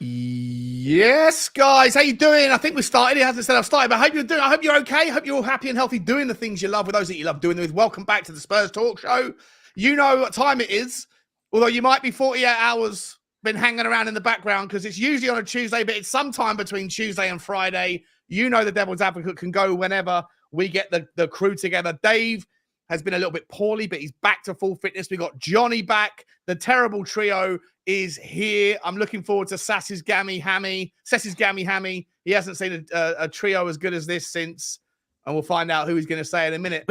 Yes, guys, how you doing? I think we started. It hasn't said I've started, but I hope you're doing. I hope you're okay. I hope you're all happy and healthy, doing the things you love with those that you love doing them with. Welcome back to the Spurs Talk Show. You know what time it is, although you might be 48 hours been hanging around in the background because it's usually on a Tuesday, but it's sometime between Tuesday and Friday. You know the Devil's Advocate can go whenever we get the crew together. Dave has been a little bit poorly, but he's back to full fitness. We got Johnny back. The terrible trio is here. I'm looking forward to Sess's Gammy Hammy. He hasn't seen a trio as good as this since, and we'll find out who he's going to say in a minute.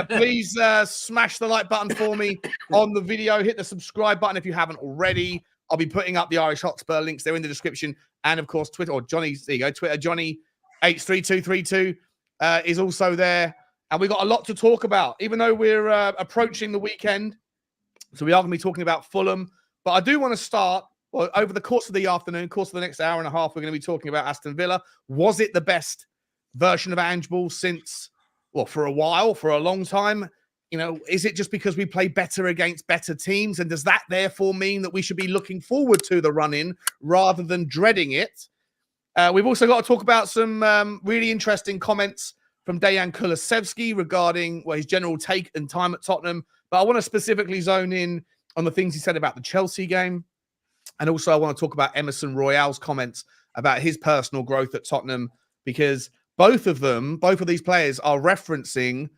Please smash the like button for me on the video. Hit the subscribe button if you haven't already. I'll be putting up the Irish Hotspur links. They're in the description. And, of course, Twitter, or Johnny's, there you go, Twitter, Johnny83232 is also there. And we've got a lot to talk about, even though we're approaching the weekend. So we are going to be talking about Fulham. But I do want to start, well, over the course of the afternoon, course of the next hour and a half, we're going to be talking about Aston Villa. Was it the best version of ANGE ball since, well, for a while, for a long time? You know, is it just because we play better against better teams? And does that therefore mean that we should be looking forward to the run-in rather than dreading it? We've also got to talk about some really interesting comments from Dejan Kulusevski regarding his general take and time at Tottenham. But I want to specifically zone in on the things he said about the Chelsea game. And also I want to talk about Emerson Royale's comments about his personal growth at Tottenham, because both of these players are referencing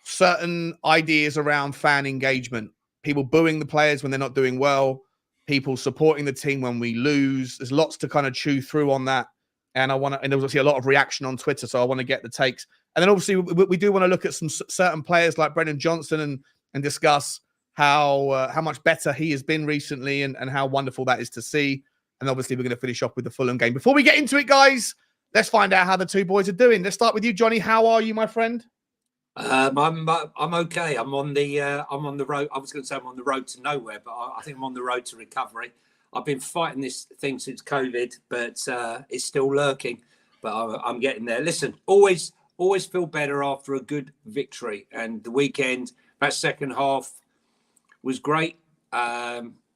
certain ideas around fan engagement. People booing the players when they're not doing well, people supporting the team when we lose. There's lots to kind of chew through on that. And there was obviously a lot of reaction on Twitter, so I want to get the takes. And then obviously we do want to look at some certain players like Brendan Johnson and discuss how much better he has been recently and how wonderful that is to see. And obviously we're going to finish off with the Fulham game. Before we get into it, guys, let's find out how the two boys are doing. Let's start with you, Johnny. How are you, my friend? I'm okay. I'm on the road. I was going to say I'm on the road to nowhere, but I think I'm on the road to recovery. I've been fighting this thing since COVID, but it's still lurking. But I'm getting there. Listen, always feel better after a good victory. And the weekend, that second half was great.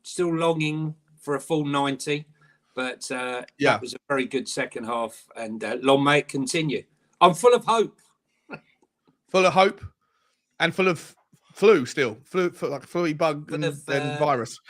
Still longing for a full 90, but that was a very good second half. And long may it continue. I'm full of hope. Full of hope and full of flu still. Flu like fluey bug and virus.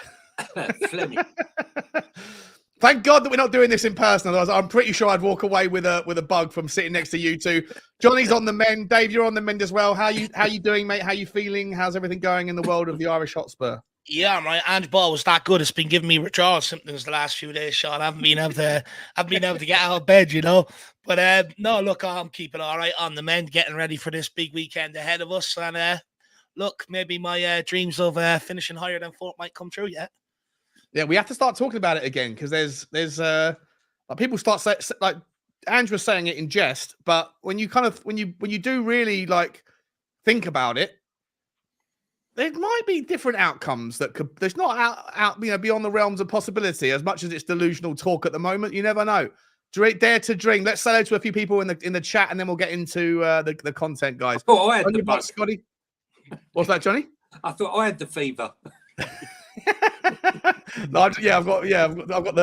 Thank God that we're not doing this in person. Otherwise, I'm pretty sure I'd walk away with a bug from sitting next to you two. Johnny's on the mend. Dave, you're on the mend as well. How you doing, mate? How you feeling? How's everything going in the world of the Irish Hotspur? Yeah, my ANGE ball was that good. It's been giving me withdrawal symptoms the last few days, Sean. I haven't been able to get out of bed, you know. But no, look, I'm keeping all right on the mend, getting ready for this big weekend ahead of us. And look, maybe my dreams of finishing higher than fourth might come true yet. Yeah, we have to start talking about it again, because there's like people start like Ange was saying it in jest, but when you do really like think about it, there might be different outcomes that could. There's not out beyond the realms of possibility. As much as it's delusional talk at the moment, you never know. Dare to dream. Let's say hello to a few people in the chat, and then we'll get into the content, guys. I thought I had the bug. Scotty. What's that, Johnny? I thought I had the fever. I've got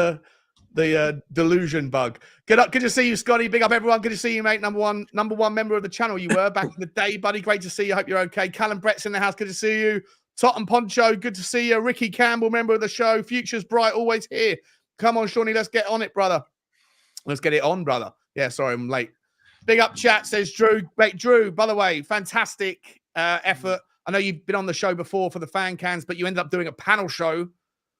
the delusion bug. Good to see you, Scotty. Big up, everyone. Good to see you, mate. Number one member of the channel you were back in the day, buddy. Great to see you. Hope you're okay. Callum Brett's in the house. Good to see you. Tottenham Poncho. Good to see you. Ricky Campbell, member of the show. Future's bright. Always here. Come on, Shawnee. Let's get on it, brother. Let's get it on, brother. Yeah, sorry, I'm late. Big up chat, says Drew. Mate, Drew, by the way, fantastic effort. I know you've been on the show before for the fan cans, but you ended up doing a panel show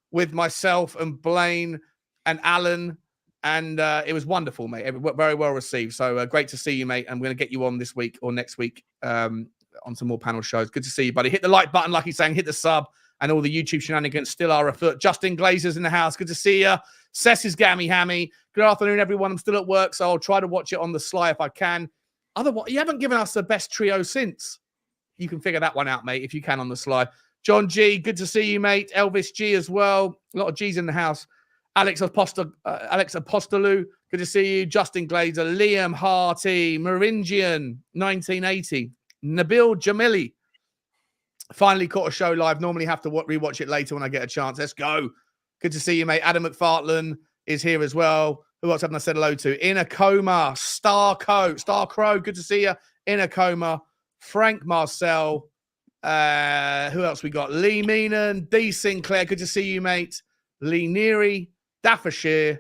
with myself and Blaine and Alan, and it was wonderful, mate. Very well received. So great to see you, mate. I'm going to get you on this week or next week on some more panel shows. Good to see you, buddy. Hit the like button, like he's saying. Hit the sub, and all the YouTube shenanigans still are afoot. Justin Glazer's in the house. Good to see you. Sess's Gammy Hammy. Good afternoon, everyone. I'm still at work, so I'll try to watch it on the sly if I can. Otherwise, you haven't given us the best trio since. You can figure that one out, mate, if you can on the slide. John G, good to see you, mate. Elvis G as well. A lot of G's in the house. Alex Apostolou, good to see you. Justin Glazer, Liam Harty, Maringian, 1980. Nabil Jamili. Finally caught a show live. Normally have to rewatch it later when I get a chance. Let's go. Good to see you, mate. Adam McFartland, is here as well. Who else haven't I said hello to? In a Coma, Star Crow. Good to see you. In a Coma, Frank Marcel. Who else we got? Lee Meenan, D Sinclair. Good to see you, mate. Lee Neary, Daffershire.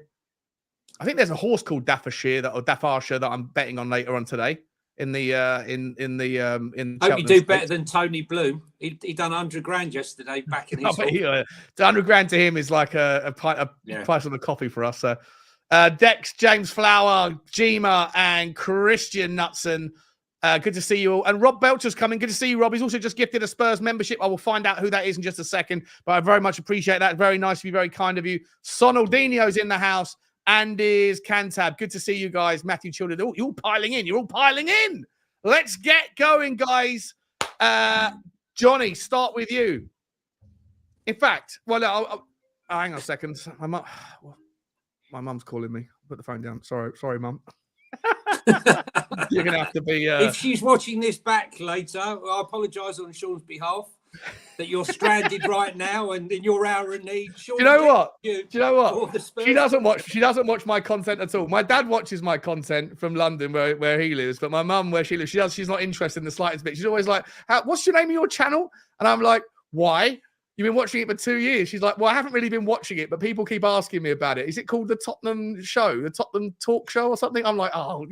I think there's a horse called Daffershire or Daffarshire that I'm betting on later on today in the in. Hope you do better than Tony Bloom. He done 100 grand yesterday back in his. 100 grand to him is like a price on the coffee for us. So, Dex, James Flower, Gema, and Christian Knutson. Good to see you all. And Rob Belcher's coming. Good to see you, Rob. He's also just gifted a Spurs membership. I will find out who that is in just a second. But I very much appreciate that. Very nice to be very kind of you. Sonaldinho's in the house. And is Cantab. Good to see you guys. Matthew Children. Oh, you're all piling in. You're all piling in. Let's get going, guys. Johnny, start with you. In fact, well, I'll hang on a second. My mum's calling me. Put the phone down. Sorry, mum. You're gonna have to be. If she's watching this back later, I apologise on Sean's behalf that you're stranded right now and in your hour of need. Sean, do you know what? She doesn't watch my content at all. My dad watches my content from London, where he lives, but my mum, where she lives, she's not interested in the slightest bit. She's always like, "What's your name of your channel?" And I'm like, "Why? You've been watching it for 2 years." She's like, "Well, I haven't really been watching it, but people keep asking me about it. Is it called the Tottenham Show, the Tottenham Talk Show or something?" I'm like, "Oh."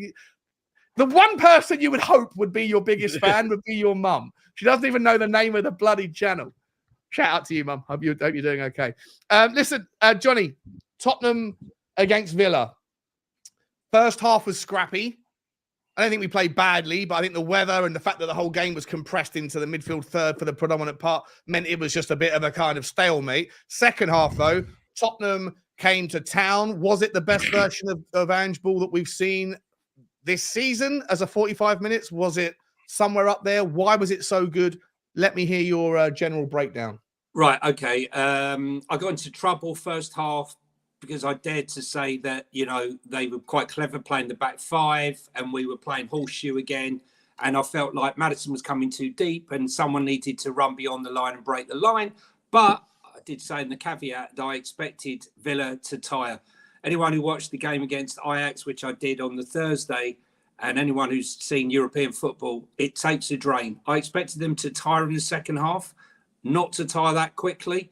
The one person you would hope would be your biggest fan would be your mum. She doesn't even know the name of the bloody channel. Shout out to you, mum. Hope you're doing okay. Listen, Johnny, Tottenham against Villa. First half was scrappy. I don't think we played badly, but I think the weather and the fact that the whole game was compressed into the midfield third for the predominant part meant it was just a bit of a kind of stalemate. Second half, though, Tottenham came to town. Was it the best version of Ange ball that we've seen this season as a 45 minutes? Was it somewhere up there? Why was it so good? Let me hear your general breakdown. Right, okay. I got into trouble first half because I dared to say that, they were quite clever playing the back five and we were playing horseshoe again. And I felt like Maddison was coming too deep and someone needed to run beyond the line and break the line. But I did say in the caveat that I expected Villa to tire. Anyone who watched the game against Ajax, which I did on the Thursday, and anyone who's seen European football, it takes a drain. I expected them to tire in the second half, not to tire that quickly.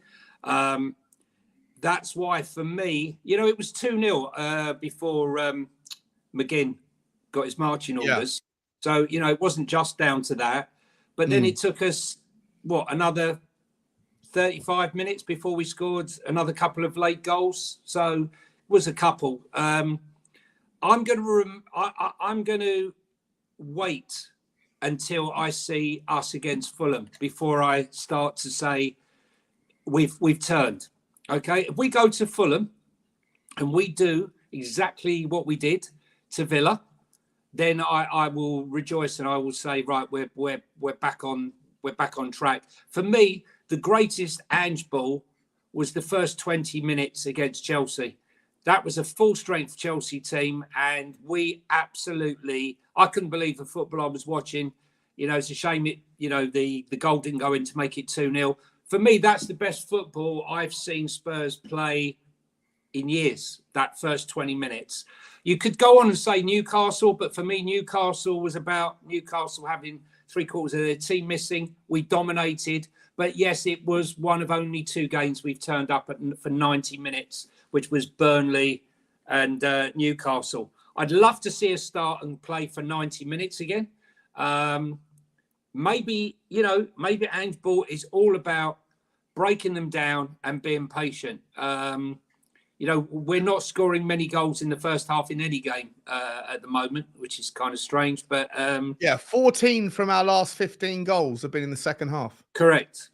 That's why, for me, it was 2-0 before McGinn got his marching orders. Yeah. So, it wasn't just down to that. But then it took us, another 35 minutes before we scored another couple of late goals. So was a couple. I'm going to wait until I see us against Fulham before I start to say we've turned. Okay, if we go to Fulham and we do exactly what we did to Villa, then I will rejoice and I will say, right, we're back on track. For me, the greatest Ange ball was the first 20 minutes against Chelsea. That was a full-strength Chelsea team, and we absolutely... I couldn't believe the football I was watching. It's a shame the goal didn't go in to make it 2-0. For me, that's the best football I've seen Spurs play in years, that first 20 minutes. You could go on and say Newcastle, but for me, Newcastle was about Newcastle having 3/4 of their team missing. We dominated. But yes, it was one of only 2 games we've turned up for 90 minutes, which was Burnley and Newcastle. I'd love to see us start and play for 90 minutes again. Maybe Ange ball is all about breaking them down and being patient. We're not scoring many goals in the first half in any game at the moment, which is kind of strange. But 14 from our last 15 goals have been in the second half. Correct.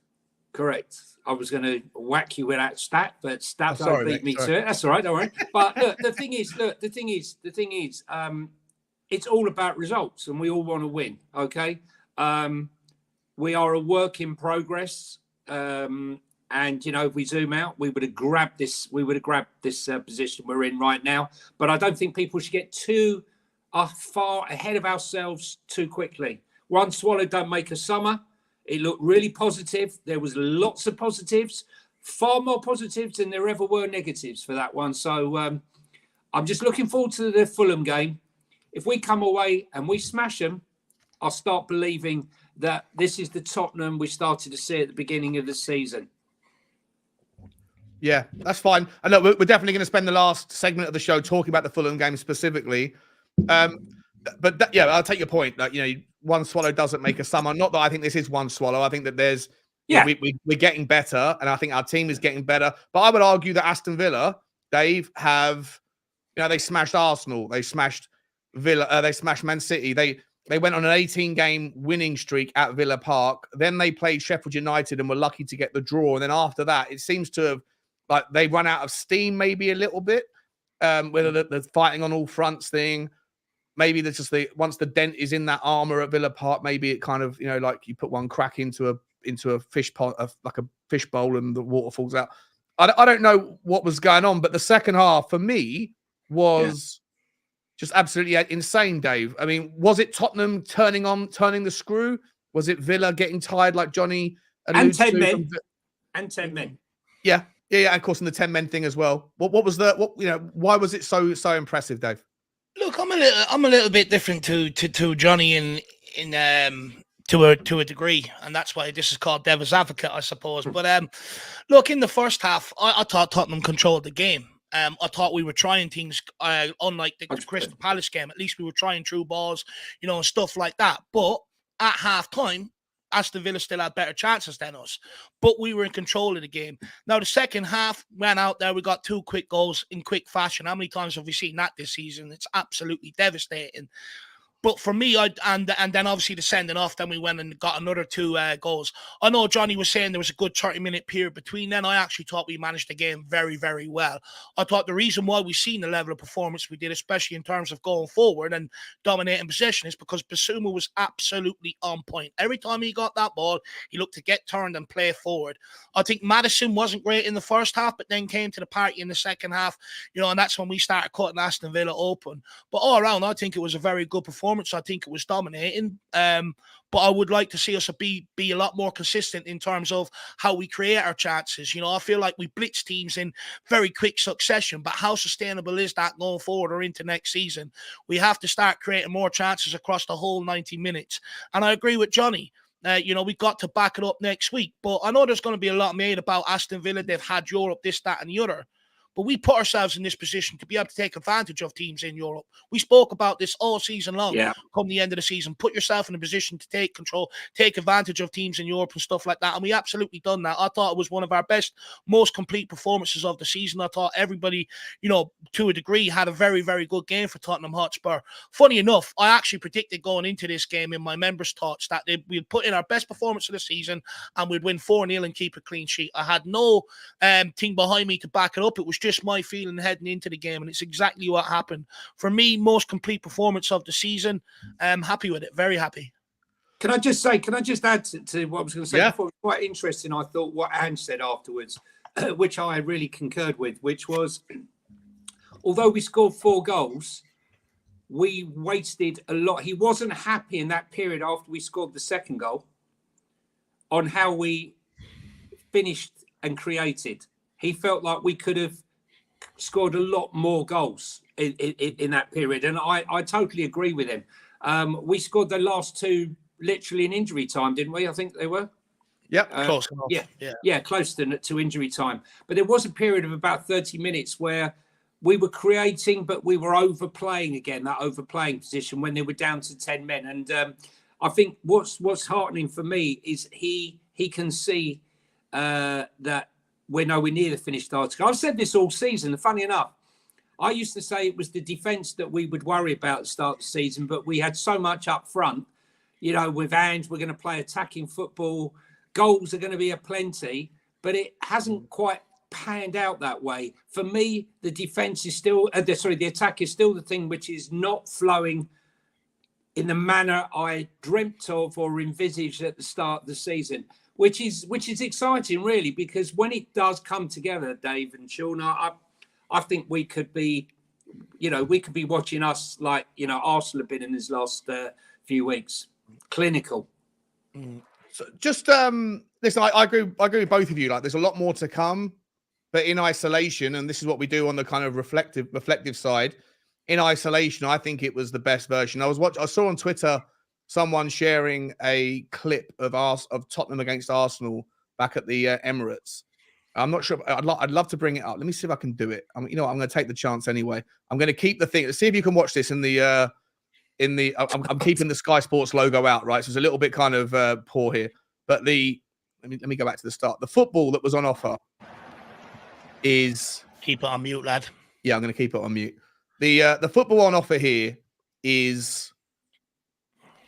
I was going to whack you with that stat, but stats don't beat me to it. That's all right, don't worry. But look, the thing is, it's all about results, and we all want to win. Okay, we are a work in progress, and if we zoom out, we would have grabbed this. We would have grabbed this position we're in right now. But I don't think people should get too far ahead of ourselves too quickly. One swallow don't make a summer. It looked really positive. There was lots of positives. far more positives than there ever were negatives for that one. So I'm just looking forward to the Fulham game. If we come away and we smash them, I'll start believing that this is the Tottenham we started to see at the beginning of the season. Yeah, that's fine. And look, we're definitely going to spend the last segment of the show talking about the Fulham game specifically. But yeah, I'll take your point that, one swallow doesn't make a summer. Not that I think this is one swallow. I think that there's, we're getting better, and I think our team is getting better. But I would argue that Aston Villa, Dave, they smashed Arsenal, they smashed Villa, they smashed Man City. They went on an 18-game winning streak at Villa Park. Then they played Sheffield United and were lucky to get the draw. And then after that, it seems to have, they've run out of steam maybe a little bit. Whether the fighting on all fronts thing, maybe there's just once the dent is in that armor at Villa Park, maybe it kind of, like you put one crack into a fish pot, like a fish bowl, and the water falls out. I don't know what was going on, but the second half for me was just absolutely insane, Dave. I mean, was it Tottenham turning the screw? Was it Villa getting tired, like Johnny and 10 men? And 10 men. Yeah. Of course, in the 10 men thing as well. What was why was it so impressive, Dave? Look, I'm a little bit different to Johnny to a degree, and that's why this is called Devil's Advocate, I suppose. But look, in the first half, I thought Tottenham controlled the game. I thought we were trying things, unlike the Crystal Palace game. At least we were trying through balls, and stuff like that. But at half time, Aston Villa still had better chances than us, but we were in control of the game. Now, the second half ran out there. We got 2 quick goals in quick fashion. How many times have we seen that this season? It's absolutely devastating. But for me, and then obviously the sending off, then we went and got another 2 goals. I know Johnny was saying there was a good 30-minute period between then. I actually thought we managed the game very, very well. I thought the reason why we've seen the level of performance we did, especially in terms of going forward and dominating possession, is because Basuma was absolutely on point. Every time he got that ball, he looked to get turned and play forward. I think Maddison wasn't great in the first half, but then came to the party in the second half, and that's when we started cutting Aston Villa open. But all around, I think it was a very good performance. I think it was dominating, but I would like to see us be a lot more consistent in terms of how we create our chances. I feel like we blitz teams in very quick succession, but how sustainable is that going forward or into next season? We have to start creating more chances across the whole 90 minutes. And I agree with Johnny. We've got to back it up next week. But I know there's going to be a lot made about Aston Villa. They've had Europe, this, that, and the other. But we put ourselves in this position to be able to take advantage of teams in Europe. We spoke about this all season long. Come the end of the season, put yourself in a position to take control, take advantage of teams in Europe and stuff like that. And we absolutely done that. I thought it was one of our best, most complete performances of the season. I thought everybody, to a degree, had a very, very good game for Tottenham Hotspur. Funny enough, I actually predicted going into this game in my members' thoughts that we'd put in our best performance of the season and we'd win 4-0 and keep a clean sheet. I had no thing behind me to back it up. It was just my feeling heading into the game, and it's exactly what happened. For me, most complete performance of the season. I'm happy with it, very happy. Can I just add to what I was going to say before? It was quite interesting, I thought, what Ange said afterwards, which I really concurred with, which was, although we scored 4 goals, we wasted a lot. He wasn't happy in that period after we scored the second goal on how we finished and created. He felt like we could have scored a lot more goals in that period. And I totally agree with him. We scored the last 2 literally in injury time, didn't we? I think they were. Yeah, close enough. Yeah, close to injury time. But there was a period of about 30 minutes where we were creating, but we were overplaying again, that overplaying position when they were down to 10 men. And I think what's heartening for me is he can see that we're nowhere near the finished article. I've said this all season, and funny enough, I used to say it was the defence that we would worry about at the start of the season, but we had so much up front. With Ange, we're going to play attacking football. Goals are going to be aplenty, but it hasn't quite panned out that way. For me, the defence is still, the attack is still the thing which is not flowing in the manner I dreamt of or envisaged at the start of the season. Which is exciting, really, because when it does come together, Dave and Sean, I think we could be watching us like Arsenal have been in this last few weeks. Clinical. So just listen, I agree with both of you. Like, there's a lot more to come, but in isolation, and this is what we do on the kind of reflective side. In isolation, I think it was the best version. I saw on Twitter someone sharing a clip of Tottenham against Arsenal back at the Emirates. I'm not sure. I'd love to bring it up. Let me see if I can do it. You know what? I'm going to take the chance anyway. I'm going to keep the thing. See if you can watch this in the. I'm keeping the Sky Sports logo out, right? So it's a little bit kind of poor here. But let me go back to the start. The football that was on offer is keep it on mute, lad. Yeah, I'm going to keep it on mute. The football on offer here is,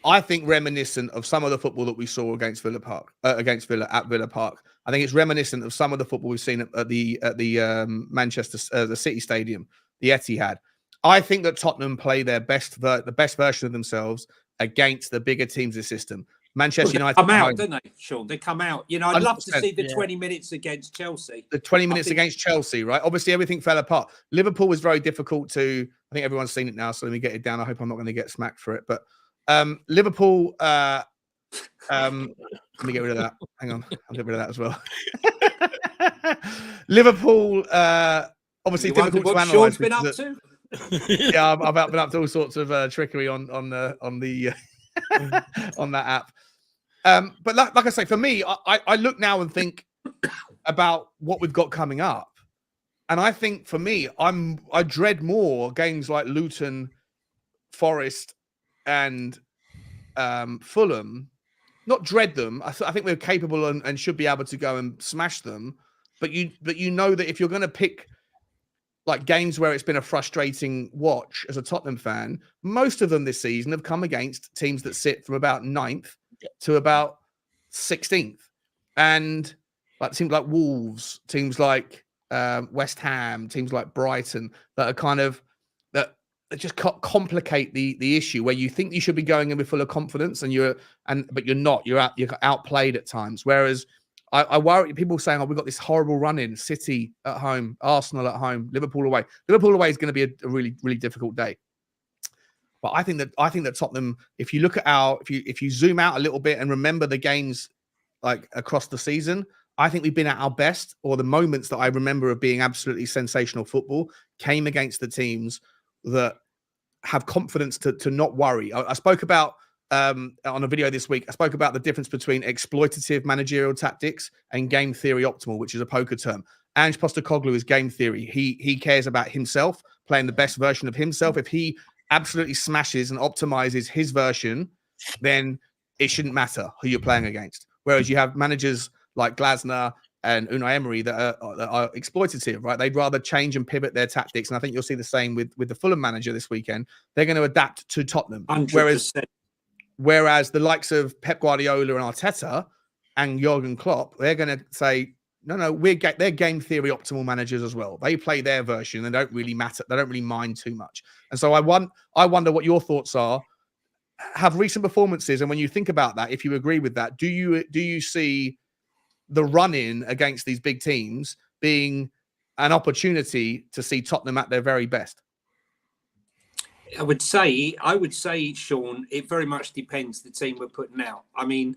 I think, reminiscent of some of the football that we saw against Villa at Villa Park. I think it's reminiscent of some of the football we've seen at the Manchester the City Stadium, the Etihad. I think that Tottenham play the best version of themselves against the bigger teams of the system. Manchester United come out, don't they, Sean? They come out. You know, I'd love to see the 20 minutes against Chelsea. The 20 minutes against Chelsea, right? Obviously, everything fell apart. Liverpool was very difficult to. I think everyone's seen it now, so let me get it down. I hope I'm not going to get smacked for it. But Liverpool. Let me get rid of that. Hang on, I'll get rid of that as well. Liverpool, obviously difficult to analyse. Sean's been up to? Yeah, I've been up to all sorts of trickery on the on that app. But like I say, for me, I look now and think about what we've got coming up, and I think for me, I dread more games like Luton, Forest, and Fulham. Not dread them. I think we're capable and should be able to go and smash them. But you know that if you're going to pick like games where it's been a frustrating watch as a Tottenham fan, most of them this season have come against teams that sit from about 9th to about 16th. And like teams like Wolves, teams like West Ham, teams like Brighton that are kind of that just complicate the issue where you think you should be going in with full of confidence but you're not. You're outplayed at times. Whereas I worry people saying, "Oh, we've got this horrible run in. City at home, Arsenal at home, Liverpool away. Liverpool away is going to be a really, really difficult day." But I think that Tottenham, if you look at if you zoom out a little bit and remember the games like across the season, I think we've been at our best, or the moments that I remember of being absolutely sensational football came against the teams that have confidence to not worry. I spoke about on a video this week, I spoke about the difference between exploitative managerial tactics and game theory optimal, which is a poker term. Ange Postecoglou is game theory. He cares about himself, playing the best version of himself. If he absolutely smashes and optimizes his version, then it shouldn't matter who you're playing against. Whereas you have managers like Glasner and Unai Emery that are exploitative, right? They'd rather change and pivot their tactics. And I think you'll see the same with the Fulham manager this weekend. They're going to adapt to Tottenham. 100%. Whereas the likes of Pep Guardiola and Arteta and Jurgen Klopp, they're going to say, no, they're game theory optimal managers as well. They play their version. They don't really matter. They don't really mind too much. And so I wonder what your thoughts are. Have recent performances, and when you think about that, if you agree with that, do you see the run-in against these big teams being an opportunity to see Tottenham at their very best? I would say, Sean, it very much depends the team we're putting out. I mean,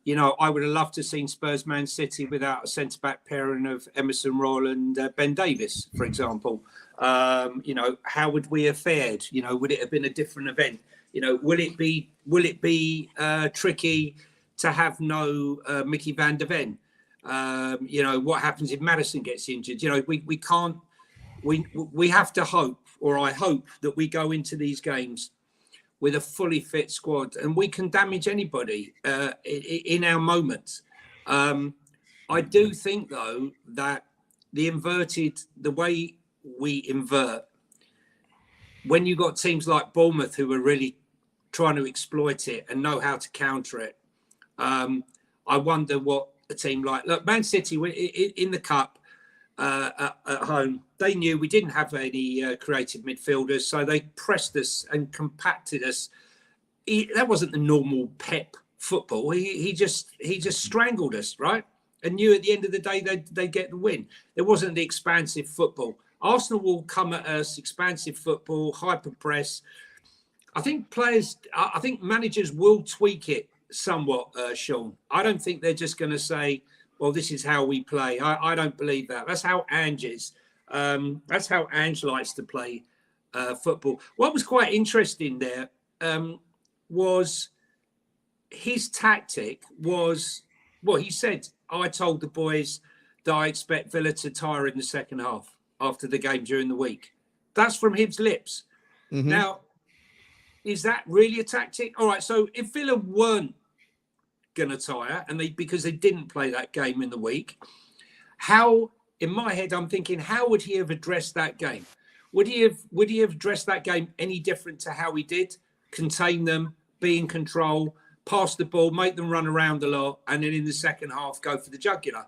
you know, I would have loved to have seen Spurs Man City without a centre-back pairing of Emerson, Royal and Ben Davies, for example. You know, how would we have fared? You know, would it have been a different event? You know, will it be tricky to have no Mickey van der Ven? You know, what happens if Maddison gets injured? You know, we can't. We have to hope, or I hope, that we go into these games with a fully fit squad, and we can damage anybody in our moments. I do think, though, that the way we invert, when you've got teams like Bournemouth who are really trying to exploit it and know how to counter it, I wonder what a team like Man City in the Cup at home, they knew we didn't have any creative midfielders, so they pressed us and compacted us. That wasn't the normal Pep football. He just strangled us, right? And knew at the end of the day they get the win. There wasn't the expansive football. Arsenal will come at us, expansive football, hyper press. I think managers will tweak it somewhat, Sean. I don't think they're just going to say, well, this is how we play. I don't believe that. That's how Ange is. That's how Ange likes to play football. What was quite interesting there was his tactic was, well, he said, I told the boys that I expect Villa to tire in the second half after the game during the week. That's from his lips. Mm-hmm. Now, is that really a tactic? All right, so if Villa weren't going to tire and because they didn't play that game in the week, how, in my head, I'm thinking, how would he have addressed that game? Would he have addressed that game any different to how he did? Contain them, be in control, pass the ball, make them run around a lot, and then in the second half go for the jugular.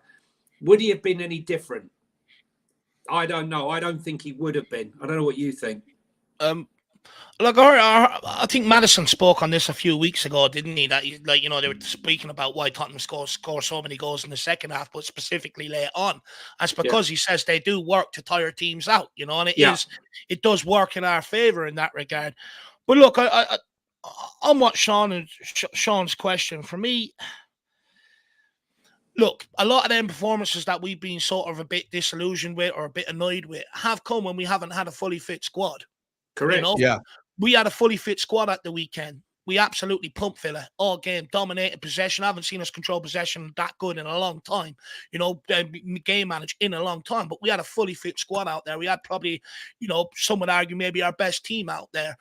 Would he have been any different? I don't know. I don't think he would have been. I don't know what you think. Look, I think Madison spoke on this a few weeks ago, didn't he? That they were speaking about why Tottenham score so many goals in the second half, but specifically late on. That's because he says they do work to tire teams out, and it does work in our favour in that regard. But look, on what Sean's question, for me, look, a lot of them performances that we've been sort of a bit disillusioned with or a bit annoyed with have come when we haven't had a fully fit squad. Correct. Yeah. We had a fully fit squad at the weekend. We absolutely pumped Villa all game, dominated possession. I haven't seen us control possession that good in a long time, game managed in a long time. But we had a fully fit squad out there. We had probably, some would argue maybe our best team out there.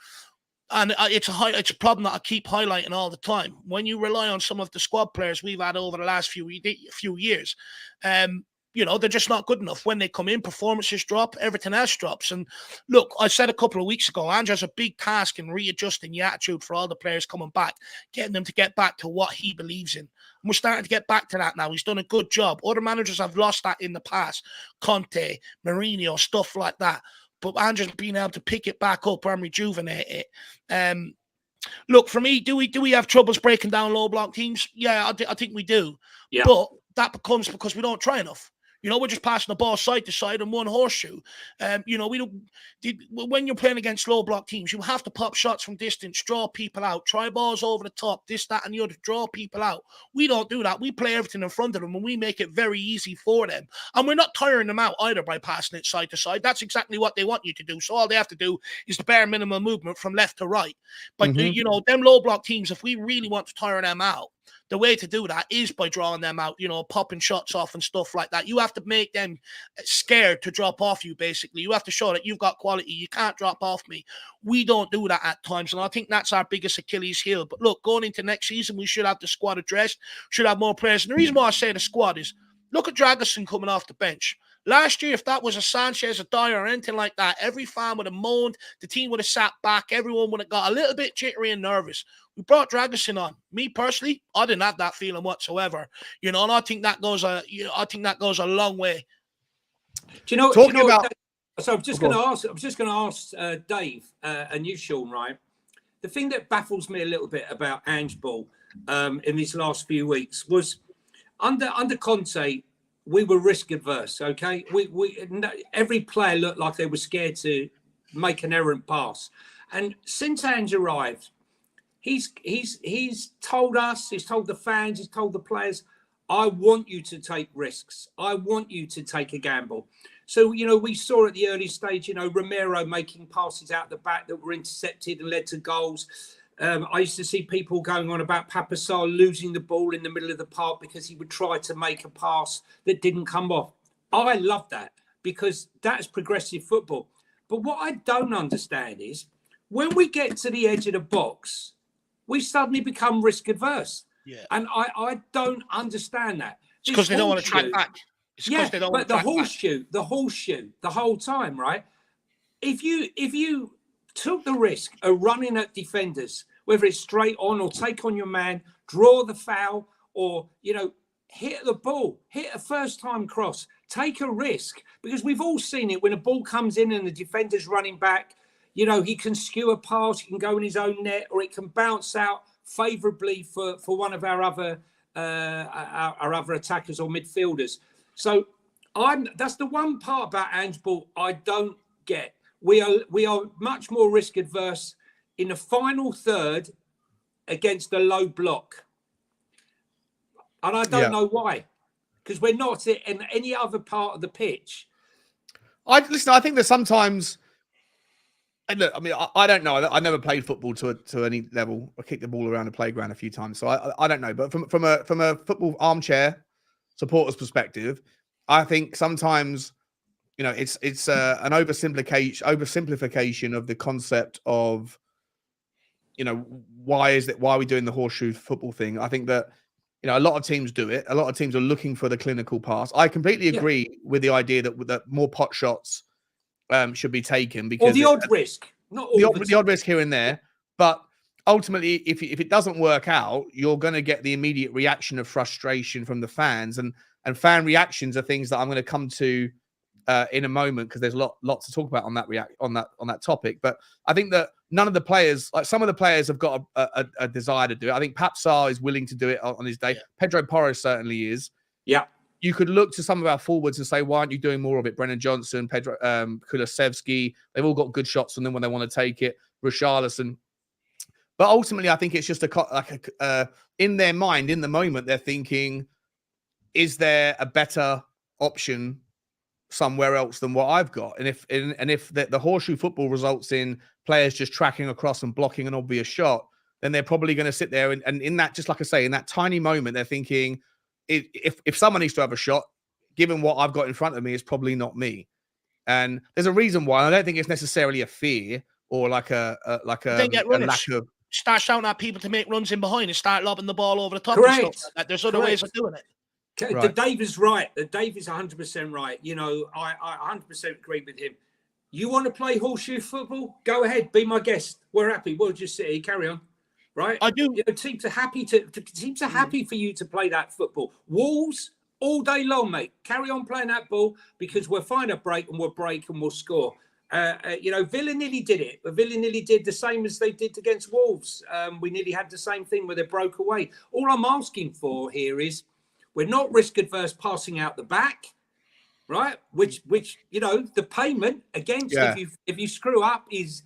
And it's a problem that I keep highlighting all the time. When you rely on some of the squad players we've had over the last few years, they're just not good enough. When they come in, performances drop, everything else drops. And look, I said a couple of weeks ago, Ange has a big task in readjusting the attitude for all the players coming back, getting them to get back to what he believes in. And we're starting to get back to that now. He's done a good job. Other managers have lost that in the past. Conte, Mourinho, stuff like that. But Andrew's been able to pick it back up and rejuvenate it. Look, for me, do we have troubles breaking down low block teams? Yeah, I think we do. Yeah. But that becomes because we don't try enough. We're just passing the ball side to side and one horseshoe. We don't. When you're playing against low block teams, you have to pop shots from distance, draw people out, try balls over the top, this, that, and the other, draw people out. We don't do that. We play everything in front of them, and we make it very easy for them. And we're not tiring them out either by passing it side to side. That's exactly what they want you to do. So all they have to do is the bare minimum movement from left to right. But them low block teams, if we really want to tire them out, the way to do that is by drawing them out, popping shots off and stuff like that. You have to make them scared to drop off you, basically. You have to show that you've got quality. You can't drop off me. We don't do that at times, and I think that's our biggest Achilles heel. But look, going into next season, we should have the squad addressed, should have more players. And the reason why I say the squad is, look at Dragusin coming off the bench. Last year, if that was a Sanchez, a Dyer, or anything like that, every fan would have moaned, the team would have sat back, everyone would have got a little bit jittery and nervous. We brought Dragusin on. Me personally, I didn't have that feeling whatsoever. And I think that goes a long way. So I'm just going to ask Dave and you, Sean, right? The thing that baffles me a little bit about Ange Ball in these last few weeks was under Conte, we were risk adverse. Okay, every player looked like they were scared to make an errant pass, and since Ange arrived, he's told us, he's told the fans, he's told the players, I want you to take risks. I want you to take a gamble. So, we saw at the early stage, Romero making passes out the back that were intercepted and led to goals. I used to see people going on about Papasar losing the ball in the middle of the park because he would try to make a pass that didn't come off. I love that because that's progressive football. But what I don't understand is when we get to the edge of the box, we suddenly become risk adverse. Yeah. And I don't understand that. It's because they don't want to track back. But the horseshoe, the whole time, right? If you took the risk of running at defenders, whether it's straight on or take on your man, draw the foul, or, hit the ball, hit a first-time cross, take a risk. Because we've all seen it when a ball comes in and the defender's running back, he can skew a pass, he can go in his own net, or it can bounce out favourably for one of our other attackers or midfielders. So that's the one part about Ange Ball I don't get. We are much more risk adverse in the final third against the low block. And I don't know why, because we're not in any other part of the pitch. I think that sometimes, and look, I mean, I don't know. I never played football to any level. I kicked the ball around the playground a few times, so I don't know. But from a football armchair supporter's perspective, I think sometimes, you know, it's an oversimplification of the concept of, you know, why are we doing the horseshoe football thing? I think that, you know, a lot of teams do it. A lot of teams are looking for the clinical pass. I completely agree with the idea that more pot shots should be taken, because or the odd risk, not all the odd risk here and there. But ultimately, if it doesn't work out, you're going to get the immediate reaction of frustration from the fans, and fan reactions are things that I'm going to come to in a moment, because there's lots to talk about on that topic. But I think that none of the players, like some of the players, have got a desire to do it. I think Pap Sarr is willing to do it on his day. Yeah. Pedro Porres certainly is. Yeah. You could look to some of our forwards and say, why aren't you doing more of it? Brennan Johnson, Pedro Kulusevski, they've all got good shots on them when they want to take it. Richarlison. But ultimately, I think it's just in their mind, in the moment, they're thinking, is there a better option somewhere else than what I've got? And if the horseshoe football results in players just tracking across and blocking an obvious shot, then they're probably going to sit there and in that, just like I say, in that tiny moment, they're thinking, if someone needs to have a shot, given what I've got in front of me, it's probably not me. And there's a reason why. I don't think it's necessarily a fear or like a lack of. Start shouting at people to make runs in behind and start lobbing the ball over the top. Correct. And stuff like that. There's other ways of doing it. Right. The Dave is right. The Dave is 100% right. You know, I 100% agree with him. You want to play horseshoe football? Go ahead. Be my guest. We're happy. We'll just sit here. Carry on. Right? I do. You know, teams are happy happy for you to play that football. Wolves all day long, mate. Carry on playing that ball, because we'll find a break and we'll score. You know, Villa nearly did it. Villa nearly did the same as they did against Wolves. We nearly had the same thing where they broke away. All I'm asking for here is, we're not risk adverse passing out the back, right? Which you know, the payment against if you screw up is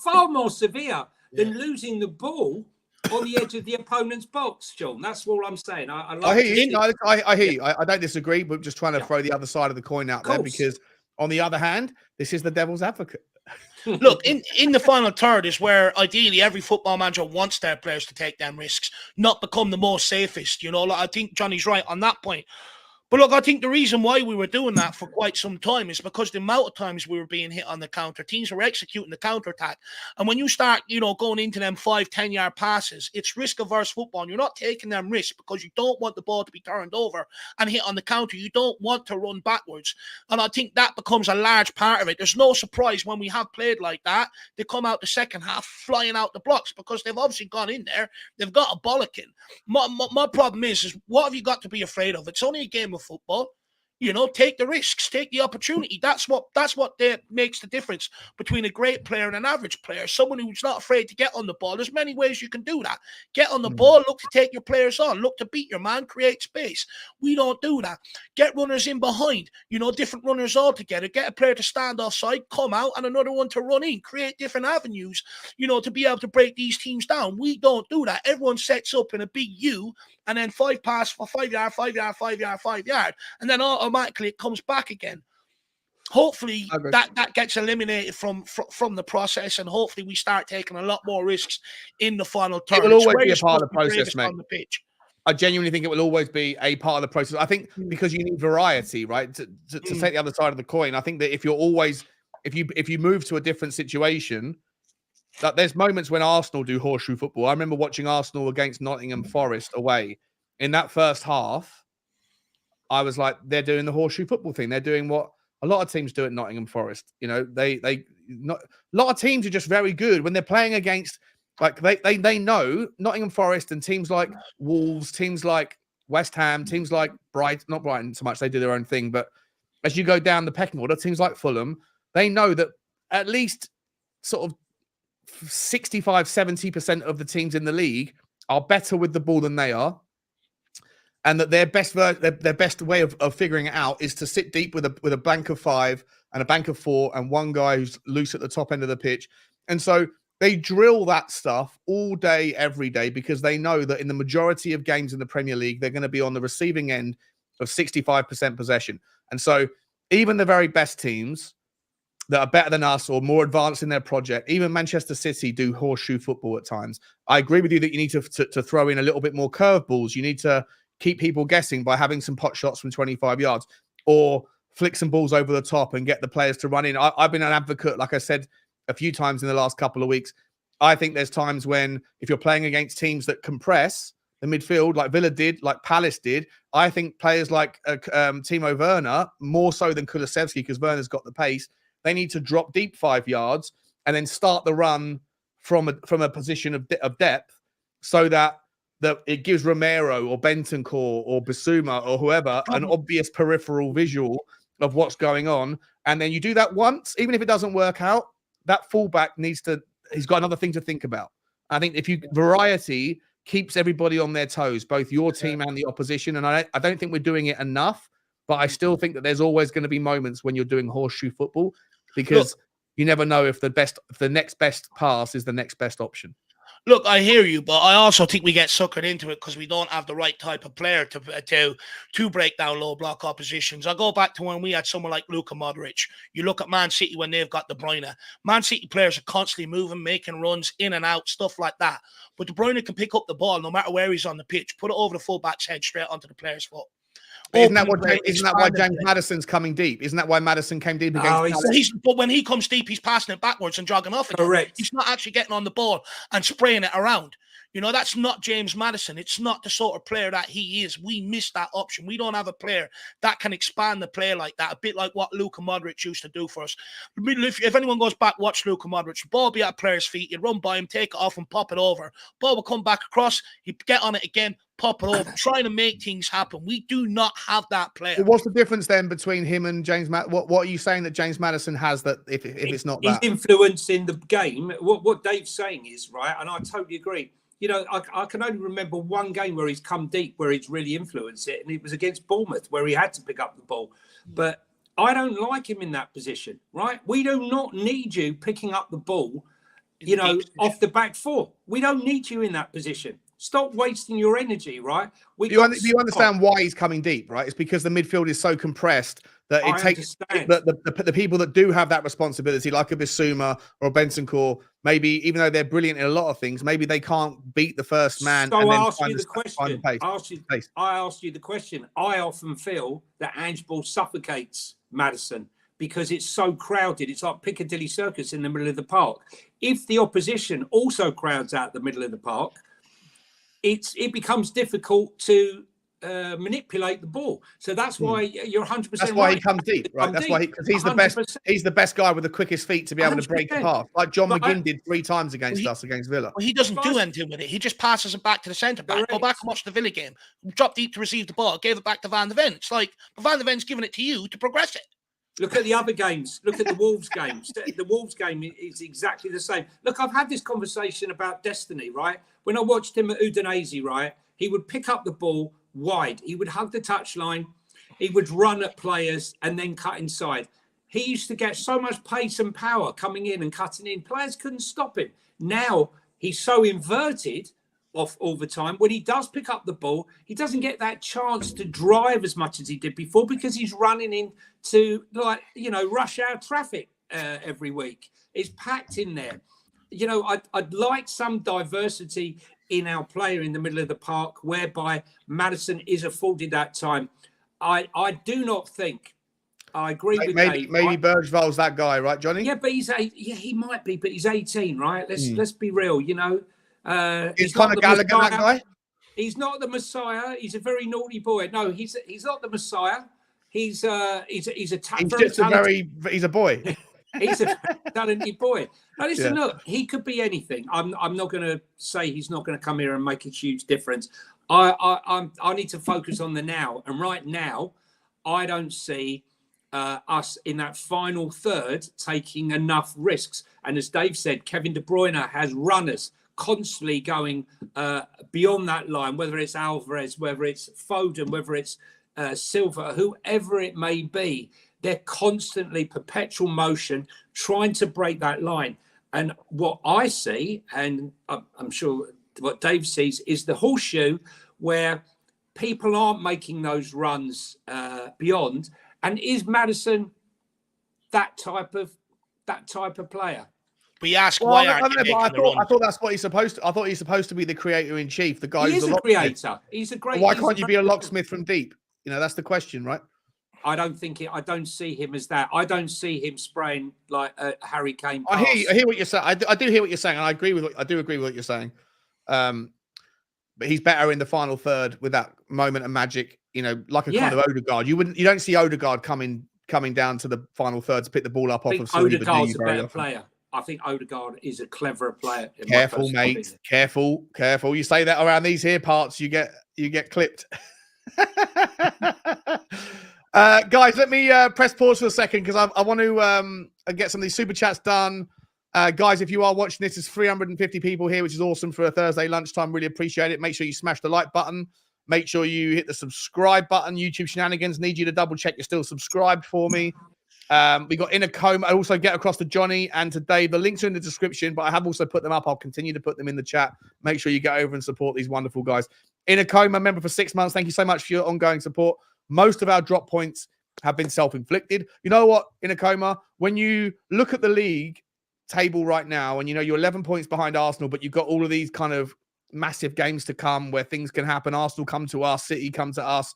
far more severe than losing the ball on the edge of the opponent's box, John. That's all I'm saying. I hear you. I hear you. I don't disagree, but just trying to throw the other side of the coin out there, because on the other hand, this is the devil's advocate. Look, in the final third is where ideally every football manager wants their players to take them risks, not become the most safest. You know, like, I think Johnny's right on that point. But look, I think the reason why we were doing that for quite some time is because the amount of times we were being hit on the counter, teams were executing the counter attack. And when you start, you know, going into them 5-10 yard passes, it's risk averse football. And you're not taking them risks because you don't want the ball to be turned over and hit on the counter. You don't want to run backwards. And I think that becomes a large part of it. There's no surprise when we have played like that, they come out the second half flying out the blocks, because they've obviously gone in there. They've got a bollocking. My problem is what have you got to be afraid of? It's only a game of football. You know, take the risks, take the opportunity. That's what makes the difference between a great player and an average player. Someone who's not afraid to get on the ball. There's many ways you can do that. Get on the ball, look to take your players on, look to beat your man, create space. We don't do that. Get runners in behind, you know, different runners all together. Get a player to stand offside, come out, and another one to run in. Create different avenues, you know, to be able to break these teams down. We don't do that. Everyone sets up in a big U, and then 5 pass for 5 yard, 5 yard, 5 yard, 5 yard, and then automatically it comes back again. Hopefully that gets eliminated from the process, and hopefully we start taking a lot more risks in the final third. It will always be a part of the process, mate. On the pitch. I genuinely think it will always be a part of the process. I think because you need variety, right? To take the other side of the coin. I think that if you move to a different situation, that there's moments when Arsenal do horseshoe football. I remember watching Arsenal against Nottingham Forest away. In that first half, I was like, they're doing the horseshoe football thing. They're doing what a lot of teams do at Nottingham Forest. You know, a lot of teams are just very good when they're playing against, like, they know Nottingham Forest and teams like Wolves, teams like West Ham, teams like not Brighton so much, they do their own thing. But as you go down the pecking order, teams like Fulham, they know that at least sort of 65-70% of the teams in the league are better with the ball than they are, and that their best way of figuring it out is to sit deep with a bank of 5 and a bank of 4 and one guy who's loose at the top end of the pitch. And so they drill that stuff all day, every day, because they know that in the majority of games in the Premier League, they're going to be on the receiving end of 65% possession. And so even the very best teams that are better than us or more advanced in their project, even Manchester City do horseshoe football at times. I agree with you that you need to throw in a little bit more curveballs. You need to keep people guessing by having some pot shots from 25 yards or flick some balls over the top and get the players to run in. I've been an advocate, like I said a few times in the last couple of weeks. I think there's times when if you're playing against teams that compress the midfield, like Villa did, like Palace did, I think players like Timo Werner, more so than Kulusevski, because Werner's got the pace, they need to drop deep 5 yards and then start the run from a position of depth so that it gives Romero or Bentancur or Bissouma or whoever an obvious peripheral visual of what's going on. And then you do that once, even if it doesn't work out, that fullback he's got another thing to think about. I think variety keeps everybody on their toes, both your team and the opposition. And I don't think we're doing it enough, but I still think that there's always going to be moments when you're doing horseshoe football because you never know if the next best pass is the next best option. Look, I hear you, but I also think we get suckered into it because we don't have the right type of player to break down low block oppositions. I go back to when we had someone like Luka Modric. You look at Man City when they've got De Bruyne. Man City players are constantly moving, making runs in and out, stuff like that. But De Bruyne can pick up the ball no matter where he's on the pitch, put it over the fullback's head straight onto the player's foot. Isn't that why James Maddison's coming deep? Isn't that why Maddison came deep against but when he comes deep, he's passing it backwards and jogging off again. Correct. He's not actually getting on the ball and spraying it around. You know, that's not James Maddison. It's not the sort of player that he is. We miss that option. We don't have a player that can expand the play like that, a bit like what Luka Modric used to do for us. If anyone goes back, watch Luka Modric. The ball will be at a player's feet. He'd run by him, take it off and pop it over. Ball will come back across. He'd get on it again, pop it over, trying to make things happen. We do not have that player. Well, what's the difference then between him and James Maddison? What are you saying that James Maddison has that if it's not that? His influence in the game, what Dave's saying is, right, and I totally agree. You know, I can only remember one game where he's come deep, where he's really influenced it, and it was against Bournemouth, where he had to pick up the ball. But I don't like him in that position, right? We do not need you picking up the ball, you know, off the back four. We don't need you in that position. Stop wasting your energy, right? You understand why he's coming deep, right? It's because the midfield is so compressed that it takes the people that do have that responsibility, like a Bissouma or a Bentancur, maybe even though they're brilliant in a lot of things, maybe they can't beat the first man. So and then I ask you the question. I asked you the question. I often feel that Ange ball suffocates Maddison because it's so crowded. It's like Piccadilly Circus in the middle of the park. If the opposition also crowds out the middle of the park, it becomes difficult to manipulate the ball. So that's why you're 100%. That's why he comes deep, right? That's why because he's the best. He's the best guy with the quickest feet to be able to break a pass, like John McGinn did 3 times against us against Villa. Well, he doesn't do anything with it. He just passes it back to the centre back. Correct. Go back and watch the Villa game. Drop deep to receive the ball. Gave it back to Van der Ven. It's like Van der Ven's giving it to you to progress it. Look at the other games. Look at the Wolves games. The Wolves game is exactly the same. Look, I've had this conversation about Destiny, right? When I watched him at Udinese, right, he would pick up the ball wide. He would hug the touchline. He would run at players and then cut inside. He used to get so much pace and power coming in and cutting in. Players couldn't stop him. Now he's so inverted off all the time. When he does pick up the ball, he doesn't get that chance to drive as much as he did before because he's running into, like, you know, rush hour traffic every week. It's packed in there. You know, I'd like some diversity in our player in the middle of the park, whereby Maddison is afforded that time. I do not think. I agree with Dave. Maybe Bergval's that guy, right, Johnny? Yeah, but he might be, but he's 18, right? Let's be real. You know, he's Conor Gallagher that guy. He's not the Messiah. He's a very naughty boy. No, he's not the Messiah. He's a He's a boy. He's a talented boy. Now listen, look, he could be anything. I'm not going to say he's not going to come here and make a huge difference. I need to focus on the now, and right now, I don't see us in that final third taking enough risks. And as Dave said, Kevin De Bruyne has runners constantly going beyond that line, whether it's Alvarez, whether it's Foden, whether it's Silva, whoever it may be. They're constantly perpetual motion, trying to break that line. And what I see, and I'm sure what Dave sees, is the horseshoe where people aren't making those runs beyond. And is Maddison that type of player? We ask Well, why I aren't don't know, you but making the run? I thought that's what he's supposed to. I thought he's supposed to be the creator in chief, the guy He who's is the a locksmith. creator. He's a great. Why can't you be a locksmith from deep? You know, that's the question, right? I don't see him as that. I don't see him spraying like a Harry Kane pass. I hear what you're saying. I do hear what you're saying, and I agree with what you're saying. But he's better in the final third with that moment of magic. You know, like a kind of Odegaard. You don't see Odegaard coming down to the final third to pick the ball up off of Saliba. Odegaard's a better player. I think Odegaard is a cleverer player. Careful, mate. Careful. You say that around these here parts, you get clipped. Guys, let me press pause for a second because I want to get some of these super chats done. Guys, if you are watching this, there's 350 people here, which is awesome for a Thursday lunchtime. Really appreciate it. Make sure you smash the like button. Make sure you hit the subscribe button. YouTube Shenanigans need you to double check you're still subscribed for me. We got Inner Coma. I also get across to Johnny and to Dave. The links are in the description, but I have also put them up. I'll continue to put them in the chat. Make sure you get over and support these wonderful guys. Inner Coma, member for 6 months. Thank you so much for your ongoing support. Most of our drop points have been self-inflicted. You know what, Inner Coma? When you look at the league table right now, and you know you're 11 points behind Arsenal, but you've got all of these kind of massive games to come where things can happen. Arsenal come to us, City come to us.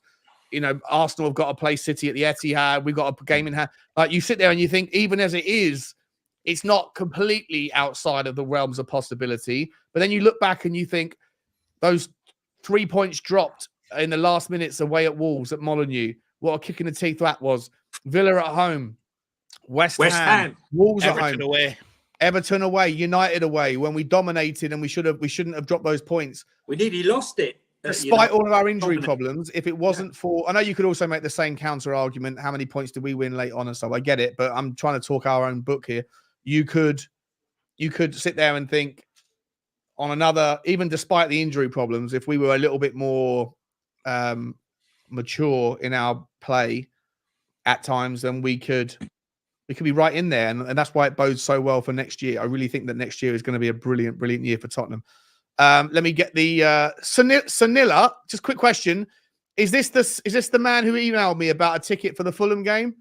You know, Arsenal have got to play City at the Etihad. We've got a game in hand. Like, you sit there and you think, even as it is, it's not completely outside of the realms of possibility. But then you look back and you think, those 3 points dropped in the last minutes away at Wolves at Molineux. What a kick in the teeth that was. Villa at home. West Ham. Wolves Everton at home. away. Everton away. United away. When we dominated and we shouldn't have dropped those points. We nearly lost it. Despite all of our injury problems, if it wasn't for... I know you could also make the same counter argument. How many points did we win late on and stuff? I get it, but I'm trying to talk our own book here. You could sit there and think on another... Even despite the injury problems, if we were a little bit more mature in our play at times, then we could be right in there. And that's why it bodes so well for next year. I really think that next year is going to be a brilliant, brilliant year for Tottenham. Let me get the Sanilla. Just quick question: Is this the man who emailed me about a ticket for the Fulham game?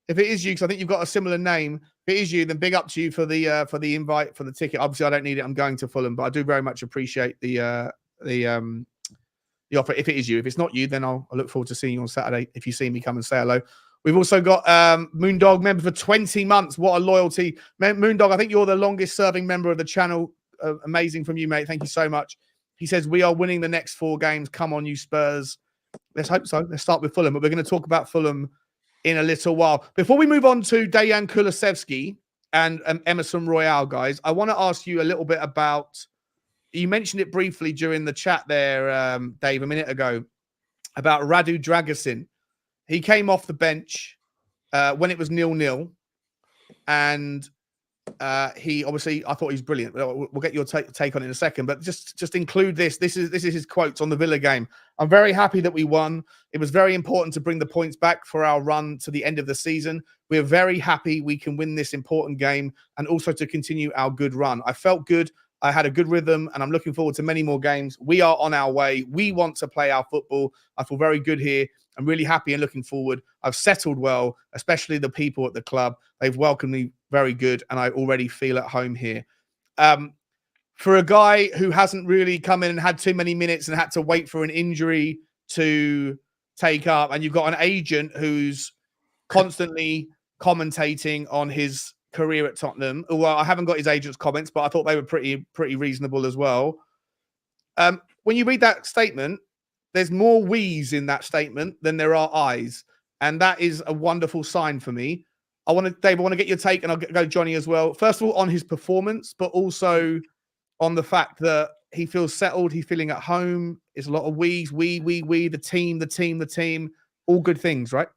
If it is you, because I think you've got a similar name. If it is you, then big up to you for the invite for the ticket. Obviously, I don't need it. I'm going to Fulham, but I do very much appreciate the offer. If it is you, if it's not you, then I'll look forward to seeing you on Saturday. If you see me, come and say hello. We've also got Moondog, member for 20 months. What a loyalty, Moondog. I think you're the longest serving member of the channel. Amazing from you, mate. Thank you so much. He says, we are winning the next 4 games. Come on, you Spurs. Let's hope so. Let's start with Fulham, but we're going to talk about Fulham in a little while. Before we move on to Dejan Kulusevski and Emerson Royale, guys, I want to ask you a little bit about, you mentioned it briefly during the chat there, Dave, a minute ago, about Radu Dragusin. He came off the bench when it was 0-0, and he obviously, I thought he's brilliant. We'll get your take on it in a second, but just include this. This is his quotes on the Villa game. I'm very happy that we won. It was very important to bring the points back for our run to the end of the season. We are very happy we can win this important game and also to continue our good run. I felt good. I had a good rhythm, and I'm looking forward to many more games. We are on our way. We want to play our football. I feel very good here. I'm really happy and looking forward. I've settled well, especially the people at the club. They've welcomed me very good, and I already feel at home here. For a guy who hasn't really come in and had too many minutes and had to wait for an injury to take up, and you've got an agent who's constantly commentating on his career at Tottenham. Well, I haven't got his agent's comments, but I thought they were pretty reasonable as well. When you read that statement, there's more we's in that statement than there are I's. And that is a wonderful sign for me. Dave, I want to get your take, and I'll go Johnny as well. First of all, on his performance, but also on the fact that he feels settled, he's feeling at home. It's a lot of we's, we, the team, all good things, right?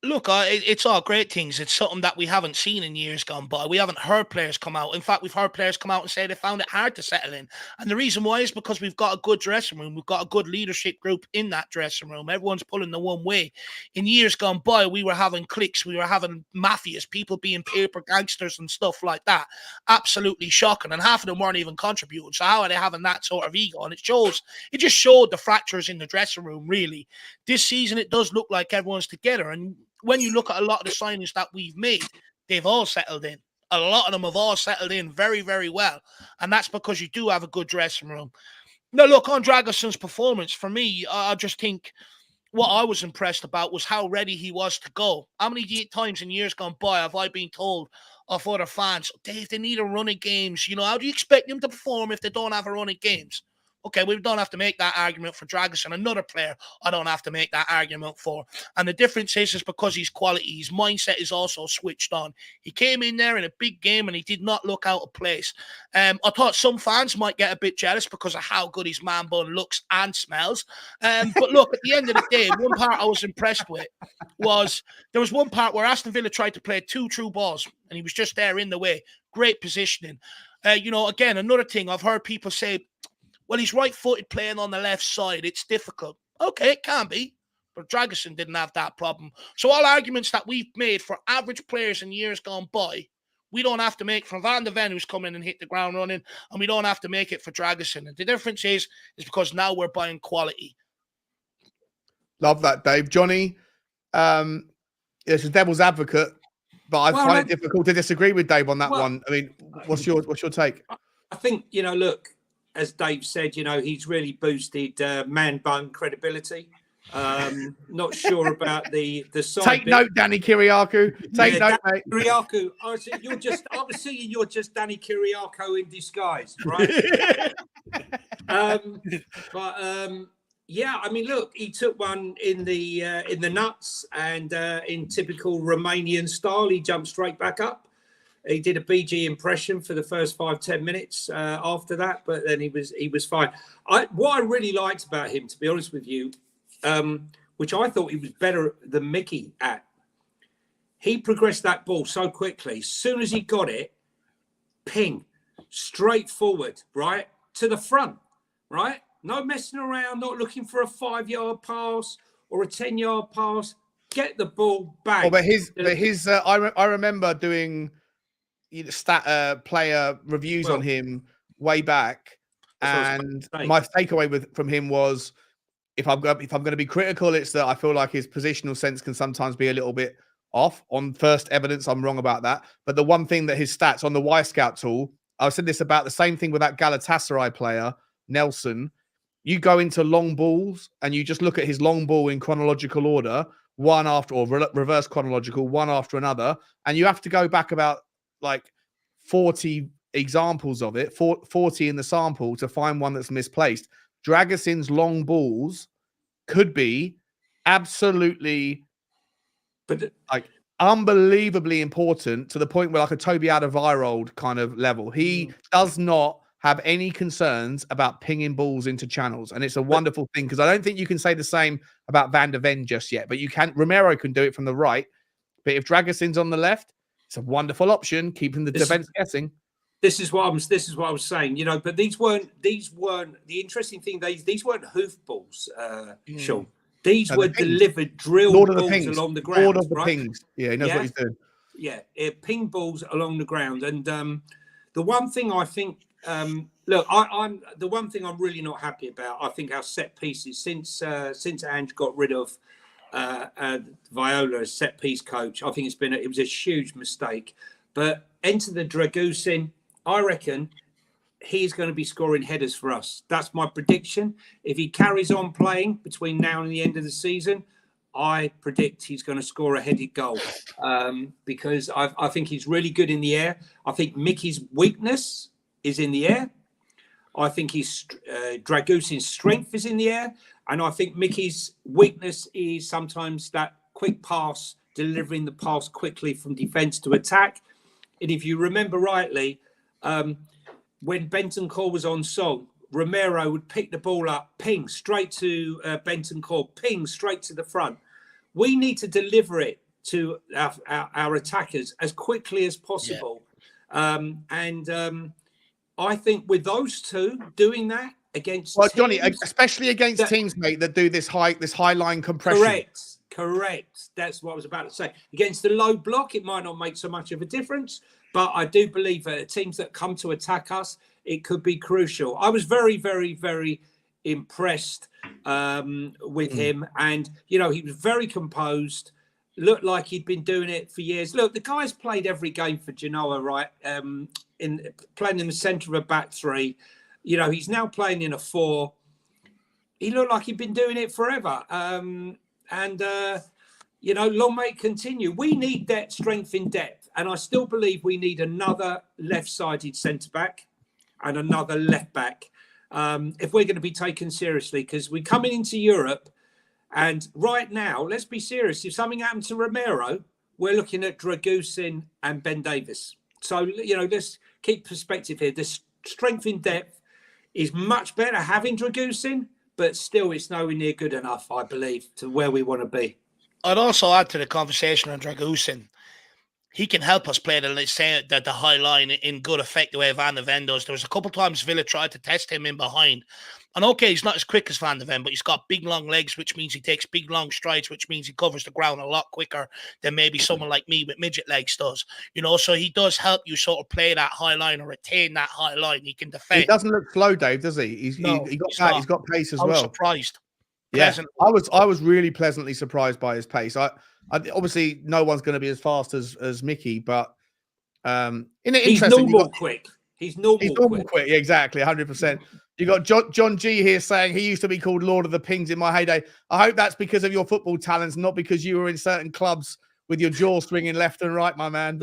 Look, it's all great things. It's something that we haven't seen in years gone by. We haven't heard players come out. In fact, we've heard players come out and say they found it hard to settle in. And the reason why is because we've got a good dressing room. We've got a good leadership group in that dressing room. Everyone's pulling the one way. In years gone by, we were having cliques. We were having mafias, people being paper gangsters and stuff like that. Absolutely shocking. And half of them weren't even contributing. So how are they having that sort of ego? And it just showed the fractures in the dressing room, really. This season, it does look like everyone's together. And when you look at a lot of the signings that we've made, they've all settled in. A lot of them have all settled in very, very well. And that's because you do have a good dressing room. Now, look, on Dragoson's performance, for me, I just think what I was impressed about was how ready he was to go. How many times in years gone by have I been told of other fans, Dave, they need a run of games. You know, how do you expect them to perform if they don't have a run of games? Okay, we don't have to make that argument for Dragoson. Another player I don't have to make that argument for. And the difference is because he's quality, his mindset is also switched on. He came in there in a big game and he did not look out of place. I thought some fans might get a bit jealous because of how good his man bun looks and smells. But look, at the end of the day, one part I was impressed with was there was one part where Aston Villa tried to play 2 through balls and he was just there in the way. Great positioning. Again, another thing I've heard people say, well, he's right-footed playing on the left side. It's difficult. Okay, it can be. But Dragoson didn't have that problem. So all arguments that we've made for average players in years gone by, we don't have to make for Van de Ven, who's come in and hit the ground running, and we don't have to make it for Dragoson. And the difference is because now we're buying quality. Love that, Dave. Johnny, it's a devil's advocate, but I find it difficult to disagree with Dave on that one. I mean, what's your take? I think, look, as Dave said, he's really boosted man bun credibility. Not sure about the side. Take note, Danny Kiriakou. Take note, mate. Kiriakou. I was seeing you're just Danny Kiriakou in disguise, right? Yeah, I mean, look, he took one in the nuts, and in typical Romanian style, he jumped straight back up. He did a BG impression for the first 5-10 minutes after that, but then he was fine. What I really liked about him, to be honest with you, which I thought he was better than Mickey at, he progressed that ball so quickly. As soon as he got it, ping, straight forward, right, to the front, right? No messing around, not looking for a 5-yard pass or a 10-yard pass. Get the ball back. Oh, but I remember doing player reviews on him way back, and my takeaway from him was, if I'm going to be critical, it's that I feel like his positional sense can sometimes be a little bit off. On first evidence, I'm wrong about that. But the one thing that his stats on the Y Scout tool, I said this about the same thing with that Galatasaray player Nelson. You go into long balls and you just look at his long ball in chronological order, one after, or reverse chronological, one after another, and you have to go back about like 40 examples of it, 40 in the sample to find one that's misplaced. Dragoson's long balls could be absolutely, unbelievably important, to the point where like a Toby Alderweireld kind of level. He does not have any concerns about pinging balls into channels, and it's a wonderful thing, because I don't think you can say the same about Van de Ven just yet, but you can. Romero can do it from the right, but if Dragoson's on the left, it's a wonderful option, keeping the defense guessing. This is what I was saying, but these weren't the interesting thing. These weren't hoof balls, Sean. These were delivered drilled balls along the ground. Lord of the pings. Yeah, he knows what he's doing. Yeah, ping balls along the ground. And the one thing I think, look, I'm the one thing I'm really not happy about. I think our set pieces since Ange got rid of Viola as set piece coach, I think it was a huge mistake. But enter the Dragosin, I reckon he's going to be scoring headers for us. That's my prediction. If he carries on playing between now and the end of the season, I predict he's going to score a headed goal, because I think he's really good in the air. I think Mickey's weakness is in the air. I think Dragosin's strength is in the air. And I think Mickey's weakness is sometimes that quick pass, delivering the pass quickly from defence to attack. And if you remember rightly, when Bentancur was on song, Romero would pick the ball up, ping straight to Bentancur, ping straight to the front. We need to deliver it to our attackers as quickly as possible. Yeah. I think with those two doing that against teams, Johnny, especially against teams, mate, that do this high line compression. Correct. That's what I was about to say. Against the low block, it might not make so much of a difference, but I do believe that teams that come to attack us, it could be crucial. I was very, very, very impressed with him, and he was very composed. Looked like he'd been doing it for years. Look, the guy's played every game for Genoa, right? Playing in the centre of a back three. He's now playing in a 4. He looked like he'd been doing it forever. Long may it continue. We need that strength in depth. And I still believe we need another left-sided centre-back and another left-back if we're going to be taken seriously. Because we're coming into Europe, and right now, let's be serious. If something happened to Romero, we're looking at Dragusin and Ben Davis. So, let's keep perspective here. The strength in depth is much better having Dragusin, but still it's nowhere near good enough, I believe, to where we want to be. I'd also add to the conversation on Dragusin. He can help us play the high line in good effect the way Van de Ven does. There was a couple of times Villa tried to test him in behind. And okay, he's not as quick as Van de Ven, but he's got big, long legs, which means he takes big, long strides, which means he covers the ground a lot quicker than maybe someone like me with midget legs does. So he does help you sort of play that high line or retain that high line. He can defend. He doesn't look slow, Dave, does he? He's got pace as well. I was surprised. Yeah, I was really pleasantly surprised by his pace. I obviously no one's going to be as fast as Mickey, but he's normal quick. He's normal quick. Yeah, exactly, 100%. You got John G here saying he used to be called Lord of the Pings in my heyday. I hope that's because of your football talents, not because you were in certain clubs with your jaw swinging left and right, my man.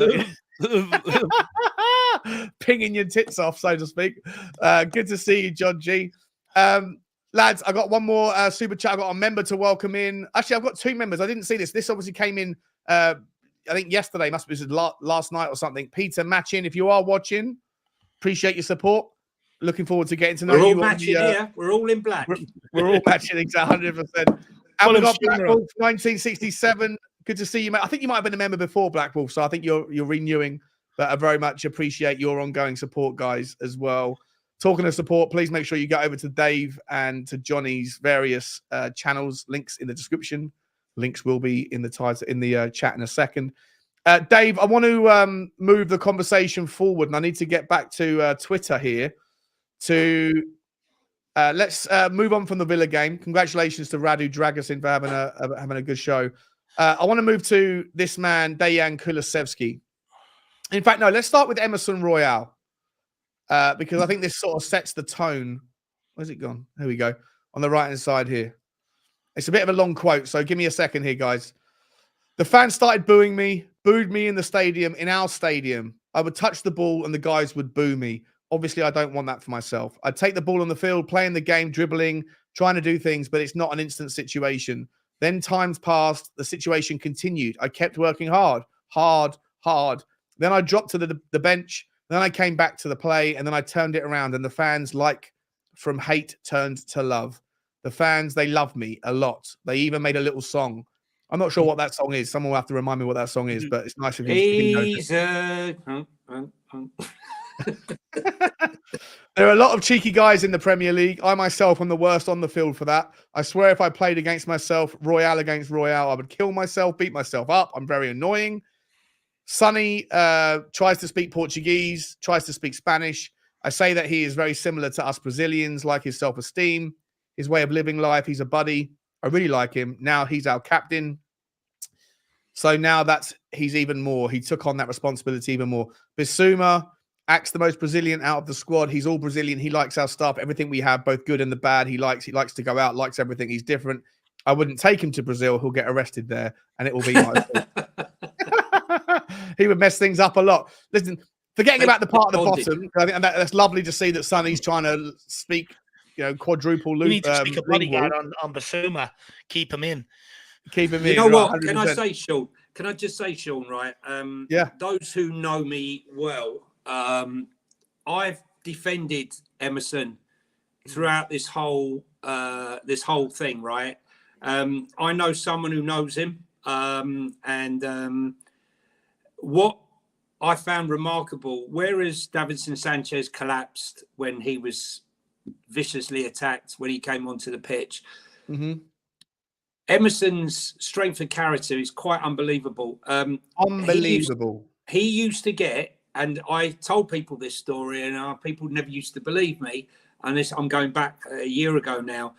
Pinging your tits off, so to speak. Good to see you, John G. Lads, I got one more super chat. I got a member to welcome in. Actually, I've got 2 members. I didn't see this. This obviously came in, I think yesterday, must be last night or something. Peter Matchin, if you are watching, appreciate your support. Looking forward to getting to know you. We're all matching here. We're all in black. We're all matching, exactly, 100%. And we've got Black Wolf 1967. Good to see you, mate. I think you might have been a member before, Black Wolf, so I think you're renewing. But I very much appreciate your ongoing support, guys, as well. Talking of support, please make sure you go over to Dave and to Johnny's various channels. Links in the description. Links will be in the title in the chat in a second. Dave, I want to move the conversation forward, and I need to get back to Twitter here. Let's move on from the Villa game. Congratulations to Radu Dragusin for having a good show. I want to move to this man, Dejan Kulusevski. In fact, no, let's start with Emerson Royale. Because I think this sort of sets the tone. Where's it gone? Here we go. On the right-hand side here. It's a bit of a long quote, so give me a second here, guys. The fans started booed me in the stadium, in our stadium. I would touch the ball and the guys would boo me. Obviously, I don't want that for myself. I'd take the ball on the field, playing the game, dribbling, trying to do things, but it's not an instant situation. Then times passed. The situation continued. I kept working hard. Then I dropped to the bench. Then I came back to the play, and then I turned it around, and the fans, like from hate, turned to love. The fans, they love me a lot. They even made a little song. I'm not sure what that song is. Someone will have to remind me what that song is, but it's nice of you. There are a lot of cheeky guys in the Premier League. I myself am the worst on the field for that. I swear if I played against myself, Royale against Royale, I would kill myself, beat myself up. I'm very annoying. Sonny tries to speak Portuguese, tries to speak Spanish. I say that he is very similar to us Brazilians, like his self-esteem, his way of living life. He's a buddy. I really like him. Now he's our captain. So now he's even more. He took on that responsibility even more. Bissouma acts the most Brazilian out of the squad. He's all Brazilian. He likes our stuff. Everything we have, both good and the bad, he likes. He likes to go out, likes everything. He's different. I wouldn't take him to Brazil. He'll get arrested there, and it will be my fault. He would mess things up a lot. Listen, forgetting about the part at the bottom, I think that's lovely to see that Sonny's trying to speak, quadruple loop. We need to speak a bodyguard on Bissouma. Keep him in. Keep him in. You know what? 100%. Can I say, Sean? Can I just say, Sean? Right? Yeah. Those who know me well, I've defended Emerson throughout this whole thing. Right? I know someone who knows him. What I found remarkable, whereas Davinson Sanchez collapsed when he was viciously attacked when he came onto the pitch, Emerson's strength of character is quite unbelievable. Unbelievable. He used to get, and I told people this story, and people never used to believe me. And I'm going back a year ago now,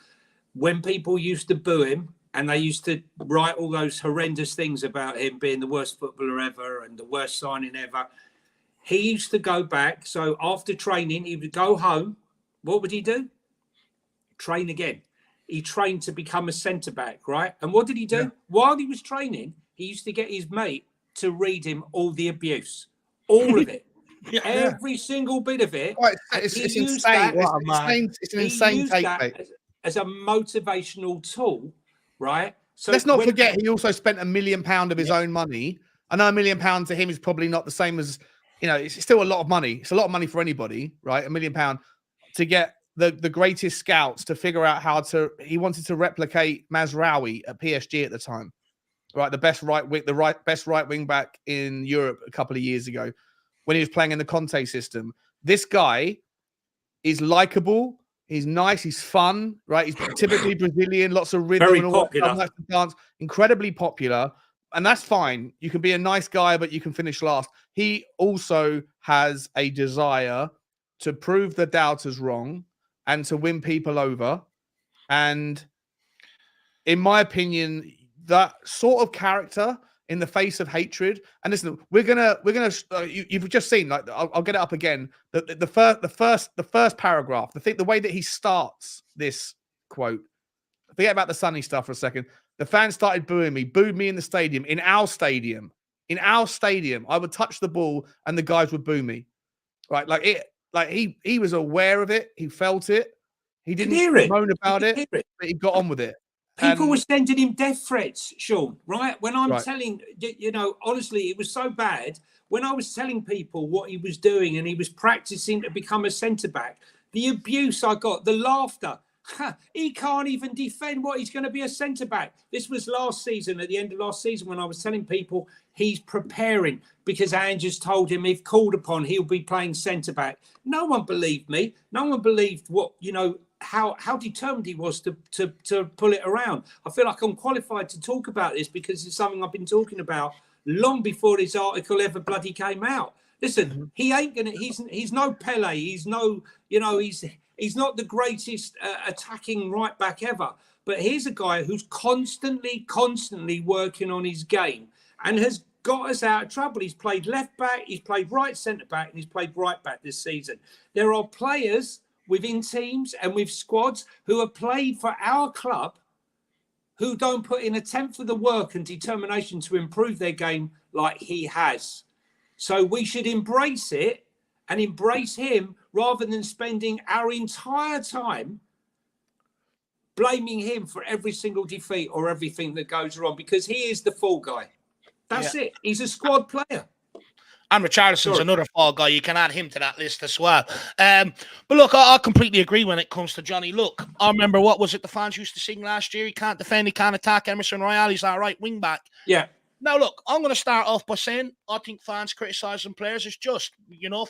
when people used to boo him and they used to write all those horrendous things about him being the worst footballer ever and the worst signing ever. He used to go back. So after training, he would go home. What would he do? Train again. He trained to become a centre-back, right? And what did he do? Yeah. While he was training, he used to get his mate to read him all the abuse. All of it. Every single bit of it. Right. It's insane. It's an insane take, mate. As a motivational tool, right? So let's not forget he also spent £1 million of his own money. I know £1 million to him is probably not the same as, it's still a lot of money. It's a lot of money for anybody, right? £1 million to get the greatest scouts to figure out he wanted to replicate Mazraoui at PSG at the time, right? The best best right wing back in Europe a couple of years ago when he was playing in the Conte system. This guy is likable. He's nice. He's fun, right? He's typically Brazilian, lots of rhythm. Very and all popular. That stuff, dance, incredibly popular. And that's fine. You can be a nice guy, but you can finish last. He also has a desire to prove the doubters wrong and to win people over. And in my opinion, that sort of character in the face of hatred. And listen, you've just seen, like, I'll get it up again. The first paragraph, the way that he starts this quote. Forget about the sunny stuff for a second. The fans started booed me in the stadium, in our stadium. I would touch the ball and the guys would boo me. Right. He was aware of it. He felt it. He didn't moan about it, but he got on with it. People were sending him death threats, Sean, right? When I'm telling, honestly, it was so bad. When I was telling people what he was doing and he was practicing to become a centre-back, the abuse I got, the laughter, he can't even defend what he's going to be a centre-back. This was last season, at the end of last season, when I was telling people he's preparing because ANGE has told him if called upon, he'll be playing centre-back. No one believed me. No one believed what, how determined he was to pull it around. I feel like I'm qualified to talk about this because it's something I've been talking about long before this article ever bloody came out. Listen, he ain't gonna. He's no Pele. He's no. He's not the greatest attacking right back ever. But here's a guy who's constantly working on his game and has got us out of trouble. He's played left back. He's played right centre back, and he's played right back this season. There are players within teams and with squads who have played for our club who don't put in a tenth of the work and determination to improve their game like he has. So we should embrace it and embrace him rather than spending our entire time blaming him for every single defeat or everything that goes wrong, because he is the fall guy. That's it. He's a squad player. And Richarlison's another fall guy. You can add him to that list as well. But look, I completely agree when it comes to Johnny. Look, I remember, what was it the fans used to sing last year? He can't defend, he can't attack. Emerson Royale, he's our right wing back. Yeah. Now, look, I'm going to start off by saying I think fans criticising players is just.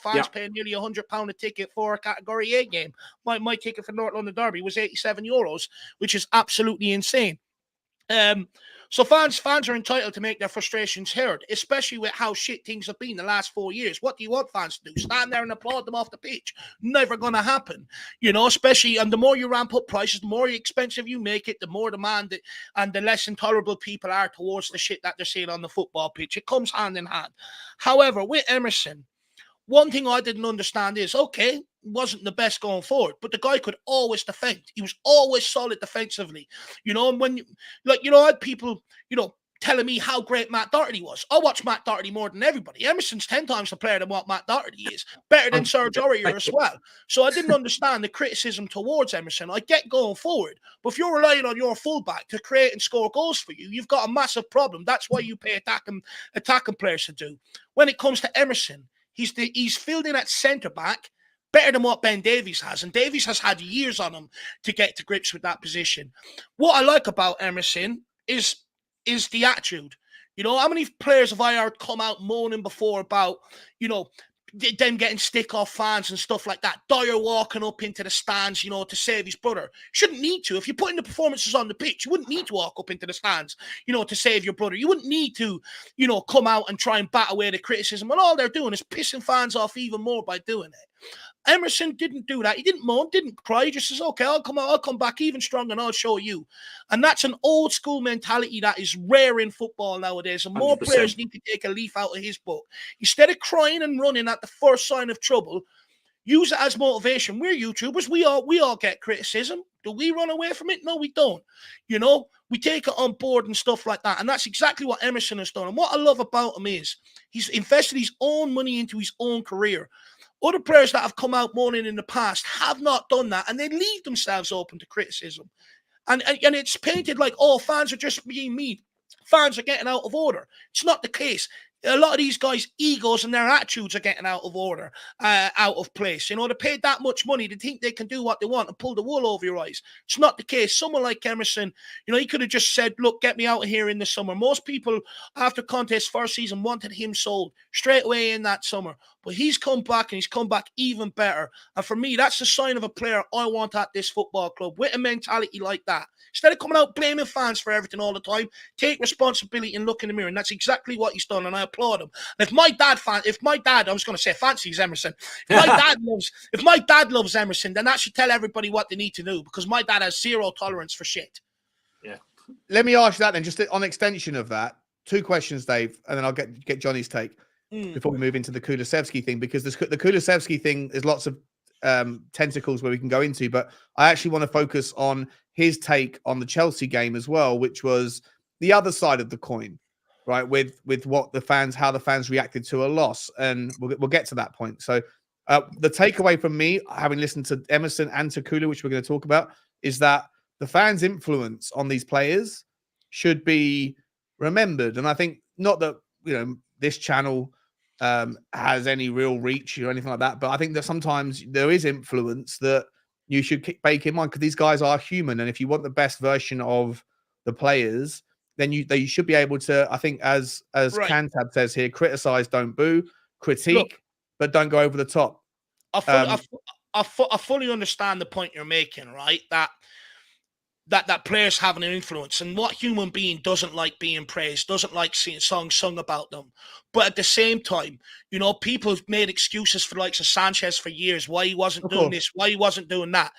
Fans paying nearly £100 a ticket for a Category A game. My ticket for North London Derby was €87, which is absolutely insane. So fans are entitled to make their frustrations heard, especially with how shit things have been the last 4 years. What do you want fans to do? Stand there and applaud them off the pitch? Never going to happen. Especially, and the more you ramp up prices, the more expensive you make it, the more demand it, and the less intolerable people are towards the shit that they're seeing on the football pitch. It comes hand in hand. However, with Emerson, one thing I didn't understand is, okay, wasn't the best going forward, but the guy could always defend. He was always solid defensively. And when I had people, telling me how great Matt Doherty was. I watch Matt Doherty more than everybody. Emerson's 10 times the player than what Matt Doherty is. Better than Serge Aurier as well. So I didn't understand the criticism towards Emerson. I get going forward, but if you're relying on your fullback to create and score goals for you, you've got a massive problem. That's why you pay attacking players to do. When it comes to Emerson, he's filled in at centre-back better than what Ben Davies has. And Davies has had years on him to get to grips with that position. What I like about Emerson is is the attitude. You know, how many players have I heard come out moaning before about, you know, them getting stick off fans and stuff like that? Dyer walking up into the stands, you know, to save his brother. Shouldn't need to. If you're putting the performances on the pitch, you wouldn't need to walk up into the stands, you know, to save your brother. You wouldn't need to, you know, come out and try and bat away the criticism. And all they're doing is pissing fans off even more by doing it. Emerson didn't do that. He didn't moan, didn't cry. He just says, okay, I'll come back even stronger and I'll show you. And that's an old school mentality that is rare in football nowadays. And more 100%. players need to take a leaf out of his book. Instead of crying and running at the first sign of trouble, use it as motivation. We're YouTubers. We all get criticism. Do we run away from it? No, we don't. You know, we take it on board and stuff like that. And that's exactly what Emerson has done. And what I love about him is he's invested his own money into his own career. Other players that have come out moaning in the past have not done that, and they leave themselves open to criticism. And it's painted like, oh, fans are just being mean. Fans are getting out of order. It's not the case. A lot of these guys' egos and their attitudes are getting out of order, out of place. You know, they paid that much money. They think they can do what they want and pull the wool over your eyes. It's not the case. Someone like Emerson, you know, he could have just said, look, get me out of here in the summer. Most people, after Conte's first season, wanted him sold straight away in that summer. But he's come back, and he's come back even better. And for me, that's the sign of a player I want at this football club, with a mentality like that. Instead of coming out blaming fans for everything all the time, take responsibility and look in the mirror. And that's exactly what he's done, and I applaud him. And if my dad, I was going to say fancies Emerson. If my dad loves Emerson, then that should tell everybody what they need to do, because my dad has zero tolerance for shit. Yeah. Let me ask you that then, just on extension of that. 2 questions, Dave, and then I'll get Johnny's take before we move into the Kulusevski thing, because the Kulusevski thing, there's lots of tentacles where we can go into, but I actually want to focus on his take on the Chelsea game as well, which was the other side of the coin, right? With what how the fans reacted to a loss, and we'll get to that point. So the takeaway from me, having listened to Emerson and to Kulu, which we're going to talk about, is that the fans' influence on these players should be remembered. And I think not that, you know, this channel has any real reach or anything like that, but I think that sometimes there is influence that you should bake in mind, because these guys are human, and if you want the best version of the players, then they should be able to, I think, as right. Cantab says here, criticize, don't boo, critique, but don't go over the top. I fully understand the point you're making, right? That players have an influence, and what human being doesn't like being praised, doesn't like seeing songs sung about them. But at the same time, you know, people have made excuses for the likes of Sanchez for years, why he wasn't doing this, why he wasn't doing that.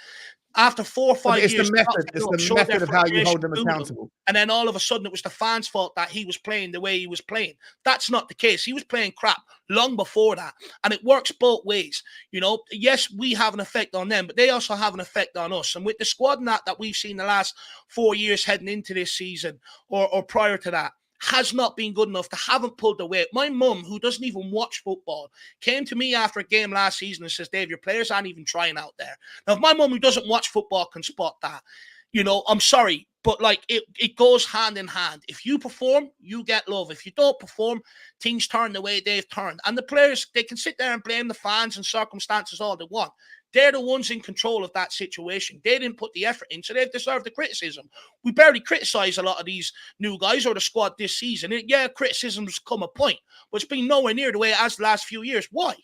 After 4 or 5 years, it's the method of how you hold them accountable. And then all of a sudden, it was the fans' fault that he was playing the way he was playing. That's not the case. He was playing crap long before that, and it works both ways. You know, yes, we have an effect on them, but they also have an effect on us. And with the squad and that we've seen the last 4 years heading into this season, or prior to that, has not been good enough. To haven't pulled the weight. My mum, who doesn't even watch football, came to me after a game last season and says, Dave, your players aren't even trying out there. Now, if my mum, who doesn't watch football, can spot that, you know, I'm sorry, but like it goes hand in hand. If you perform, you get love. If you don't perform, things turn the way they've turned. And the players, they can sit there and blame the fans and circumstances all they want. They're the ones in control of that situation. They didn't put the effort in, so they've deserved the criticism. We barely criticize a lot of these new guys or the squad this season. Criticisms come a point, but it's been nowhere near the way it has the last few years. Why?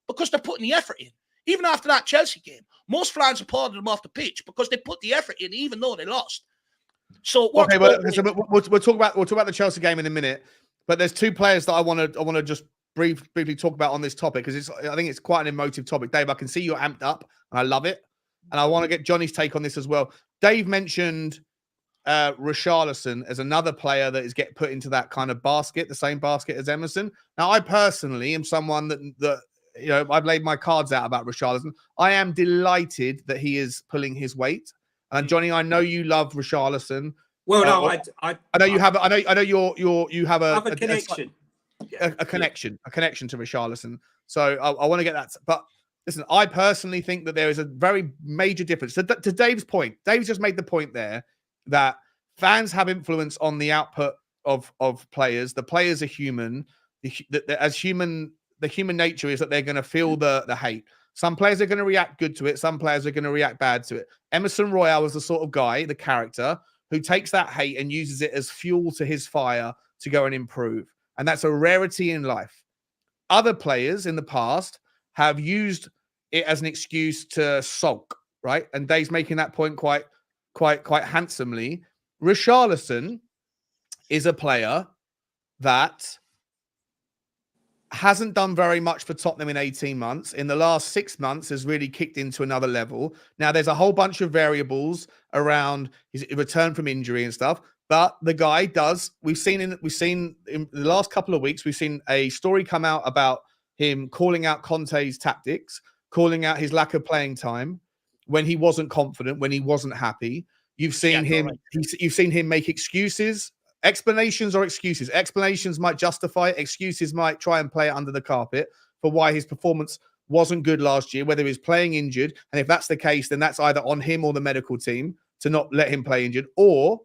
Because they're putting the effort in. Even after that Chelsea game, most fans applauded them off the pitch because they put the effort in, even though they lost. So we'll talk about the Chelsea game in a minute. But there's 2 players that I want to just briefly talk about on this topic, because I think it's quite an emotive topic. Dave, I can see you're amped up, and I love it. And I want to get Johnny's take on this as well. Dave mentioned Richarlison as another player that is get put into that kind of basket, the same basket as Emerson. Now, I personally am someone that you know, I've laid my cards out about Richarlison. I am delighted that he is pulling his weight. And Johnny, I know you love Richarlison. Well, no, I know you have. I know you have a connection. A connection to Richarlison. So I want to get that. But listen, I personally think that there is a very major difference. To Dave's point, Dave's just made the point there that fans have influence on the output of players. The players are human. The human nature is that they're going to feel the hate. Some players are going to react good to it. Some players are going to react bad to it. Emerson Royale was the sort of guy, the character, who takes that hate and uses it as fuel to his fire to go and improve. And that's a rarity in life. Other players in the past have used it as an excuse to sulk, right? And Dave's making that point quite handsomely. Richarlison is a player that hasn't done very much for Tottenham in 18 months. In the last 6 months has really kicked into another level. Now, there's a whole bunch of variables around his return from injury and stuff, but the guy does. We've seen in the last couple of weeks, we've seen a story come out about him calling out Conte's tactics, calling out his lack of playing time when he wasn't confident, when he wasn't happy. You've seen him. You've seen him make excuses. Explanations or excuses. Explanations might justify it. Excuses might try and play it under the carpet for why his performance wasn't good last year, whether he was playing injured. And if that's the case, then that's either on him or the medical team to not let him play injured. Or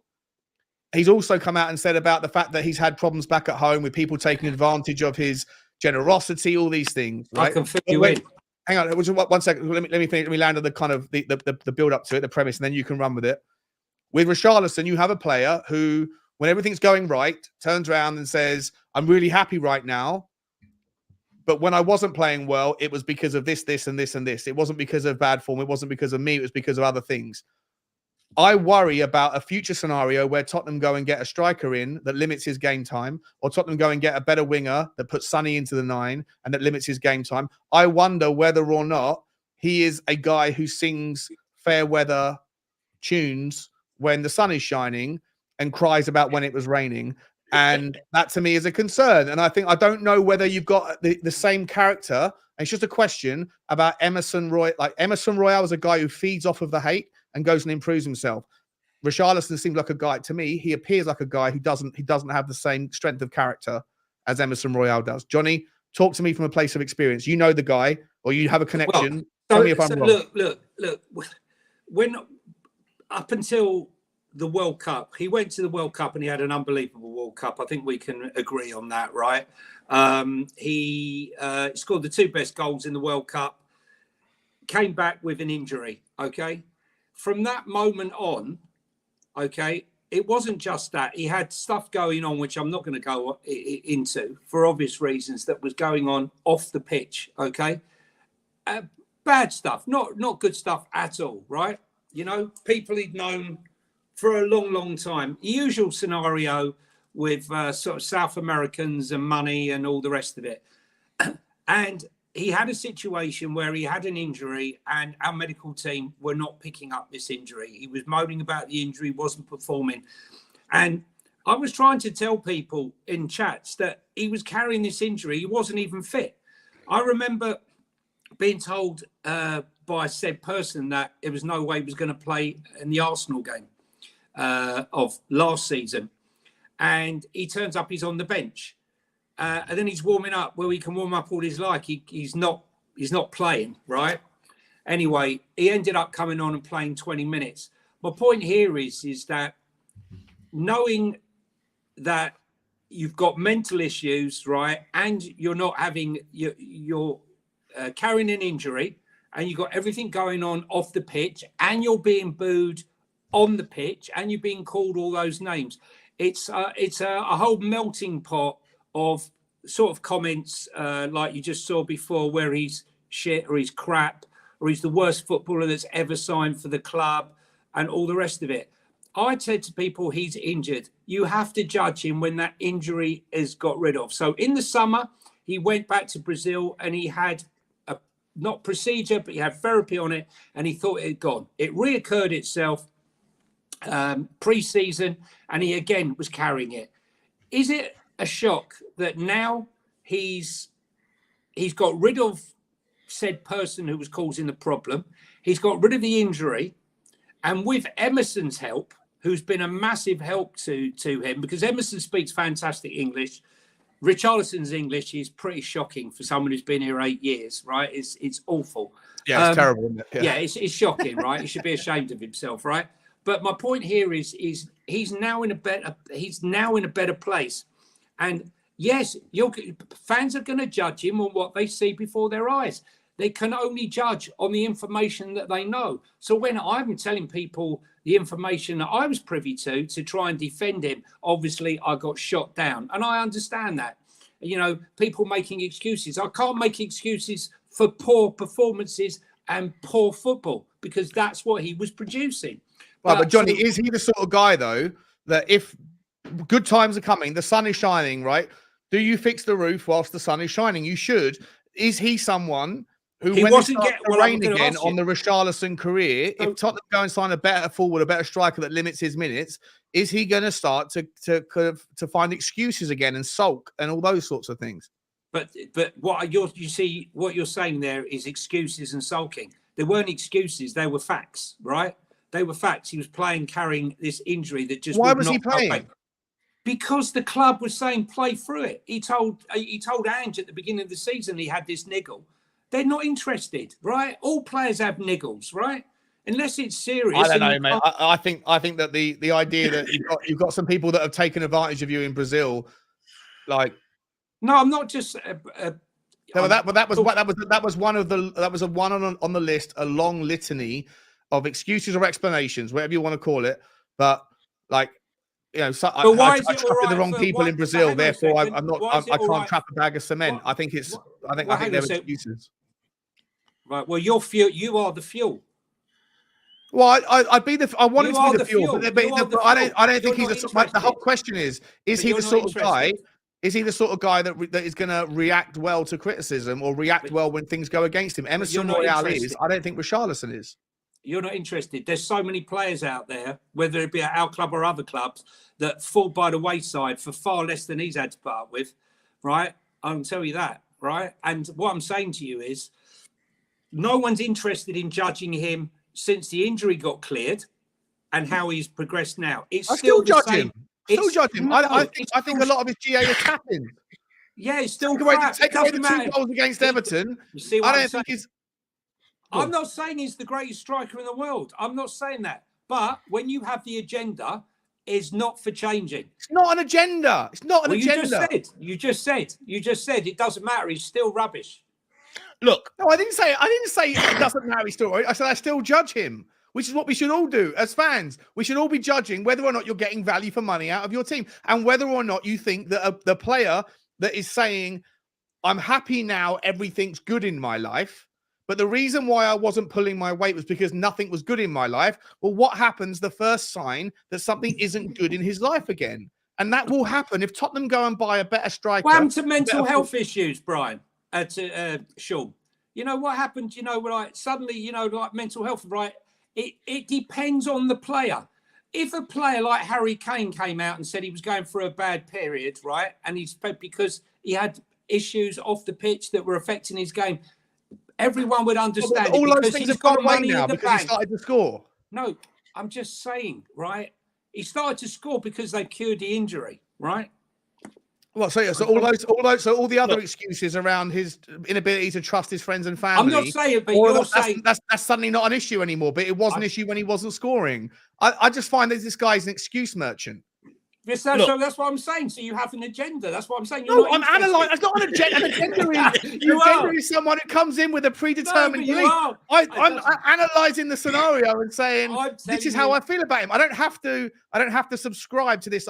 he's also come out and said about the fact that he's had problems back at home with people taking advantage of his generosity, all these things. Right? I can fit you in. Hang on, 1 second. Let me finish. Let me land on the kind of the build up to it, the premise, and then you can run with it. With Richarlison, you have a player who, when everything's going right, turns around and says, I'm really happy right now. But when I wasn't playing well, it was because of this, this, and this, and this. It wasn't because of bad form. It wasn't because of me. It was because of other things. I worry about a future scenario where Tottenham go and get a striker in that limits his game time, or Tottenham go and get a better winger that puts Sonny into the 9 and that limits his game time. I wonder whether or not he is a guy who sings fair weather tunes when the sun is shining and cries about when it was raining. And that to me is a concern. And I don't know whether you've got the same character. And it's just a question about Emerson Royal. Like Emerson Royal is a guy who feeds off of the hate and goes and improves himself. Richarlison seems like a guy, to me, he appears like a guy who doesn't have the same strength of character as Emerson Royal does. Johnny, talk to me from a place of experience. You know the guy, or you have a connection. Well, Tell me if I'm wrong. Look. When up until the World Cup, he went to the World Cup and he had an unbelievable World Cup. I think we can agree on that, right? He scored the 2 best goals in the World Cup, came back with an injury, okay? From that moment on, okay, it wasn't just that. He had stuff going on, which I'm not going to go into for obvious reasons, that was going on off the pitch, okay? Bad stuff, not good stuff at all, right? You know, people he'd known for a long, long time. The usual scenario with sort of South Americans and money and all the rest of it. And he had a situation where he had an injury and our medical team were not picking up this injury. He was moaning about the injury, wasn't performing. And I was trying to tell people in chats that he was carrying this injury. He wasn't even fit. I remember being told by said person that there was no way he was going to play in the Arsenal game of last season. And he turns up, he's on the bench. And then he's warming up. Well, he can warm up all his life. He's not playing, right? Anyway, he ended up coming on and playing 20 minutes. My point here is that knowing that you've got mental issues, right, and you're not having, you're carrying an injury, and you've got everything going on off the pitch, and you're being booed on the pitch, and you're being called all those names. It's a whole melting pot of sort of comments like you just saw before, where he's shit or he's crap or he's the worst footballer that's ever signed for the club and all the rest of it. I said to people, he's injured. You have to judge him when that injury is got rid of. So in the summer, he went back to Brazil and he had a, not procedure, but he had therapy on it and he thought it had gone. It reoccurred itself pre-season and he again was carrying it. Is it a shock that now he's got rid of said person who was causing the problem? He's got rid of the injury, and with Emerson's help, who's been a massive help to him, because Emerson speaks fantastic English. Richarlison's English is pretty shocking for someone who's been here 8 years, right? It's awful. Yeah, it's terrible, isn't it? Yeah, it's shocking, right? He should be ashamed of himself, right? But my point here is he's now in a better place. And yes, fans are going to judge him on what they see before their eyes. They can only judge on the information that they know. So when I'm telling people the information that I was privy to try and defend him, obviously I got shot down. And I understand that. You know, people making excuses. I can't make excuses for poor performances and poor football because that's what he was producing. Well, but Johnny, is he the sort of guy, though, that if good times are coming, the sun is shining, right? Do you fix the roof whilst the sun is shining? You should. Is he someone who, when it starts to rain again on the Richarlison career, if Tottenham go and sign a better forward, a better striker that limits his minutes, is he going to start to find excuses again and sulk and all those sorts of things? But what you see, what you're saying there is excuses and sulking. There weren't excuses; they were facts, right? They were facts. He was playing, carrying this injury that just. Why was he playing? Because the club was saying play through it. He told ANGE at the beginning of the season he had this niggle. They're not interested, right? All players have niggles, right? Unless it's serious. I don't know, mate. I think that the idea that you've got some people that have taken advantage of you in Brazil, like. No, I'm not just. That was one on the list, a long litany of excuses or explanations, whatever you want to call it. But like, you know, so I trusted the wrong people in Brazil. Therefore, I can't trap a bag of cement. I think they're excuses. Right. Well, you're fuel. You are the fuel. Well, I'd be I want him to be the fuel, but I don't think he's the whole question is he the sort of guy? Is he the sort of guy that is going to react well to criticism or react well when things go against him? Emerson Royale is. I don't think Richarlison is. You're not interested. There's so many players out there, whether it be at our club or other clubs, that fall by the wayside for far less than he's had to put up with, right? I can tell you that, right? And what I'm saying to you is no one's interested in judging him since the injury got cleared and how he's progressed now. It's still the same. Still judge him. I think a lot of his GA is tapping. Yeah, it's still take away the 2 goals against Everton. You see what I'm saying? He's. I'm not saying he's the greatest striker in the world. I'm not saying that. But when you have the agenda, it's not for changing. It's not an agenda. It's not an agenda. You just said it doesn't matter. He's still rubbish. Look, no, I didn't say it doesn't matter. He's still right. I said I still judge him. Which is what we should all do as fans. We should all be judging whether or not you're getting value for money out of your team and whether or not you think that the player that is saying, I'm happy now, everything's good in my life, but the reason why I wasn't pulling my weight was because nothing was good in my life. Well, what happens the first sign that something isn't good in his life again? And that will happen if Tottenham go and buy a better striker. What happened to mental health issues, Brian? Sean? You know, what happened, like suddenly, like mental health, right? It depends on the player. If a player like Harry Kane came out and said he was going through a bad period, right, and he's because he had issues off the pitch that were affecting his game, everyone would understand. All those things have gone away now because he started to score. No, I'm just saying, right? He started to score because they cured the injury, right? Well, so all the other excuses around his inability to trust his friends and family. I'm not saying, but you're saying that's suddenly not an issue anymore. But it was an issue when he wasn't scoring. I just find that this guy's an excuse merchant. So that's what I'm saying. So you have an agenda. That's what I'm saying. I'm analysing. It's not an agenda. An agenda is someone who comes in with a predetermined belief. I'm analysing the scenario and saying this is how I feel about him. I don't have to subscribe to this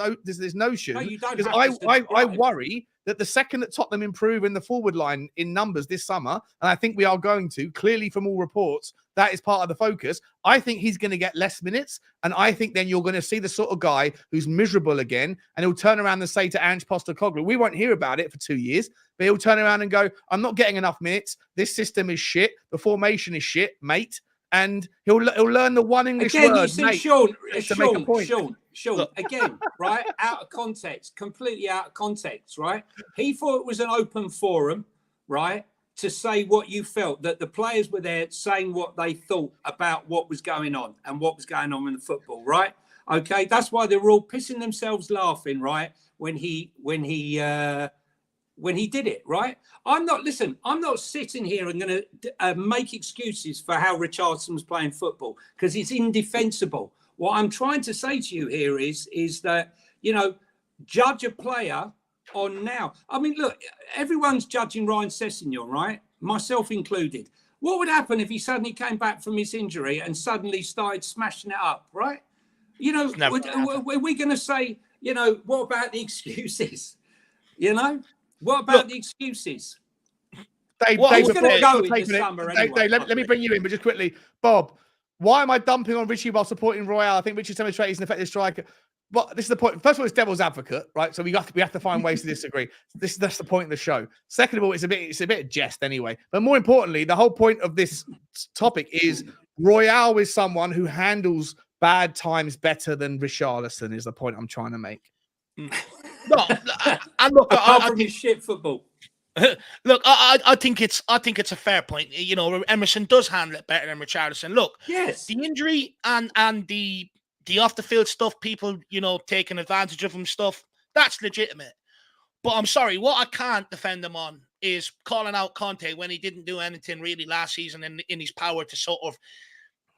notion. No, you don't. Because I worry that the second that Tottenham improve in the forward line in numbers this summer, and I think we are going to, clearly from all reports, that is part of the focus. I think he's going to get less minutes, and I think then you're going to see the sort of guy who's miserable again, and he'll turn around and say to Ange Postecoglou, we won't hear about it for 2 years, but he'll turn around and go, I'm not getting enough minutes. This system is shit. The formation is shit, mate. And he'll learn the one English word, you see, mate, Sean, again, right? Out of context, completely out of context, right? He thought it was an open forum, right? To say what you felt, that the players were there saying what they thought about what was going on and what was going on in the football, right? Okay, that's why they were all pissing themselves laughing, right? When he did it, right? I'm not sitting here and going to make excuses for how Richarlison was playing football because it's indefensible. What I'm trying to say to you here is that, judge a player on now. I mean, look, everyone's judging Ryan Sessegnon, right? myself included. What would happen if he suddenly came back from his injury and suddenly started smashing it up, right? You know, are we going to say, you know, what about the excuses? You know, what about the excuses? Dave, let me bring you in, but just quickly, Bob, why am I dumping on Richie while supporting Royale? I think Richie's demonstrated he's an effective striker. But this is the point. First of all, it's devil's advocate, right? So we have to find ways to disagree. That's the point of the show. Second of all, it's a bit of jest anyway. But more importantly, the whole point of this topic is Royale is someone who handles bad times better than Richarlison. Is the point I'm trying to make. No, and look, I think shit football. Look, I think it's a fair point. You know, Emerson does handle it better than Richarlison. Look, yes, the injury and the off the field stuff, people, you know, taking advantage of him stuff, that's legitimate. But I'm sorry, what I can't defend him on is calling out Conte when he didn't do anything really last season in his power to sort of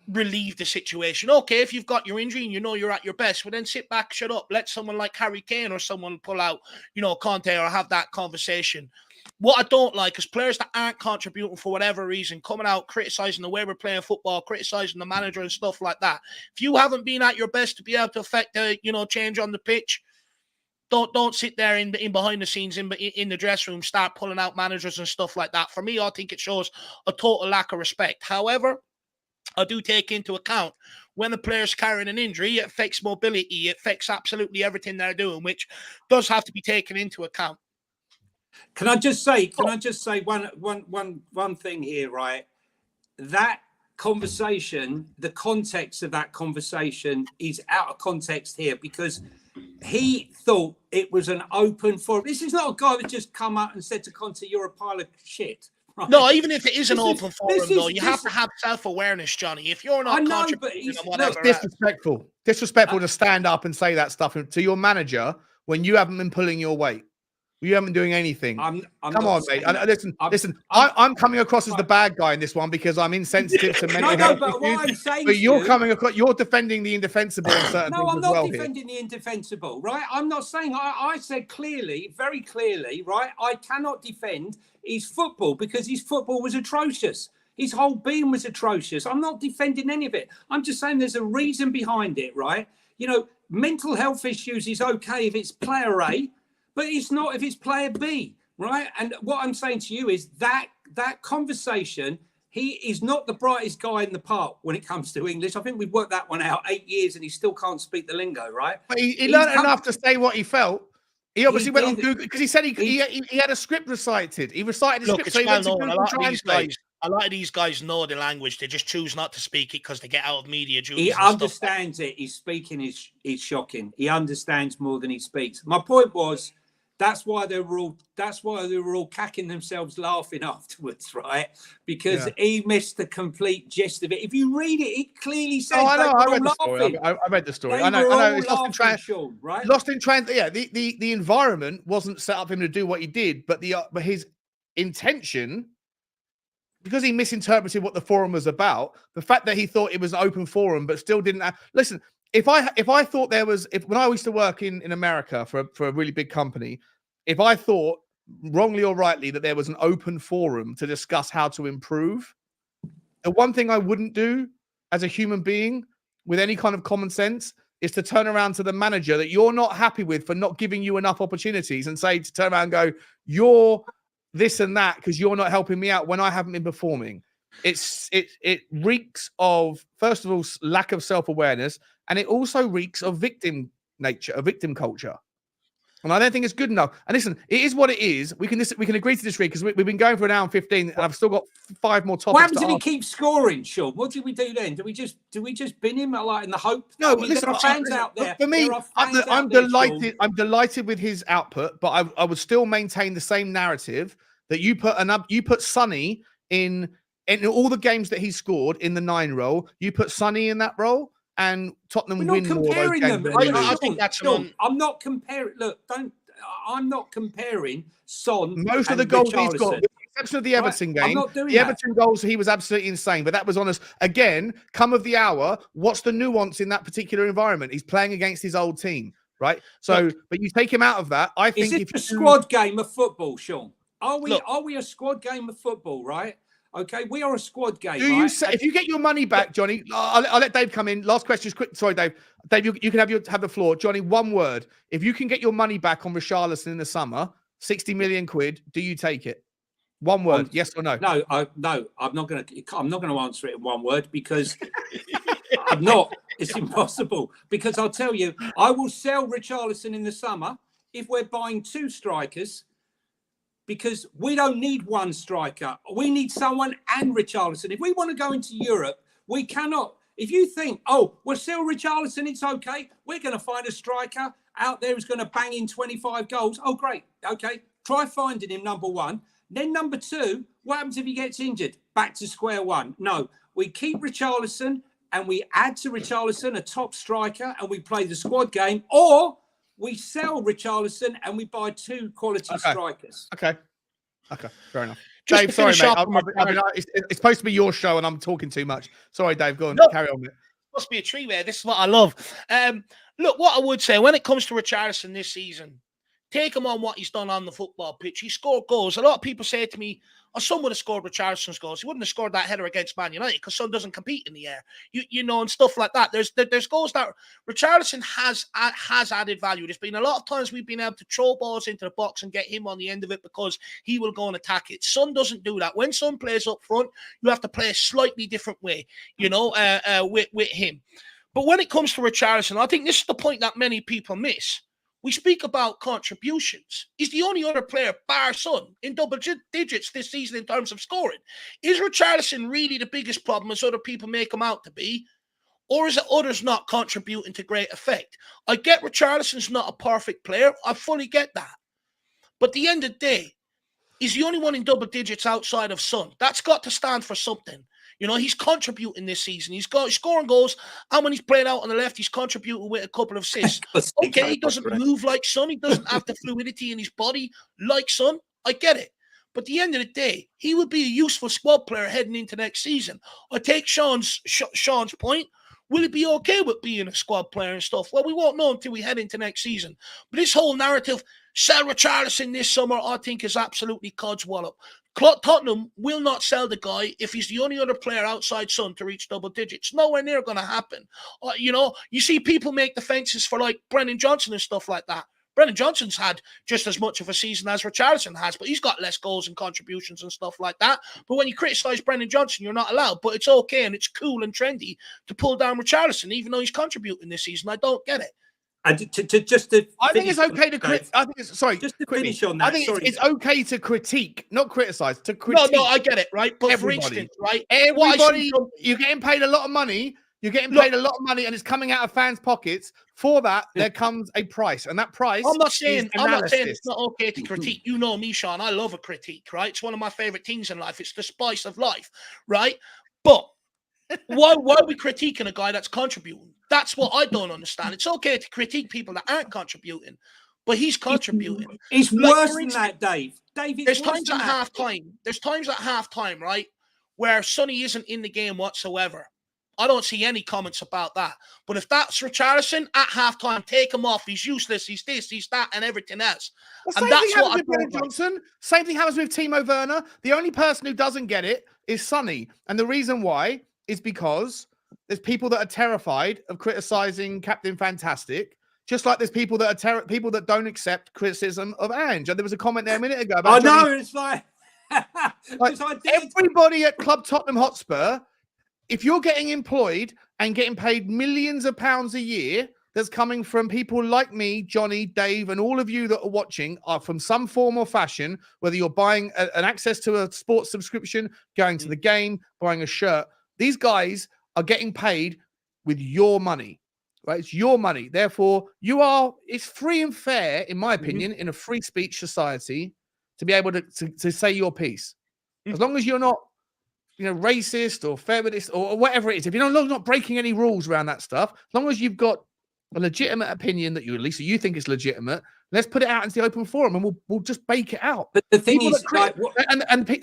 relieve the situation. Okay, if you've got your injury and you know you're at your best, well then sit back, shut up, let someone like Harry Kane or someone pull out, you know, Conte, or have that conversation. What I don't like is players that aren't contributing for whatever reason, coming out, criticising the way we're playing football, criticising the manager and stuff like that. If you haven't been at your best to be able to affect the, you know, change on the pitch, don't sit there in behind the scenes in the dressing room, start pulling out managers and stuff like that. For me, I think it shows a total lack of respect. However, I do take into account when a player's carrying an injury, it affects mobility, it affects absolutely everything they're doing, which does have to be taken into account. Can I just say one thing here, right? That conversation, the context of that conversation is out of context here, because he thought it was an open forum. This is not a guy that just come out and said to Conte, "You're a pile of shit." Right? No, even if it is an open forum, though, you have to have self-awareness, Johnny. If you're not contributing, it's disrespectful. Disrespectful to stand up and say that stuff to your manager when you haven't been pulling your weight. You haven't been doing anything. I'm Come on, mate. Listen. I'm coming across as the bad guy in this one because I'm insensitive to mental health but what I'm saying, but you're coming across. You're defending the indefensible on certain things. No, I'm not defending the indefensible, right? I'm not saying. I said clearly, very clearly, right? I cannot defend his football because his football was atrocious. His whole being was atrocious. I'm not defending any of it. I'm just saying there's a reason behind it, right? You know, mental health issues is okay if it's player A, but it's not if it's player B, right? And what I'm saying to you is that conversation, he is not the brightest guy in the park when it comes to English. I think we've worked that one out 8 years and he still can't speak the lingo, right? But he learned enough to say what he felt. He obviously went on Google because he said he had a script recited. He recited a script. So he went to Google Translate. A lot of these guys know the language. They just choose not to speak it because they get out of media duties. He understands it. His speaking is shocking. He understands more than he speaks. My point was, that's why they were all cacking themselves laughing afterwards, right? Because he missed the complete gist of it. If you read it, it clearly says. Oh, I know. I read the story. I read the story. I know. It's lost in translation, right? Lost in translation. Yeah, the environment wasn't set up for him to do what he did, but his intention, because he misinterpreted what the forum was about, the fact that he thought it was an open forum but still didn't listen. If I thought there was, when I used to work in America for a really big company, if I thought wrongly or rightly that there was an open forum to discuss how to improve, the one thing I wouldn't do as a human being with any kind of common sense is to turn around to the manager that you're not happy with for not giving you enough opportunities and say, to turn around and go, you're this and that because you're not helping me out when I haven't been performing. It reeks of, first of all, lack of self-awareness, and it also reeks of victim nature, a victim culture. And I don't think it's good enough. And listen, it is what it is. We can agree to disagree because we've been going for an hour and 15, and I've still got 5 more topics. What happens if he keeps scoring, Sean? What do we do then? Do we just bin him like in the hope? No, listen, there are fans out there. For me, I'm delighted. I'm delighted with his output, but I would still maintain the same narrative that you put Sonny in all the games that he scored in the 9 role. You put Sonny in that role, and Tottenham win more of those games. I think that's I'm not comparing. Look, I'm not comparing Son. Most of the goals he's got, with the exception of the Everton game, the Everton goals, he was absolutely insane. But that was on us again. Come of the hour. What's the nuance in that particular environment? He's playing against his old team, right? So, but you take him out of that. I think it's a squad game of football, Sean. Are we? Look. Are we a squad game of football? Right. Okay, we are a squad game. Do you say, if you get your money back, Johnny? I'll let Dave come in. Last question is quick. Sorry, Dave. Dave, you can have the floor. Johnny, one word. If you can get your money back on Richarlison in the summer, 60 million quid, do you take it? One word, yes or no? No, no. I'm not going to answer it in one word because I'm not. It's impossible. Because I'll tell you, I will sell Richarlison in the summer if we're buying 2 strikers. Because we don't need one striker. We need someone and Richarlison. If we want to go into Europe, we cannot. If you think, oh, we'll sell Richarlison, it's okay. We're going to find a striker out there who's going to bang in 25 goals. Oh, great. Okay. Try finding him, number one. Then number 2, what happens if he gets injured? Back to square one. No, we keep Richarlison and we add to Richarlison a top striker and we play the squad game, or we sell Richarlison and we buy 2 quality strikers. Okay, fair enough. Just Dave, sorry, mate. It's supposed to be your show and I'm talking too much. Sorry, Dave. Go on. No. Carry on, mate. Must be a three-way. This is what I love. Look, what I would say, when it comes to Richarlison this season, take him on what he's done on the football pitch. He scored goals. A lot of people say to me, oh, Son would have scored Richarlison's goals. He wouldn't have scored that header against Man United because Son doesn't compete in the air. You know, and stuff like that. There's goals that Richarlison has added value. There's been a lot of times we've been able to throw balls into the box and get him on the end of it because he will go and attack it. Son doesn't do that. When Son plays up front, you have to play a slightly different way, you know, with him. But when it comes to Richarlison, I think this is the point that many people miss. We speak about contributions. He's the only other player, bar Son, in double digits this season in terms of scoring. Is Richarlison really the biggest problem as other people make him out to be? Or is it others not contributing to great effect? I get Richarlison's not a perfect player. I fully get that. But at the end of the day, he's the only one in double digits outside of Son. That's got to stand for something. You know, he's contributing this season. He's scoring goals, and when he's playing out on the left, he's contributing with a couple of assists. Okay, he doesn't move like Son. He doesn't have the fluidity in his body like Son. I get it. But at the end of the day, he would be a useful squad player heading into next season. I take Sean's point. Will he be okay with being a squad player and stuff? Well, we won't know until we head into next season. But this whole narrative, sell Richarlison this summer, I think is absolutely codswallop. Tottenham will not sell the guy if he's the only other player outside Son to reach double digits. Nowhere near going to happen. You know, you see people make defenses for like Brennan Johnson and stuff like that. Brennan Johnson's had just as much of a season as Richarlison has, but he's got less goals and contributions and stuff like that. But when you criticise Brennan Johnson, you're not allowed. But it's okay and it's cool and trendy to pull down Richarlison, even though he's contributing this season. I don't get it. And I think it's okay to critique. I think it's just to finish on that. I think it's okay to critique, not criticize. To critique. No, I get it, right? But everybody. For instance, right? Everybody, you're getting paid a lot of money. You're getting paid a lot of money, and it's coming out of fans' pockets. For that, there comes a price, and that price. I'm not saying it's not okay to critique. You know me, Sean. I love a critique, right? It's one of my favorite things in life. It's the spice of life, right? But why are we critiquing a guy that's contributing? That's what I don't understand. It's okay to critique people that aren't contributing, but he's contributing. It's worse than that, Dave. There's times at halftime. There's times at halftime, right, where Sonny isn't in the game whatsoever. I don't see any comments about that. But if that's Richarlison at halftime, take him off. He's useless. He's this, he's that, and everything else. And that's what I do. Johnson. Same thing happens with Timo Werner. The only person who doesn't get it is Sonny, and the reason why is because there's people that are terrified of criticizing Captain Fantastic, just like there's people that are people that don't accept criticism of Ange. And there was a comment there a minute ago about it's like everybody at Club Tottenham Hotspur. If you're getting employed and getting paid millions of pounds a year, that's coming from people like me, Johnny, Dave, and all of you that are watching are from some form or fashion, whether you're buying an access to a sports subscription, going to the game, buying a shirt. These guys are getting paid with your money, right? It's your money. Therefore, it's free and fair, in my opinion, in a free speech society to be able to say your piece. As long as you're not, racist or feminist or whatever it is, if you're not breaking any rules around that stuff, as long as you've got a legitimate opinion that you think is legitimate, let's put it out into the open forum and we'll just bake it out. But the thing is,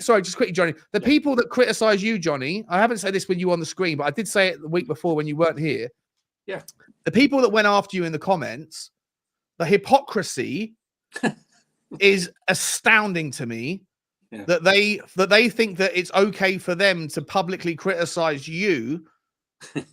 sorry, just quickly, Johnny, the people that criticize you, Johnny, I haven't said this when you were on the screen, but I did say it the week before when you weren't here. Yeah. The people that went after you in the comments, the hypocrisy is astounding to me. Yeah. That they think that it's okay for them to publicly criticize you,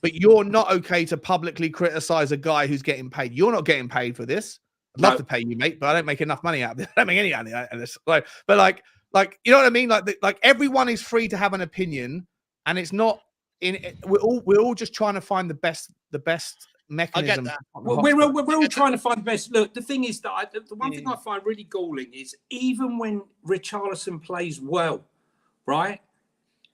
but you're not okay to publicly criticize a guy who's getting paid. You're not getting paid for this. I'd love to pay you, mate, but I don't make enough money out of this. I don't make any out of this. Like, but like you know what I mean? Like everyone is free to have an opinion, and it's not in. We're all just trying to find the best mechanism. I get that. We're all trying to find the best. Look, the thing is that the one thing I find really galling is even when Richarlison plays well, right,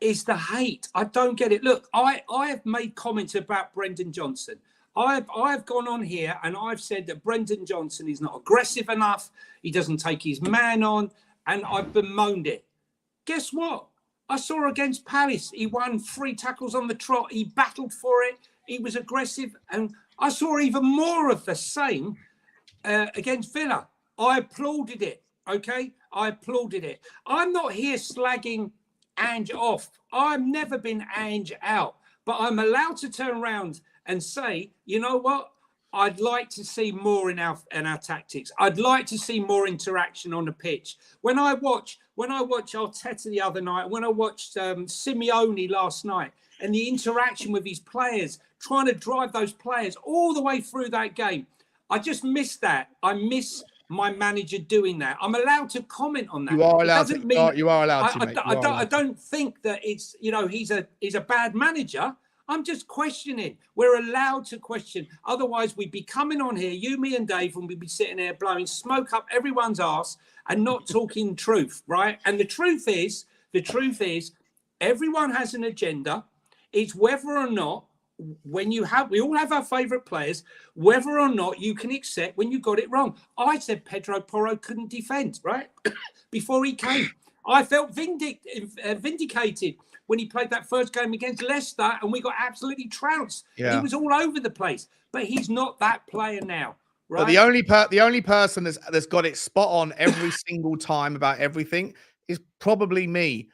is the hate. I don't get it. Look, I have made comments about Brendan Johnson. I've gone on here and I've said that Brendan Johnson is not aggressive enough. He doesn't take his man on, and I've bemoaned it. Guess what? I saw against Palace. He won 3 tackles on the trot. He battled for it. He was aggressive, and I saw even more of the same against Villa. I applauded it, okay? I applauded it. I'm not here slagging Ange off. I've never been Ange out, but I'm allowed to turn around and say, you know what? I'd like to see more in our tactics. I'd like to see more interaction on the pitch. When I watch Arteta the other night, when I watched Simeone last night, and the interaction with his players, trying to drive those players all the way through that game, I just miss that. I miss my manager doing that. I'm allowed to comment on that. You are allowed to. You are allowed to. Mate. I don't think that it's he's a bad manager. I'm just questioning. We're allowed to question. Otherwise, we'd be coming on here, you, me, and Dave, and we'd be sitting there blowing smoke up everyone's arse and not talking truth, right? And the truth is, everyone has an agenda. It's whether or not, we all have our favourite players, whether or not you can accept when you got it wrong. I said Pedro Porro couldn't defend, right? Before he came. I felt vindicated when he played that first game against Leicester and we got absolutely trounced. Yeah. He was all over the place, but he's not that player now. Right? But the only person that's got it spot on every single time about everything is probably me.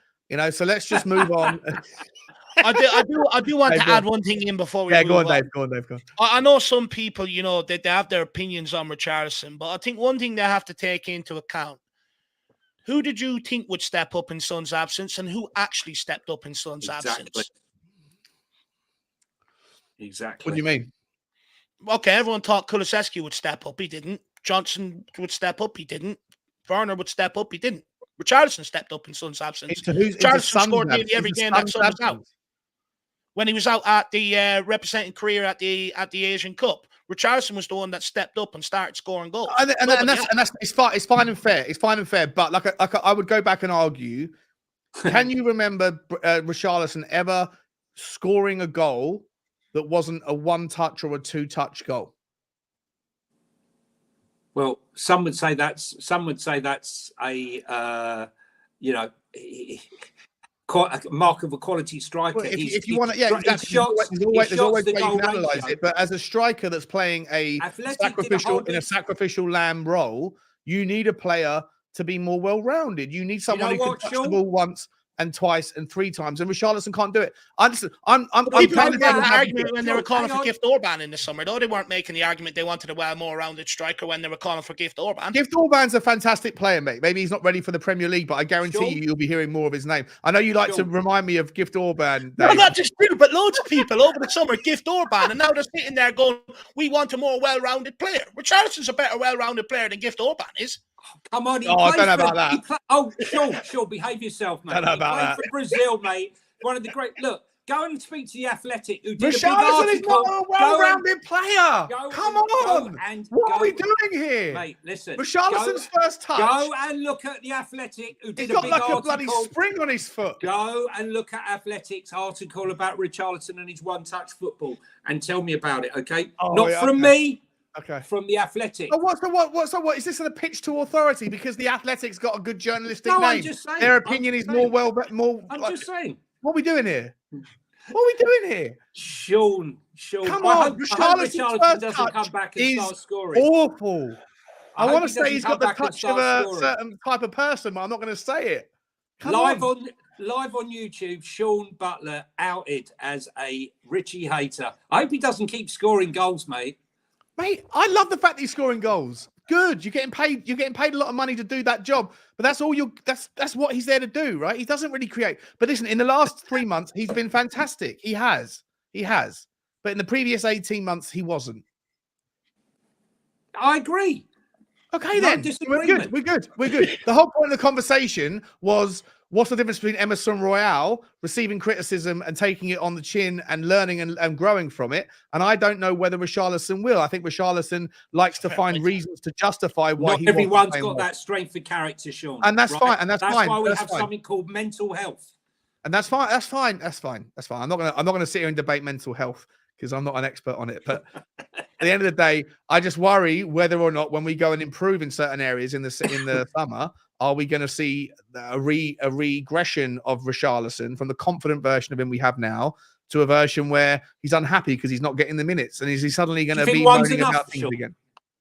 So let's just move on. I do want to add one thing in before we move go on, Dave. Go on. I know some people, they have their opinions on Richarlison, but I think one thing they have to take into account: who did you think would step up in Son's absence, and who actually stepped up in Son's absence? Exactly. What do you mean? Okay, everyone thought Kulusevski would step up. He didn't. Johnson would step up. He didn't. Werner would step up. He didn't. Richarlison stepped up in Son's absence. Richarlison scored nearly every game that Son was out. When he was out at the representing Korea at the Asian Cup, Richarlison was the one that stepped up and started scoring goals. And that's it's fine and fair. It's fine and fair. But like I would go back and argue. Can you remember Richarlison ever scoring a goal that wasn't a 1-touch or a 2-touch goal? Well, some would say that's a quite a mark of a quality striker. Well, if you want to, yeah, exactly. There's always way you can analyze it. But as a striker that's playing a sacrificial lamb role, you need a player to be more well-rounded. You need someone who can touch the ball once and twice and 3 times, and Richarlison can't do it. I'm kind of argument when they were calling for Gift Orban in the summer, though. They weren't making the argument they wanted a more rounded striker when they were calling for Gift Orban. Gift Orban's a fantastic player, mate. Maybe he's not ready for the Premier League, but I guarantee you'll be hearing more of his name. I know you like to remind me of Gift Orban. No, not just you, but loads of people over the summer, Gift Orban, and now they're sitting there going, we want a more well-rounded player. Richarlison's a better well-rounded player than Gift Orban is. Come on, I don't know about that. Sure, behave yourself, mate. I don't know about that. For Brazil, mate. One of the great. Look, go and speak to the Athletic who did Richarlison is not a well-rounded player. Come on, what are we doing here, mate? Listen, Richarlison's first touch. Go and look at the Athletic who did He's got like a bloody spring on his foot. Go and look at Athletic's article about Richarlison and his 1-touch football and tell me about it, okay? Not from me. Okay. From the Athletic. Oh, what? Is this a pitch to authority because the Athletic's got a good journalistic name? I'm just saying. Their opinion is more. I'm just saying. What are we doing here? What are we doing here? Sean. Come on, Richarlison doesn't come back and start scoring. Awful. I want to say he's got the touch of a certain type of person, but I'm not going to say it. Live on YouTube, Sean Butler outed as a Richie hater. I hope he doesn't keep scoring goals, mate. Mate, I love the fact that he's scoring goals. Good. You're getting paid. You're getting paid a lot of money to do that job. But that's all that's what he's there to do, right? He doesn't really create. But listen, in the last 3 months, he's been fantastic. He has. But in the previous 18 months, he wasn't. I agree. Okay, then. We're good. The whole point of the conversation was, what's the difference between Emerson Royale receiving criticism and taking it on the chin and learning and growing from it? And I don't know whether Richarlison will. I think Richarlison likes to find reasons to justify why Not everyone's got that strength of character, Sean. And that's fine. And that's fine. Why we have something called mental health. And that's fine. That's fine. I'm not gonna sit here and debate mental health because I'm not an expert on it. But at the end of the day, I just worry whether or not when we go and improve in certain areas in the summer, are we going to see a regression of Richarlison from the confident version of him we have now to a version where he's unhappy because he's not getting the minutes, and is he suddenly going to be moaning about things again?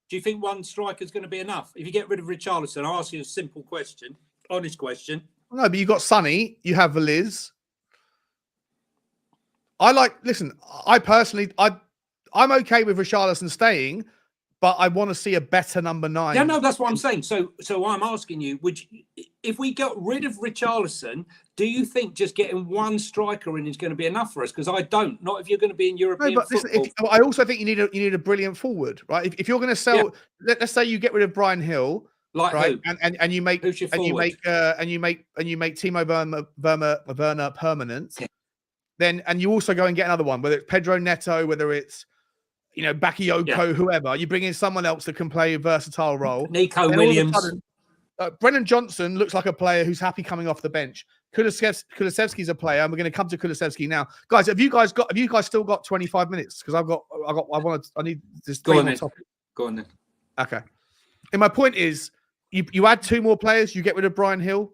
Do you think one striker is going to be enough? If you get rid of Richarlison, I'll ask you a simple question, honest question. No, but you got Sonny, you have Veliz. Listen, I personally, I'm okay with Richarlison staying, but I want to see a better number 9. Yeah, no, that's what I'm saying. So I'm asking you, if we got rid of Richarlison, do you think just getting one striker in is going to be enough for us? Because I don't. Not if you're going to be in European football. Listen, I also think you need a brilliant forward, right? If you're going to sell, let's say you get rid of Brian Hill, right? Who? And you make Timo Werner permanent. Yeah. Then you also go and get another one, whether it's Pedro Neto, whether it's Bakayoko, whoever. You bring in someone else that can play a versatile role. Nico Williams. Brennan Johnson looks like a player who's happy coming off the bench. Kulusevski's a player, and we're going to come to Kulusevski now, guys. Have you guys still got 25 minutes? Because I need this. Go on then. Okay. And my point is, you add 2 more players, you get rid of Brian Hill,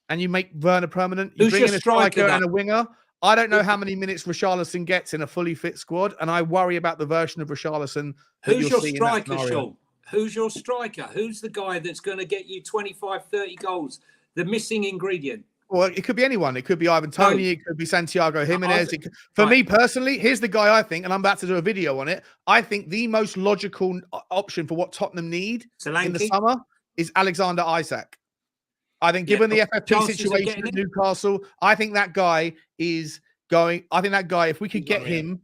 and you make Werner permanent. You bring in a striker and a winger. I don't know how many minutes Richarlison gets in a fully fit squad, and I worry about the version of Richarlison. Who's your striker, Sean? Who's your striker? Who's the guy that's going to get you 25, 30 goals? The missing ingredient. Well, it could be anyone. It could be Ivan Toney. It could be Santiago Jimenez. For me personally, here's the guy I think, and I'm about to do a video on it. I think the most logical option for what Tottenham need in the summer is Alexander Isak. I think given the FFP situation at Newcastle, I think that guy is going. I think that guy, if we could get him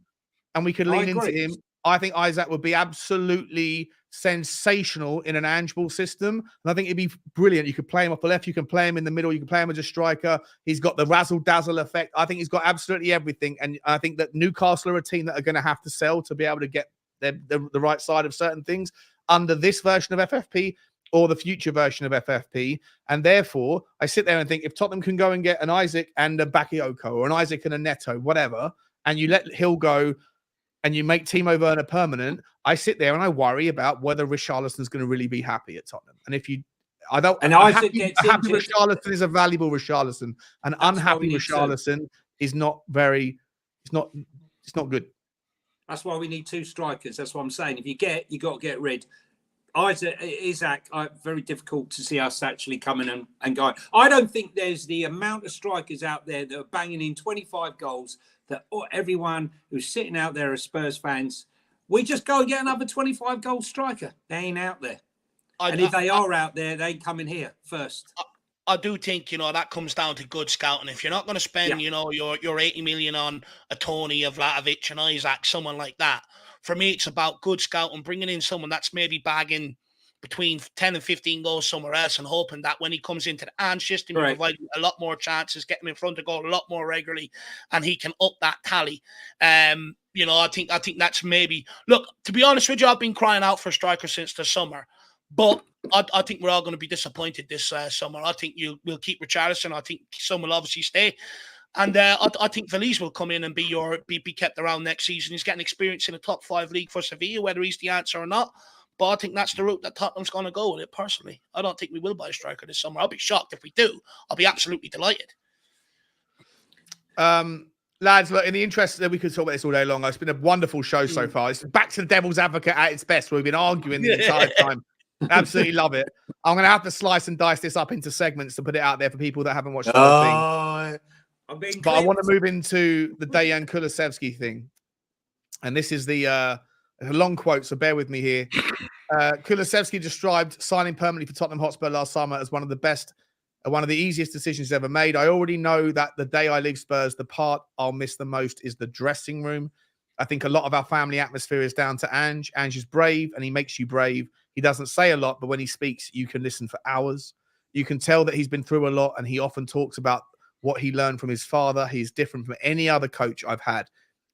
and we could lean into him, I think Isak would be absolutely sensational in an Ange ball system. And I think it'd be brilliant. You could play him off the left, you can play him in the middle, you can play him as a striker. He's got the razzle-dazzle effect. I think he's got absolutely everything. And I think that Newcastle are a team that are going to have to sell to be able to get the right side of certain things under this version of FFP or the future version of FFP. And therefore, I sit there and think, if Tottenham can go and get an Isak and a Bakayoko, or an Isak and a Neto, whatever, and you let Hill go and you make Timo Werner permanent, I sit there and I worry about whether Richarlison's going to really be happy at Tottenham. And if you, I don't, and happy Richarlison is a valuable Richarlison. An unhappy Richarlison is not very, it's not good. That's why we need 2 strikers. That's what I'm saying. If you got to get rid. Isak, very difficult to see us actually coming and going. I don't think there's the amount of strikers out there that are banging in 25 goals that everyone who's sitting out there as Spurs fans, we just go and get another 25 goal striker. They ain't out there. And if they are out there, they come in here first. I do think, that comes down to good scouting. If you're not going to spend, your 80 million on a Tony, a Vlahovic, and Isak, someone like that, for me, it's about good scouting, bringing in someone that's maybe bagging between 10 and 15 goals somewhere else and hoping that when he comes into the ANGE system, he provide a lot more chances, get him in front of goal a lot more regularly, and he can up that tally. I think that's maybe... Look, to be honest with you, I've been crying out for a striker since the summer, but I think we're all going to be disappointed this summer. I think we'll keep Richarlison. I think some will obviously stay. And I think Veliz will come in and be kept around next season. He's getting experience in a top 5 league for Sevilla, whether he's the answer or not. But I think that's the route that Tottenham's going to go with it, personally. I don't think we will buy a striker this summer. I'll be shocked if we do. I'll be absolutely delighted. Lads, look, in the interest that we could talk about this all day long, it's been a wonderful show so far. It's back to the devil's advocate at its best, where we've been arguing the entire time. Absolutely love it. I'm going to have to slice and dice this up into segments to put it out there for people that haven't watched the whole thing. But I want to move into the Dejan Kulusevski thing. And this is the A long quote, so bear with me here. Kulusevski described signing permanently for Tottenham Hotspur last summer as one of the easiest decisions he's ever made. I already know that the day I leave Spurs, the part I'll miss the most is the dressing room. I think a lot of our family atmosphere is down to Ange. Ange is brave and he makes you brave. He doesn't say a lot, but when he speaks, you can listen for hours. You can tell that he's been through a lot and he often talks about what he learned from his father. He's different from any other coach I've had.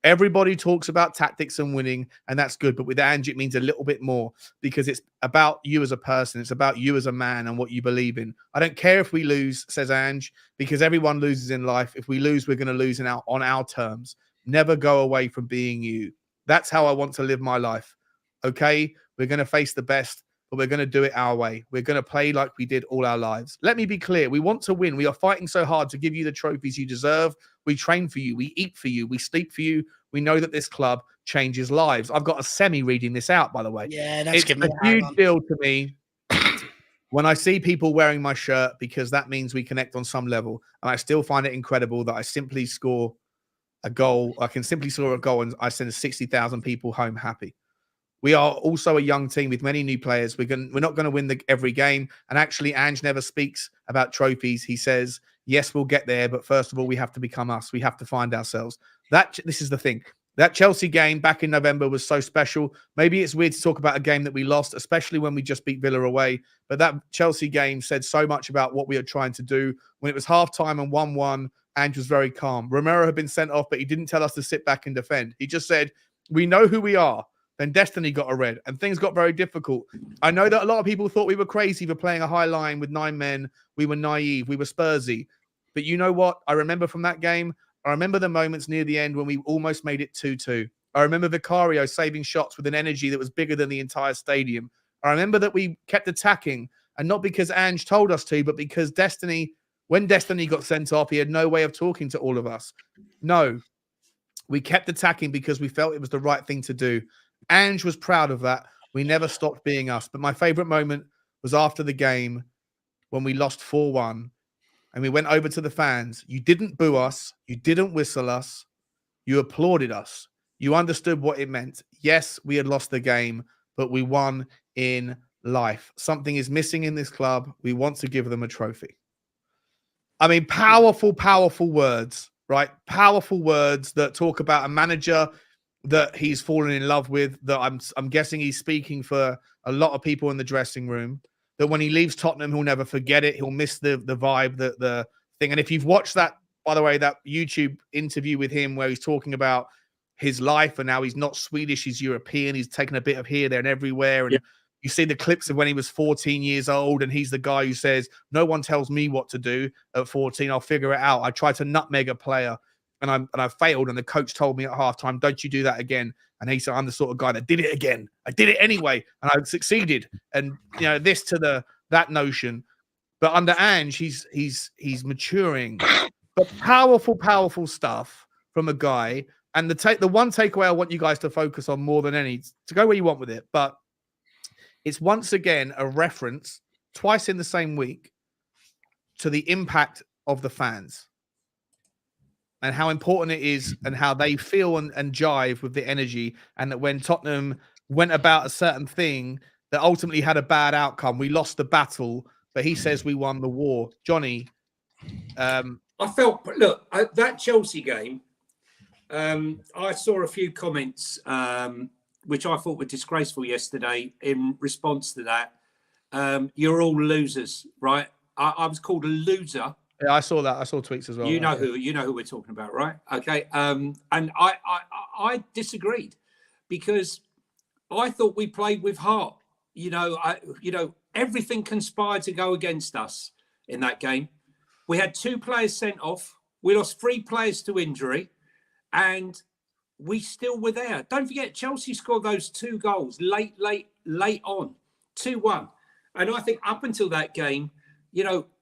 Everybody talks about tactics and winning, and that's good. But with Ange, it means a little bit more because it's about you as a person. It's about you as a man and what you believe in. I don't care if we lose, says Ange, because everyone loses in life. If we lose, we're going to lose on our terms. Never go away from being you. That's how I want to live my life. Okay? We're going to face the best, but we're going to do it our way. We're going to play like we did all our lives. Let me be clear. We want to win. We are fighting so hard to give you the trophies you deserve. We train for you. We eat for you. We sleep for you. We know that this club changes lives. I've got a semi reading this out, by the way. Yeah, that's it's a huge deal to me when I see people wearing my shirt because that means we connect on some level. And I still find it incredible that I simply score a goal. I can simply score a goal and I send 60,000 people home happy. We are also a young team with many new players. We're not going to win every game. And actually, Ange never speaks about trophies. He says, yes, we'll get there. But first of all, we have to become us. We have to find ourselves. This is the thing. That Chelsea game back in November was so special. Maybe it's weird to talk about a game that we lost, especially when we just beat Villa away. But that Chelsea game said so much about what we are trying to do. When it was halftime and 1-1, Ange was very calm. Romero had been sent off, but he didn't tell us to sit back and defend. He just said, we know who we are. Then Destiny got a red and things got very difficult. I know that a lot of people thought we were crazy for playing a high line with 9 men. We were naive. We were Spursy. But you know what? I remember from that game, I remember the moments near the end when we almost made it 2-2. I remember Vicario saving shots with an energy that was bigger than the entire stadium. I remember that we kept attacking, and not because Ange told us to, but because when Destiny got sent off, he had no way of talking to all of us. No, we kept attacking because we felt it was the right thing to do. Ange was proud of that. We never stopped being us. But my favorite moment was after the game when we lost 4-1 and we went over to the fans. You didn't boo us. You didn't whistle us. You applauded us. You understood what it meant. Yes, we had lost the game, but we won in life. Something is missing in this club. We want to give them a trophy. I mean, powerful, powerful words, right? Powerful words that talk about a manager that he's fallen in love with, that I'm guessing he's speaking for a lot of people in the dressing room, that when he leaves Tottenham, he'll never forget it. He'll miss the vibe, the thing. And if you've watched that, by the way, that YouTube interview with him where he's talking about his life and now he's not Swedish, he's European, he's taken a bit of here, there and everywhere. And you see the clips of when he was 14 years old and he's the guy who says, no one tells me what to do at 14. I'll figure it out. I tried to nutmeg a player. And I failed, and the coach told me at halftime, don't you do that again. And he said, I'm the sort of guy that did it again. I did it anyway, and I succeeded. And this to that notion. But under Ange, he's maturing. But powerful, powerful stuff from a guy. And the one takeaway I want you guys to focus on more than any, to go where you want with it, but it's once again a reference, twice in the same week, to the impact of the fans. And how important it is and how they feel and jive with the energy. And that when Tottenham went about a certain thing that ultimately had a bad outcome, we lost the battle, but he says we won the war. Johnny. I felt, look, that Chelsea game, I saw a few comments which I thought were disgraceful yesterday in response to that. You're all losers, right? I was called a loser. Yeah, I saw that. I saw tweets as well. You know who we're talking about, right? Okay. And I disagreed because I thought we played with heart. Everything conspired to go against us in that game. We had 2 players sent off. We lost 3 players to injury, and we still were there. Don't forget, Chelsea scored those 2 goals late on, 2-1. And I think up until that game,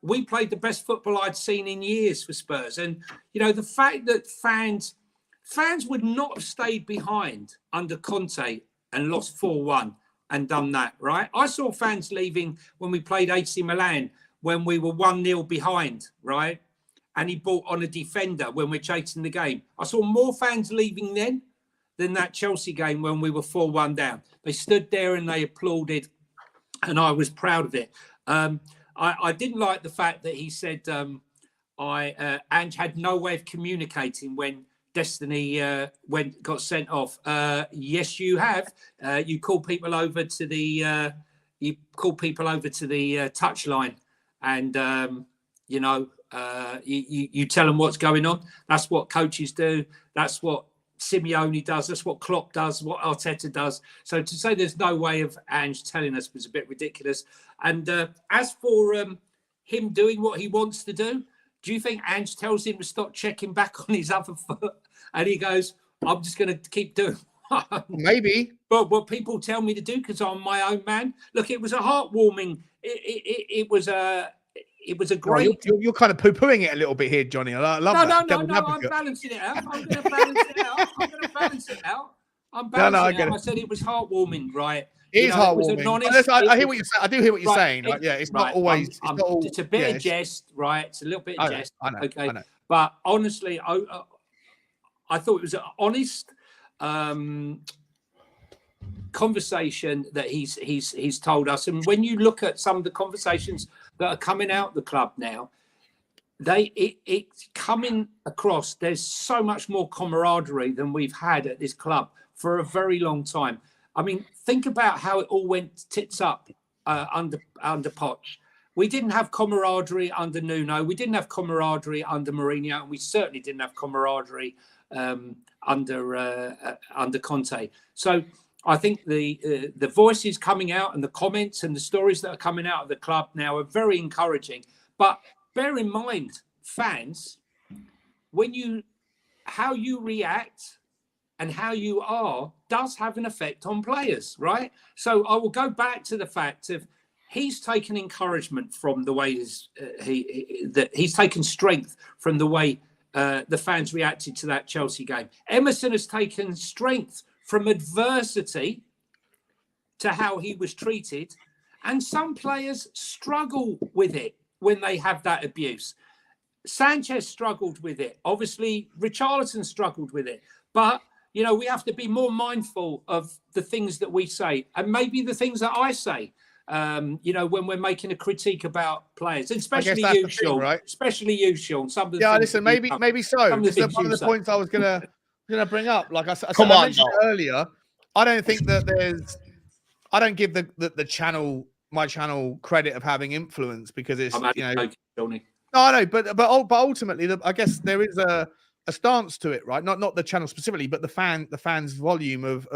we played the best football I'd seen in years for Spurs. And, the fact that fans would not have stayed behind under Conte and lost 4-1 and done that, right? I saw fans leaving when we played AC Milan, when we were 1-0 behind, right? And he brought on a defender when we're chasing the game. I saw more fans leaving then than that Chelsea game when we were 4-1 down. They stood there and they applauded, and I was proud of it. I didn't like the fact that he said Ange had no way of communicating when Destiny got sent off. Yes, you have. You call people over to the touchline, and you tell them what's going on. That's what coaches do. That's what Simeone does. That's what Klopp does. What Arteta does. So to say there's no way of Ange telling us was a bit ridiculous. And as for him doing what he wants to do you think Ange tells him to stop checking back on his other foot, and he goes, "I'm just going to keep doing"? Maybe. But what people tell me to do because I'm my own man. Look, it was a heartwarming. It was a great. You're kind of poo-pooing it a little bit here, Johnny. I love that. No. I'm balancing it out. I'm going to balance it out. I said it was heartwarming, right? It is heartwarming. I hear what you're saying. I do hear what you're saying. Right, yeah, it's not always. It's a bit of jest, right? It's a little bit of jest. I know. Okay, I know. But honestly, I thought it was an honest conversation that he's told us. And when you look at some of the conversations that are coming out the club now, it's coming across. There's so much more camaraderie than we've had at this club for a very long time. I mean, think about how it all went tits up under Poch. We didn't have camaraderie under Nuno. We didn't have camaraderie under Mourinho, and we certainly didn't have camaraderie under Conte. So I think the voices coming out and the comments and the stories that are coming out of the club now are very encouraging. But bear in mind, fans, how you react and how you are does have an effect on players, right? So I will go back to the fact of he's taken encouragement from the way he's taken strength from the way the fans reacted to that Chelsea game. Emerson has taken strength from adversity to how he was treated, and some players struggle with it when they have that abuse. Sanchez struggled with it. Obviously, Richarlison struggled with it, but we have to be more mindful of the things that we say, and maybe the things that I say, when we're making a critique about players, and especially you, Sean. Right? Especially you, Sean. Some of the listen, maybe so. This is one of the points I was gonna bring up. Like I mentioned earlier, I don't think that I don't give my channel credit of having influence because it's Johnny. No, I know, but ultimately, I guess there is a stance to it, right? Not the channel specifically, but the fans' volume of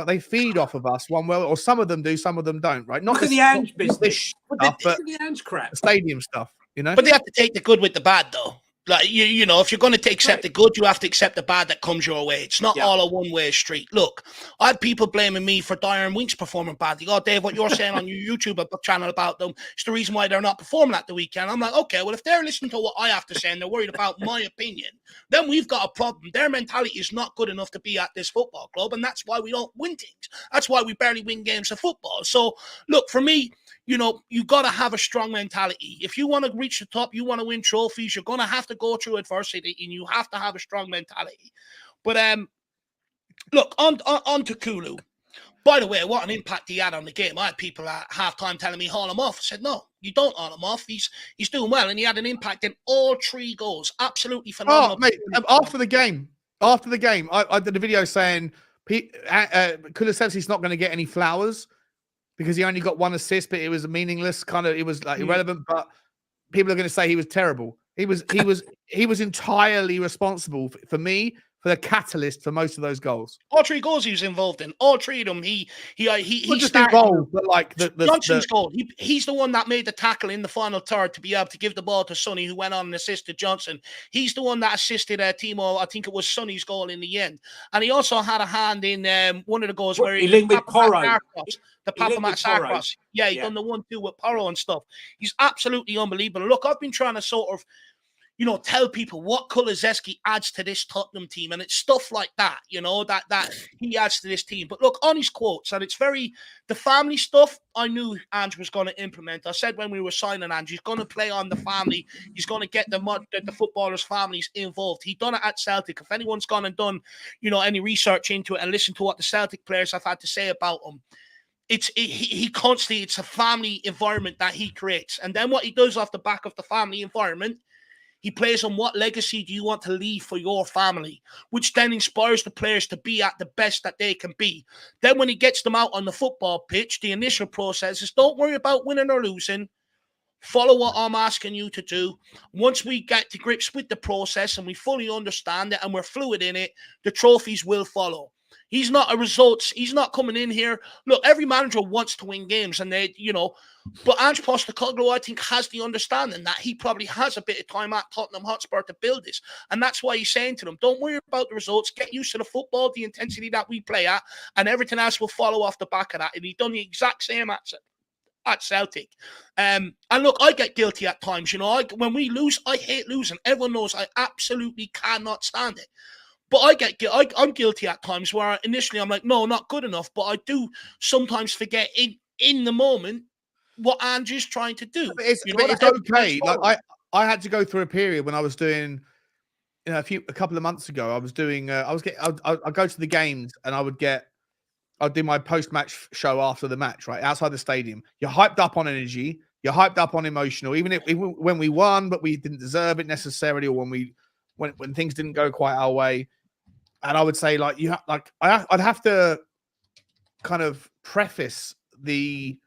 they feed off of us one way, or some of them do, some of them don't, right? Look at the Ange business, but the Ange crap, the stadium stuff, But they have to take the good with the bad, though. Like if you're going to accept the good, you have to accept the bad that comes your way. It's not all a one-way street. Look, I had people blaming me for Dyer and Winks performing badly. Oh, Dave, what you're saying on your YouTube channel about them is the reason why they're not performing at the weekend. I'm like, okay, well, if they're listening to what I have to say and they're worried about my opinion, then we've got a problem. Their mentality is not good enough to be at this football club, and that's why we don't win things. That's why we barely win games of football. So, look, for me, you got to have a strong mentality. If you want to reach the top, you want to win trophies, you're going to have to go through adversity, and you have to have a strong mentality. But look, on to Kulu. By the way, what an impact he had on the game. I had people at halftime telling me, haul him off. I said, no, you don't haul him off. He's doing well, and he had an impact in all 3 goals. Absolutely phenomenal. Oh, mate, after the game, I did a video saying Kulusevski's not going to get any flowers, because he only got 1 assist, but it was meaningless. It was like irrelevant. But people are going to say he was terrible. He was entirely responsible for me, for the catalyst for most of those goals. All 3 goals he was involved in. All 3 of them. He just involved, but like Johnson's goal. He's the one that made the tackle in the final third to be able to give the ball to Sonny, who went on and assisted Johnson. He's the one that assisted Timo. I think it was Sonny's goal in the end, and he also had a hand in one of the goals where he linked with Porro. The Papamat Sarkos. Yeah, he done the 1-2 with Porro and stuff. He's absolutely unbelievable. Look, I've been trying to sort of tell people what Kulusevski adds to this Tottenham team, and it's stuff like that, that he adds to this team. But look, on his quotes, and it's the family stuff, I knew Ange was going to implement. I said when we were signing Ange, he's going to play on the family. He's going to get the footballers' families involved. He done it at Celtic. If anyone's gone and done, any research into it and listened to what the Celtic players have had to say about him, he constantly, it's a family environment that he creates. And then what he does off the back of the family environment, he plays on what legacy do you want to leave for your family, which then inspires the players to be at the best that they can be. Then when he gets them out on the football pitch, the initial process is don't worry about winning or losing. Follow what I'm asking you to do. Once we get to grips with the process and we fully understand it and we're fluid in it, the trophies will follow. He's not a results. He's not coming in here. Look, every manager wants to win games, and but Ange Postecoglou, I think, has the understanding that he probably has a bit of time at Tottenham Hotspur to build this, and that's why he's saying to them, "Don't worry about the results. Get used to the football, the intensity that we play at, and everything else will follow off the back of that." And he's done the exact same at Celtic. And look, I get guilty at times. When we lose, I hate losing. Everyone knows I absolutely cannot stand it. But I'm guilty at times where initially I'm like, no, not good enough. But I do sometimes forget in the moment what Andrew's trying to do. It's okay. Like I had to go through a period when I was doing, a couple of months ago, I was doing, I'd go to the games and I'd do my post-match show after the match, right outside the stadium. You're hyped up on energy. You're hyped up on emotional, even when we won, but we didn't deserve it necessarily, or when things didn't go quite our way. And I would say, I'd have to kind of preface the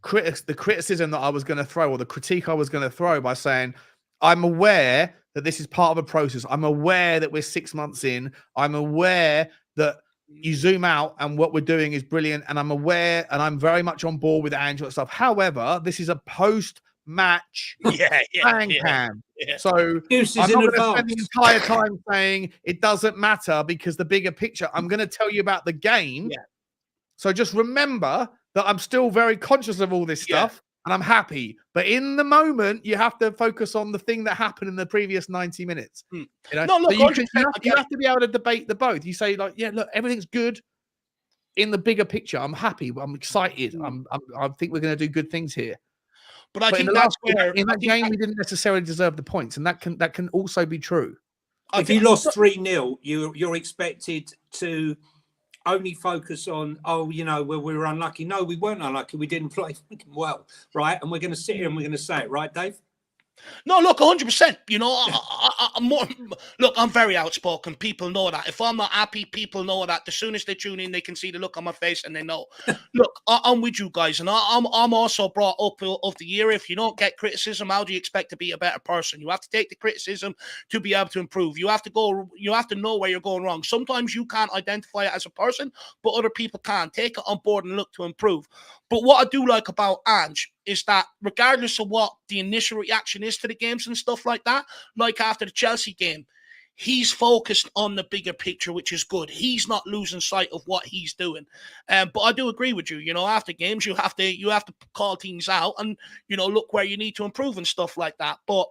criticism that I was going to throw, or the critique I was going to throw, by saying, I'm aware that this is part of a process. I'm aware that we're 6 months in. I'm aware that you zoom out and what we're doing is brilliant. And I'm aware, and I'm very much on board with Angel and stuff. However, this is a post-match bang pan. Yeah. So I'm not going to spend the entire time saying it doesn't matter, because the bigger picture, I'm going to tell you about the game. Yeah. So just remember that I'm still very conscious of all this stuff, and I'm happy. But in the moment, you have to focus on the thing that happened in the previous 90 minutes. No, look, so you have to be able to debate the both. You say, look, everything's good in the bigger picture. I'm happy. I'm excited. I think we're going to do good things here. But I think that's where in that game we didn't necessarily deserve the points, and that can also be true. If you lost 3-0, you're expected to only focus on, we were unlucky. No, we weren't unlucky. We didn't play well, right? And we're going to sit here and we're going to say it, right, Dave? No, look, 100%. I'm very outspoken. People know that. If I'm not happy, people know that. As soon as they tune in, they can see the look on my face and they know. Look, I'm with you guys, and I'm also brought up of the year. If you don't get criticism, how do you expect to be a better person? You have to take the criticism to be able to improve. You have to know where you're going wrong. Sometimes you can't identify it as a person, but other people can. Take it on board and look to improve. But what I do like about Ange is that regardless of what the initial reaction is to the games and stuff like that, like after the Chelsea game, he's focused on the bigger picture, which is good. He's not losing sight of what he's doing. But I do agree with you. After games, you have to call things out and, look where you need to improve and stuff like that. But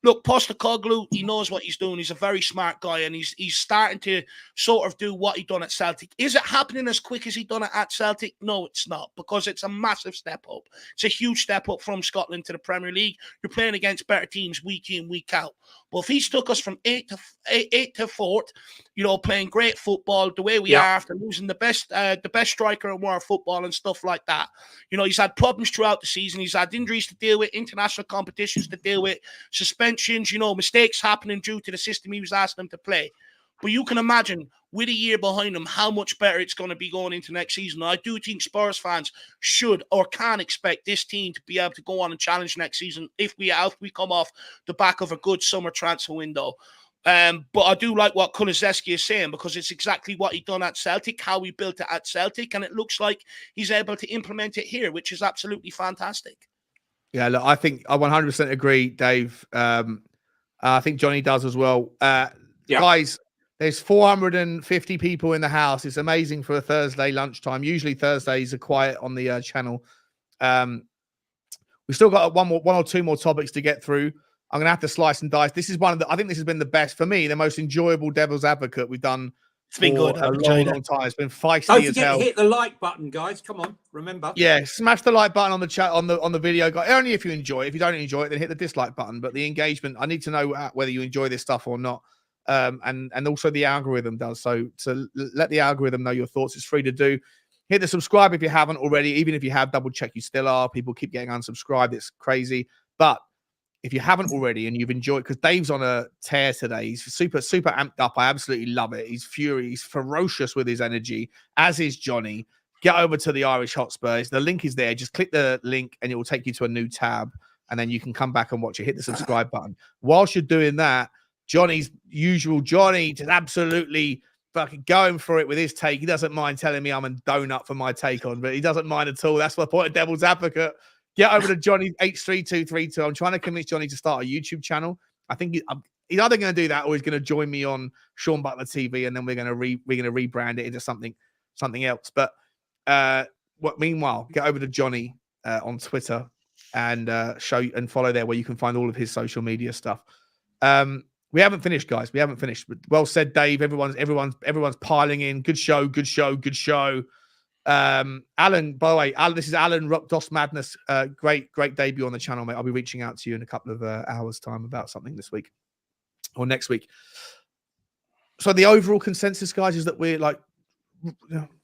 look, Postecoglou, he knows what he's doing. He's a very smart guy, and he's starting to sort of do what he done at Celtic. Is it happening as quick as he done it at Celtic? No, it's not, because it's a massive step up. It's a huge step up from Scotland to the Premier League. You're playing against better teams week in, week out. But if he's took us from 8th to 4th, playing great football the way we are after losing the best striker in world football and stuff like that. He's had problems throughout the season. He's had injuries to deal with, international competitions to deal with, suspensions, mistakes happening due to the system he was asking them to play. But you can imagine, with a year behind him, how much better it's going to be going into next season. I do think Spurs fans should or can expect this team to be able to go on and challenge next season if we come off the back of a good summer transfer window. But I do like what Kulusevski is saying, because it's exactly what he done at Celtic, how we built it at Celtic, and it looks like he's able to implement it here, which is absolutely fantastic. Yeah, look, I think I 100% agree, Dave. I think Johnny does as well. Guys, there's 450 people in the house. It's amazing for a Thursday lunchtime. Usually Thursdays are quiet on the channel. We've still got one or two more topics to get through. I'm going to have to slice and dice. This is I think this has been the best for me, the most enjoyable devil's advocate we've done. It's been good. A long time. It's been feisty Don't as forget hell. to hit the like button, guys. Come on, remember. Yeah, smash the like button on the chat on the video, guys. Only if you enjoy it. If you don't enjoy it, then hit the dislike button. But the engagement, I need to know whether you enjoy this stuff or not. And also the algorithm does. So let the algorithm know your thoughts. It's free to do. Hit the subscribe if you haven't already. Even if you have, double check you still are. People keep getting unsubscribed. It's crazy. But if you haven't already and you've enjoyed, because Dave's on a tear today, he's super amped up. I absolutely love it. He's furious, he's ferocious with his energy, as is Johnny. Get over to the Irish Hotspurs. The link is there. Just click the link and it will take you to a new tab, and then you can come back and watch it. Hit the subscribe button. Whilst you're doing that, Johnny's usual Johnny just absolutely fucking going for it with his take. He doesn't mind telling me I'm a donut for my take on, but he doesn't mind at all. That's the point of Devil's Advocate. Get over to Johnny H3232. I'm trying to convince Johnny to start a YouTube channel. I think he's either going to do that or he's going to join me on Sean Butler TV, and then we're going to rebrand it into something else. But meanwhile, get over to Johnny on Twitter and follow there, where you can find all of his social media stuff. We haven't finished, guys. We haven't finished. Well said, Dave. Everyone's piling in. Good show. Alan, by the way, this is Alan Rock DOS Madness. Great debut on the channel, mate. I'll be reaching out to you in a couple of hours time about something this week or next week. So the overall consensus, guys, is that we're like,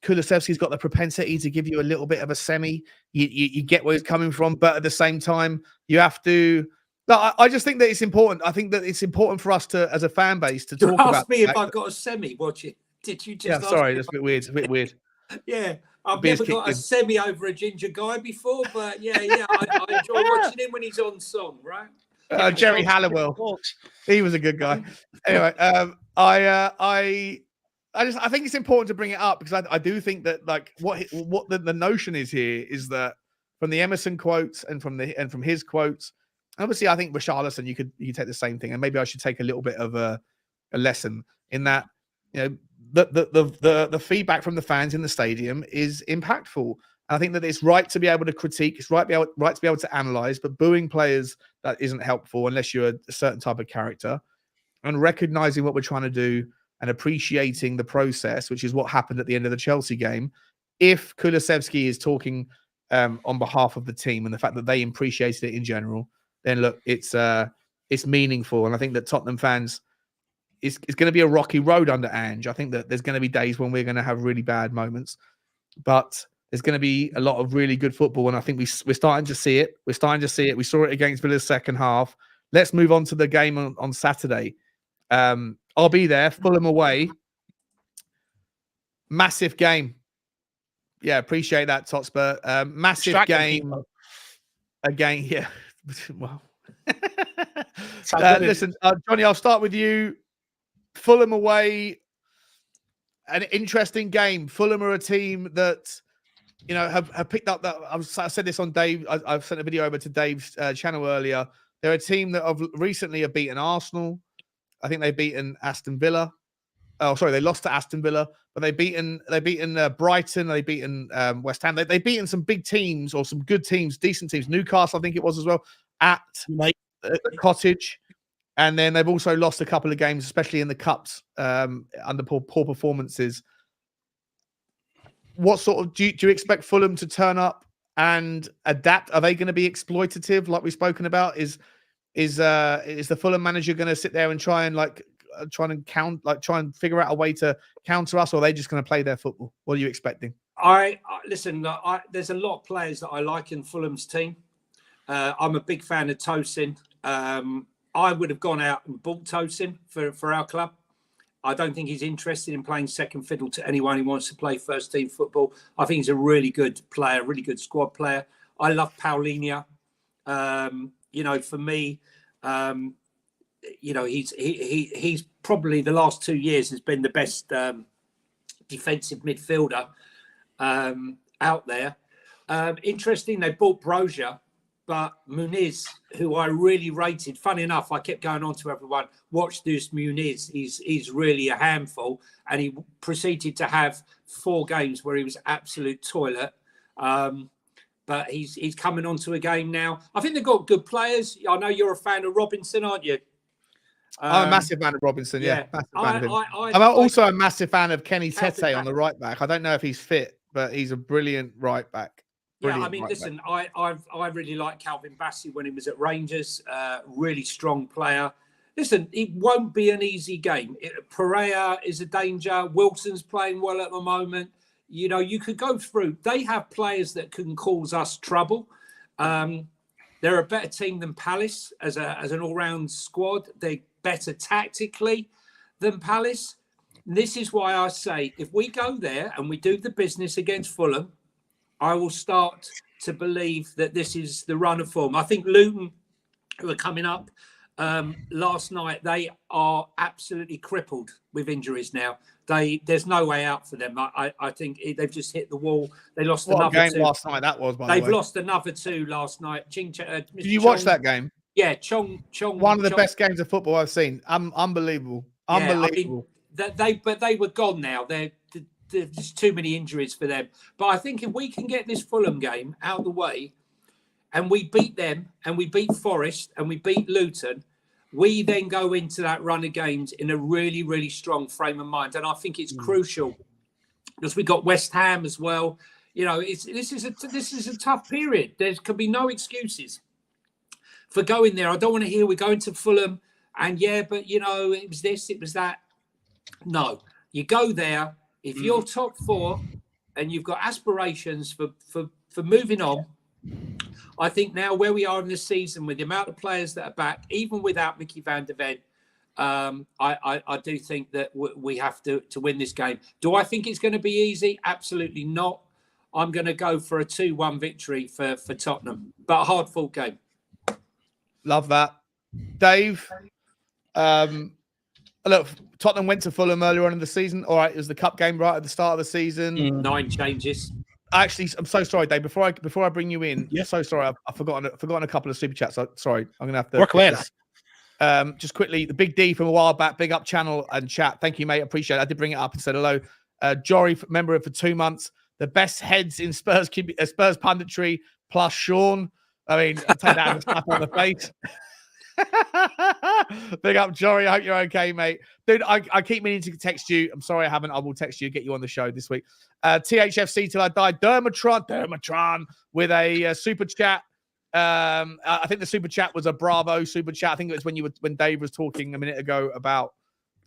Kulusevski's got the propensity to give you a little bit of a semi. You get where he's coming from, but at the same time, you have to. No, I just think that it's important. I think that it's important for us to, as a fan base, to talk about. Ask me if I've got a semi. Did you just? Yeah, sorry, that's a bit weird. It's a bit weird. Yeah, I've never got a semi over a ginger guy before, but yeah, I enjoy watching him when he's on song, right? Jerry Halliwell, he was a good guy. Anyway, I think it's important to bring it up because I do think that like what the notion is here is that from the Emerson quotes and from his quotes, obviously I think Richarlison, you could take the same thing, and maybe I should take a little bit of a lesson in that. The feedback from the fans in the stadium is impactful. I think that it's right to be able to critique. It's right to be able to analyze, but booing players, that isn't helpful unless you're a certain type of character. And recognizing what we're trying to do and appreciating the process, which is what happened at the end of the Chelsea game. If Kulusevski is talking on behalf of the team and the fact that they appreciated it in general, then look, it's meaningful. And I think that Tottenham fans, it's going to be a rocky road under Ange. I think that there's going to be days when we're going to have really bad moments, but there's going to be a lot of really good football. And I think we're starting to see it. We saw it against Villa's second half. Let's move on to the game on Saturday. I'll be there. Fulham away. Massive game. Yeah, appreciate that, Totspur. Massive game. Again, yeah. Well, listen, Johnny, I'll start with you. Fulham away, an interesting game. Fulham are a team that, have picked up that. I said this on Dave. I've sent a video over to Dave's channel earlier. They're a team that have recently beaten Arsenal. I think they've beaten Aston Villa. Oh, sorry, they lost to Aston Villa, but they've beaten Brighton. They've beaten West Ham. They've beaten some big teams or some good teams, decent teams. Newcastle, I think it was as well, at Cottage. And then they've also lost a couple of games, especially in the cups, under poor performances. What sort of do you expect Fulham to turn up and adapt? Are they going to be exploitative, like we've spoken about? Is the Fulham manager going to sit there and try and figure out a way to counter us, or are they just going to play their football? What are you expecting? Listen. There's a lot of players that I like in Fulham's team. I'm a big fan of Tosin. I would have gone out and bought Tosin for our club. I don't think he's interested in playing second fiddle to anyone who wants to play first team football. I think he's a really good player, really good squad player. I love Paulinho. For me, he's probably the last 2 years has been the best defensive midfielder out there. Interesting, they bought Brozier. But Muniz, who I really rated, funny enough, I kept going on to everyone, watch this Muniz, he's really a handful. And he proceeded to have 4 games where he was absolute toilet. but he's coming onto a game now. I think they've got good players. I know you're a fan of Robinson, aren't you? I'm a massive fan of Robinson. Yeah, massive fan of him. I'm also a massive fan of Kenny Tete on the right back. I don't know if he's fit, but he's a brilliant right back. Yeah, I mean, listen, I really like Calvin Bassey when he was at Rangers. Really strong player. Listen, it won't be an easy game. Pereira is a danger. Wilson's playing well at the moment. You know, you could go through. They have players that can cause us trouble. They're a better team than Palace as an all-round squad. They're better tactically than Palace. And this is why I say, if we go there and we do the business against Fulham, I will start to believe that this is the run of form. I think Luton, who are coming up last night, they are absolutely crippled with injuries now. There's no way out for them. I think they've just hit the wall. They lost another game two last night. That was, by the way. They've lost another two last night. Did you watch that game? Yeah, Chong. One of the best games of football I've seen. Unbelievable. Unbelievable. Yeah, I mean, but they were gone now. There's too many injuries for them. But I think if we can get this Fulham game out of the way and we beat them and we beat Forest and we beat Luton, we then go into that run of games in a really, really strong frame of mind. And I think it's crucial because we got West Ham as well. You know, this is a tough period. There could be no excuses for going there. I don't want to hear we're going to Fulham and but you know, it was this, it was that. No, you go there. If you're top four and you've got aspirations for moving on, I think now where we are in the season with the amount of players that are back, even without Mickey van der Ven, I do think that we have to win this game. Do I think it's going to be easy? Absolutely not. I'm going to go for a 2-1 victory for Tottenham, but a hard-fought game. Love that. Dave, look, Tottenham went to Fulham earlier on in the season. All right, it was the cup game right at the start of the season. 9 changes. Actually, I'm so sorry, Dave. Before I bring you in, so sorry, I've forgotten a couple of super chats. Sorry, I'm gonna have to work away. Just quickly, the Big D from a while back, big up channel and chat. Thank you, mate. Appreciate it. I did bring it up and said hello. Jory, member for 2 months. The best heads in Spurs punditry plus Sean. I mean, I'll take that and slap on the face. Big up, Jory. I hope you're okay, mate. Dude, I keep meaning to text you. I'm sorry I haven't. I will text you, get you on the show this week. THFC till I die. Dermatron with a super chat. I think the super chat was a Bravo super chat. I think it was when Dave was talking a minute ago about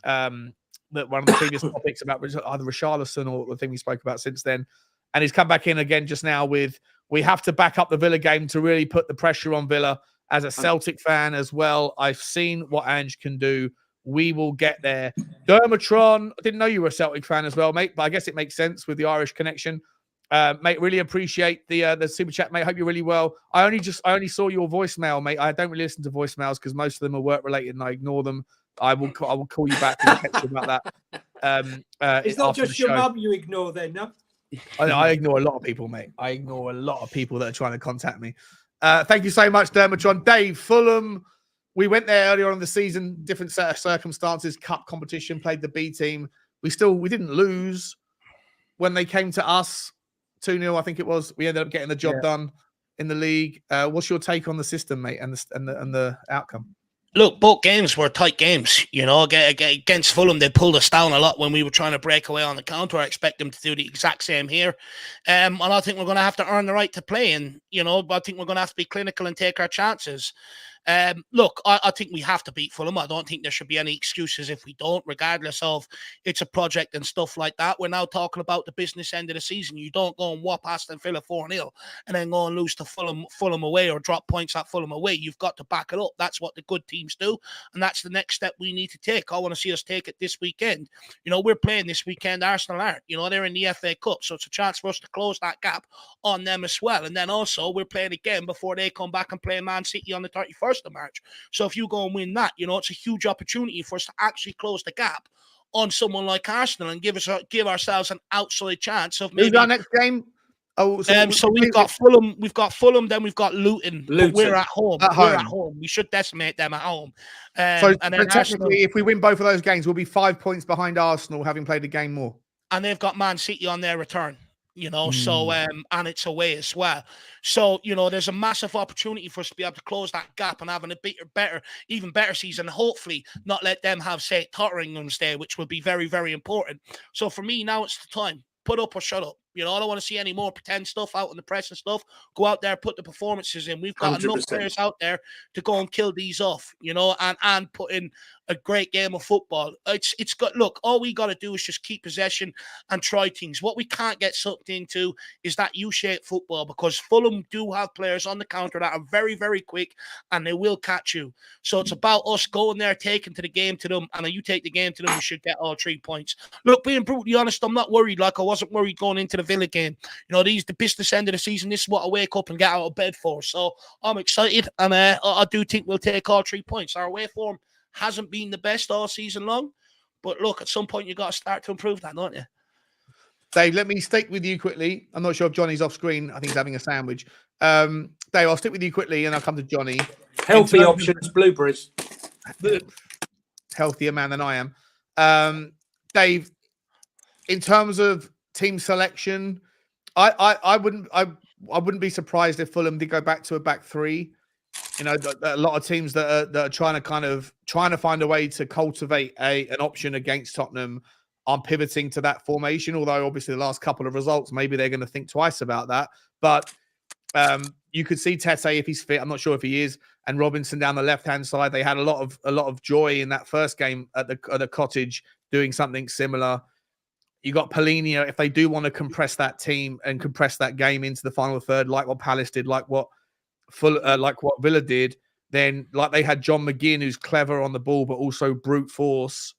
one of the previous topics about either Richarlison or the thing we spoke about since then. And he's come back in again just now with, we have to back up the Villa game to really put the pressure on Villa. As a Celtic fan as well, I've seen what Ange can do. We will get there. Dermatron, I didn't know you were a Celtic fan as well, mate, but I guess it makes sense with the Irish connection. Mate, really appreciate the super chat, mate. Hope you're really well. I only saw your voicemail, mate. I don't really listen to voicemails because most of them are work related and I ignore them. I will call you back and text you about that. It's not just your mum you ignore then, no? I ignore a lot of people, mate. I ignore a lot of people that are trying to contact me. Thank you so much, Dermatron. Dave, Fulham, we went there earlier on in the season, different set of circumstances, cup competition, played the B team. We didn't lose when they came to us. 2-0, I think it was. We ended up getting the job done in the league. What's your take on the system, mate, and the outcome? Look, both games were tight games. You know, against Fulham, they pulled us down a lot when we were trying to break away on the counter. I expect them to do the exact same here. And I think we're going to have to earn the right to play. And, you know, I think we're going to have to be clinical and take our chances. Look, I think we have to beat Fulham. I don't think there should be any excuses if we don't, regardless of it's a project and stuff like that. We're now talking about the business end of the season. You don't go and whop Aston Villa 4-0 and then go and lose to Fulham away or drop points at Fulham away. You've got to back it up. That's what the good teams do, and that's the next step we need to take. I want to see us take it this weekend. You know, we're playing this weekend. Arsenal aren't. You know, they're in the FA Cup, so it's a chance for us to close that gap on them as well. And then also, we're playing again before they come back and play Man City on the 31st of March. So if you go and win that, you know, it's a huge opportunity for us to actually close the gap on someone like Arsenal and give ourselves an outside chance of maybe our next game. Oh, so we've got Fulham, then we've got Luton. We're at home. We're at home. We should decimate them at home. So technically, Arsenal, if we win both of those games, we'll be 5 points behind Arsenal, having played a game more. And they've got Man City on their return. So and it's away as well. So, there's a massive opportunity for us to be able to close that gap and having a even better season. Hopefully not let them have, say, Tottenham's there, which will be very, very important. So for me, now it's the time. Put up or shut up. I don't want to see any more pretend stuff out in the press and stuff. Go out there, put the performances in. We've got 100%. enough players out there to go and kill these off, and put in a great game of football. It's got, look, all we got to do is just keep possession and try things. What we can't get sucked into is that U-shaped football, because Fulham do have players on the counter that are very, very quick and they will catch you. So it's about us going there, taking to the game to them, and then you take the game to them, you should get all 3 points. Look, being brutally honest, I'm not worried like I wasn't worried going into the Villa game. The business end of the season, this is what I wake up and get out of bed for. So I'm excited, and I do think we'll take all 3 points. Our away form hasn't been the best all season long, but look, at some point you got to start to improve that, don't you? Dave, let me stick with you quickly. I'm not sure if Johnny's off screen. I think he's having a sandwich. Dave, I'll stick with you quickly and I'll come to Johnny. Healthy options, blueberries. Healthier man than I am. Dave, in terms of team selection, I wouldn't be surprised if Fulham did go back to a back three. A lot of teams that are trying to find a way to cultivate an option against Tottenham are pivoting to that formation. Although obviously the last couple of results, maybe they're going to think twice about that. But you could see Tete if he's fit. I'm not sure if he is, and Robinson down the left hand side. They had a lot of joy in that first game at the Cottage, doing something similar. You got Polina if they do want to compress that team and compress that game into the final third, like what Palace did, like what Villa did. Then, like they had John McGinn, who's clever on the ball but also brute force.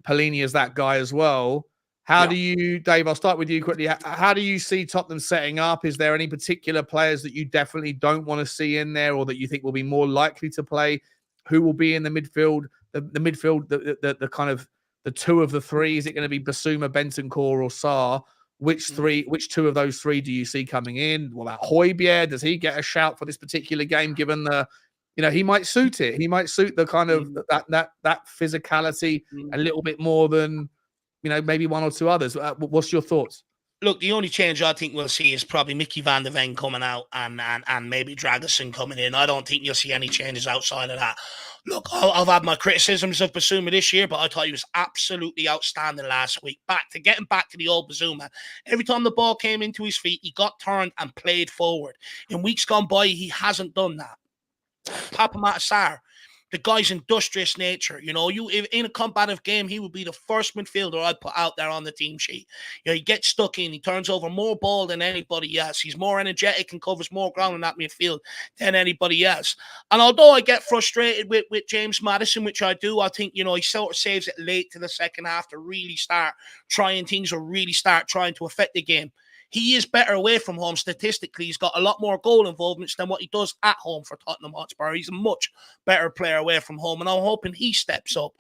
Polina is that guy as well. How do you, Dave? I'll start with you quickly. How do you see Tottenham setting up? Is there any particular players that you definitely don't want to see in there, or that you think will be more likely to play? Who will be in the midfield? The midfield, the kind of the two of the three. Is it going to be Basuma, Bentancur, or Sarr? Which two of those three do you see coming in? What about Højbjerg? Does he get a shout for this particular game? Given he might suit it. He might suit the kind of that physicality a little bit more than maybe one or two others. What's your thoughts? Look, the only change I think we'll see is probably Mickey van der Ven coming out and maybe Dragerson coming in. I don't think you'll see any changes outside of that. Look, I've had my criticisms of Basuma this year, but I thought he was absolutely outstanding last week. Getting back to the old Basuma. Every time the ball came into his feet, he got turned and played forward. In weeks gone by, he hasn't done that. Papa Sarr, the guy's industrious nature. In a combative game, he would be the first midfielder I'd put out there on the team sheet. He gets stuck in. He turns over more ball than anybody else. He's more energetic and covers more ground in that midfield than anybody else. And although I get frustrated with James Maddison, which I do, I think, he sort of saves it late to the second half to really start trying things or really start trying to affect the game. He is better away from home statistically. He's got a lot more goal involvements than what he does at home for Tottenham Hotspur. He's a much better player away from home, and I'm hoping he steps up.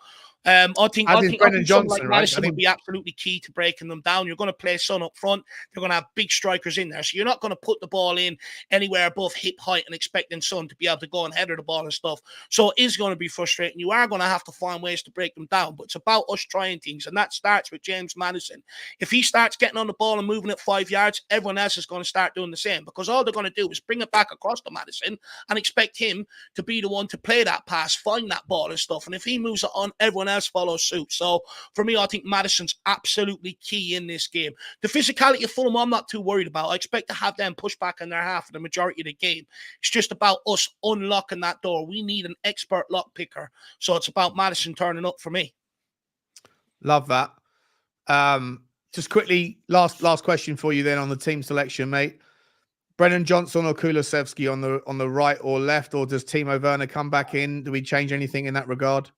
I think Brendan Johnson, like Maddison would be absolutely key to breaking them down. You're going to play Son up front. They're going to have big strikers in there. So you're not going to put the ball in anywhere above hip height and expecting Son to be able to go and header the ball and stuff. So it is going to be frustrating. You are going to have to find ways to break them down. But it's about us trying things. And that starts with James Maddison. If he starts getting on the ball and moving it 5 yards, everyone else is going to start doing the same. Because all they're going to do is bring it back across to Maddison and expect him to be the one to play that pass, find that ball and stuff. And if he moves it on, everyone else follows suit. So for me, I think Maddison's absolutely key in this game. The physicality of Fulham, I'm not too worried about. I expect to have them push back in their half for the majority of the game. It's just about us unlocking that door. We need an expert lock picker. So it's about Maddison turning up for me. Love that. Just quickly, last question for you then on the team selection, mate. Brennan Johnson or Kulusevski on the right or left, or does Timo Werner come back in? Do we change anything in that regard?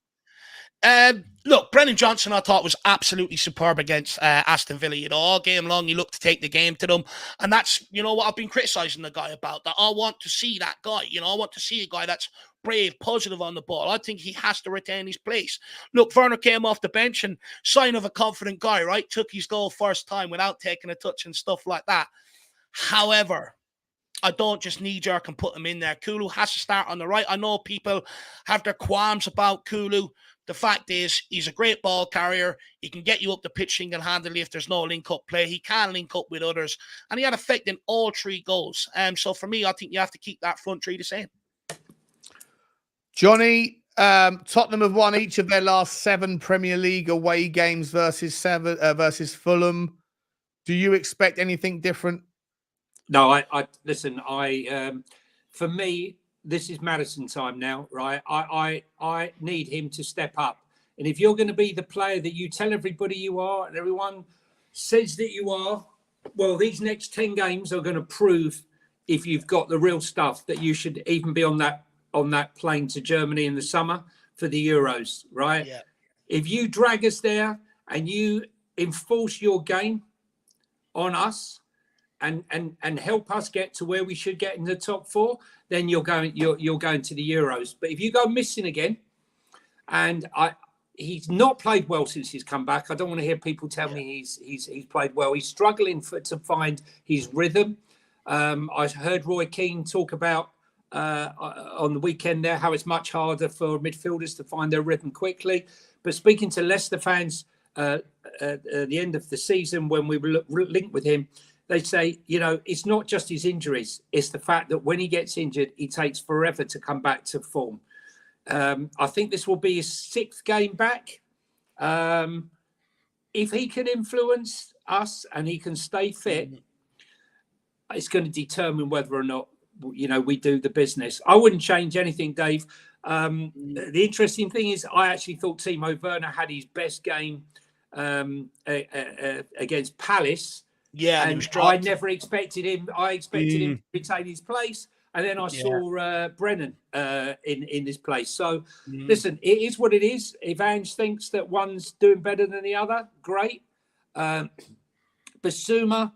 Look, Brennan Johnson, I thought was absolutely superb against Aston Villa. All game long, he looked to take the game to them. And that's, what I've been criticising the guy about, that I want to see that guy. I want to see a guy that's brave, positive on the ball. I think he has to retain his place. Look, Werner came off the bench and sign of a confident guy, right? Took his goal first time without taking a touch and stuff like that. However, I don't just knee-jerk and put him in there. Kulu has to start on the right. I know people have their qualms about Kulu. The fact is, he's a great ball carrier. He can get you up the pitch single-handedly if there's no link-up play. He can link up with others. And he had effect in all 3 goals. So for me, I think you have to keep that front 3 the same. Johnny, Tottenham have won each of their last 7 Premier League away games versus Fulham. Do you expect anything different? No, I listen. For me, this is Maddison time now, right? I need him to step up. And if you're going to be the player that you tell everybody you are, and everyone says that you are, well, these next 10 games are going to prove if you've got the real stuff, that you should even be on that plane to Germany in the summer for the Euros, right? Yeah. If you drag us there and you enforce your game on us and help us get to where we should get in the top 4, then you're going to the Euros. But if you go missing again, and he's not played well since he's come back. I don't want to hear people tell me he's played well. He's struggling to find his rhythm. I heard Roy Keane talk about on the weekend there how it's much harder for midfielders to find their rhythm quickly. But speaking to Leicester fans at the end of the season when we were linked with him, they say, it's not just his injuries. It's the fact that when he gets injured, he takes forever to come back to form. I think this will be his 6th game back. If he can influence us and he can stay fit, it's going to determine whether or not, we do the business. I wouldn't change anything, Dave. The interesting thing is I actually thought Timo Werner had his best game against Palace. Yeah, and I never expected him. I expected him to retain his place. And then I saw Brennan in this place. So, listen, it is what it is. If Ange thinks that one's doing better than the other, great. Basuma,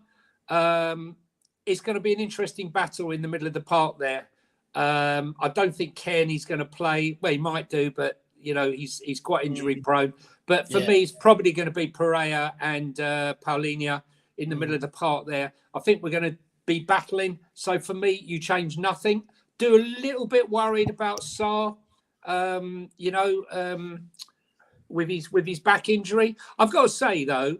it's going to be an interesting battle in the middle of the park there. I don't think Kearney's going to play. Well, he might do, but, he's quite injury prone. But for me, it's probably going to be Pereira and Paulinho in the middle of the park there. I think we're going to be battling. So for me, you change nothing. Do a little bit worried about Sarr, with his back injury. I've got to say, though,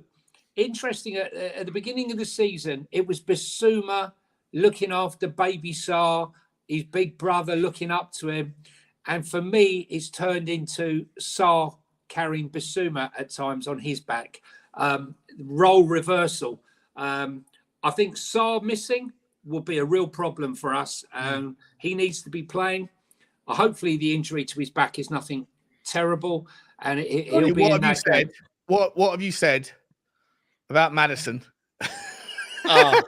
interesting, at the beginning of the season, it was Basuma looking after baby Sarr, his big brother looking up to him. And for me, it's turned into Sarr carrying Basuma at times on his back. Role reversal. I think Sarr missing will be a real problem for us. He needs to be playing. Hopefully the injury to his back is nothing terrible. And he'll be in that game. What have you said about Maddison? I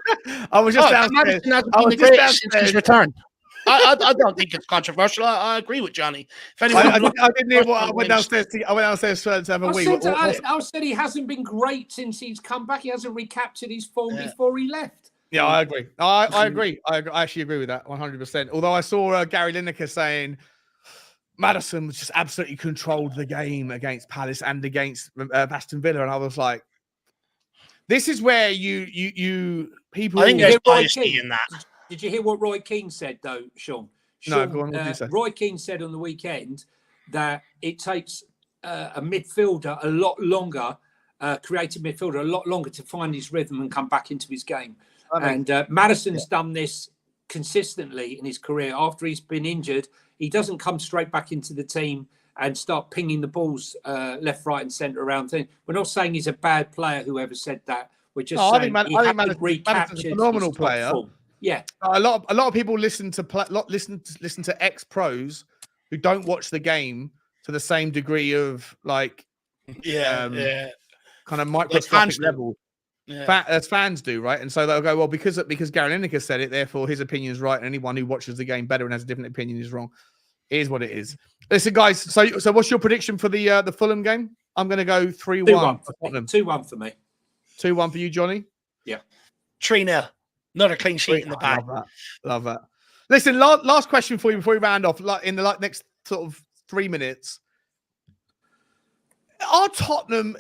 was just downstairs. Maddison hasn't been the greatest since his return. I don't think it's controversial. I agree with Johnny. If anyone I didn't hear what I went downstairs to have a wee. I said he hasn't been great since he's come back. He hasn't recaptured his form before he left. Yeah, I agree. I agree. I actually agree with that 100%. Although I saw Gary Lineker saying Maddison just absolutely controlled the game against Palace and against Aston Villa, and I was like, this is where you people. I think there's biasy in that. Did you hear what Roy Keane said, though, Sean? No, go on. What did you say? Roy Keane said on the weekend that it takes a midfielder a lot longer, creative midfielder, a lot longer to find his rhythm and come back into his game. And Maddison's done this consistently in his career. After he's been injured, he doesn't come straight back into the team and start pinging the balls left, right, and centre around. We're not saying he's a bad player, whoever said that. We're just saying I think Maddison's a phenomenal player. Form. Yeah, a lot of people listen to ex pros who don't watch the game to the same degree of kind of microscopic level. As fans do, right? And so they'll go, well, because Gary Lineker said it, therefore his opinion is right, and anyone who watches the game better and has a different opinion is wrong. It is what it is. Listen, guys. So what's your prediction for the Fulham game? I'm going to go 3-1. 2-1 for me. 2-1 for you, Johnny. Yeah. 3-0. Another clean sheet in the back. Love that. Listen, last question for you before we round off. In the next sort of 3 minutes, are Tottenham?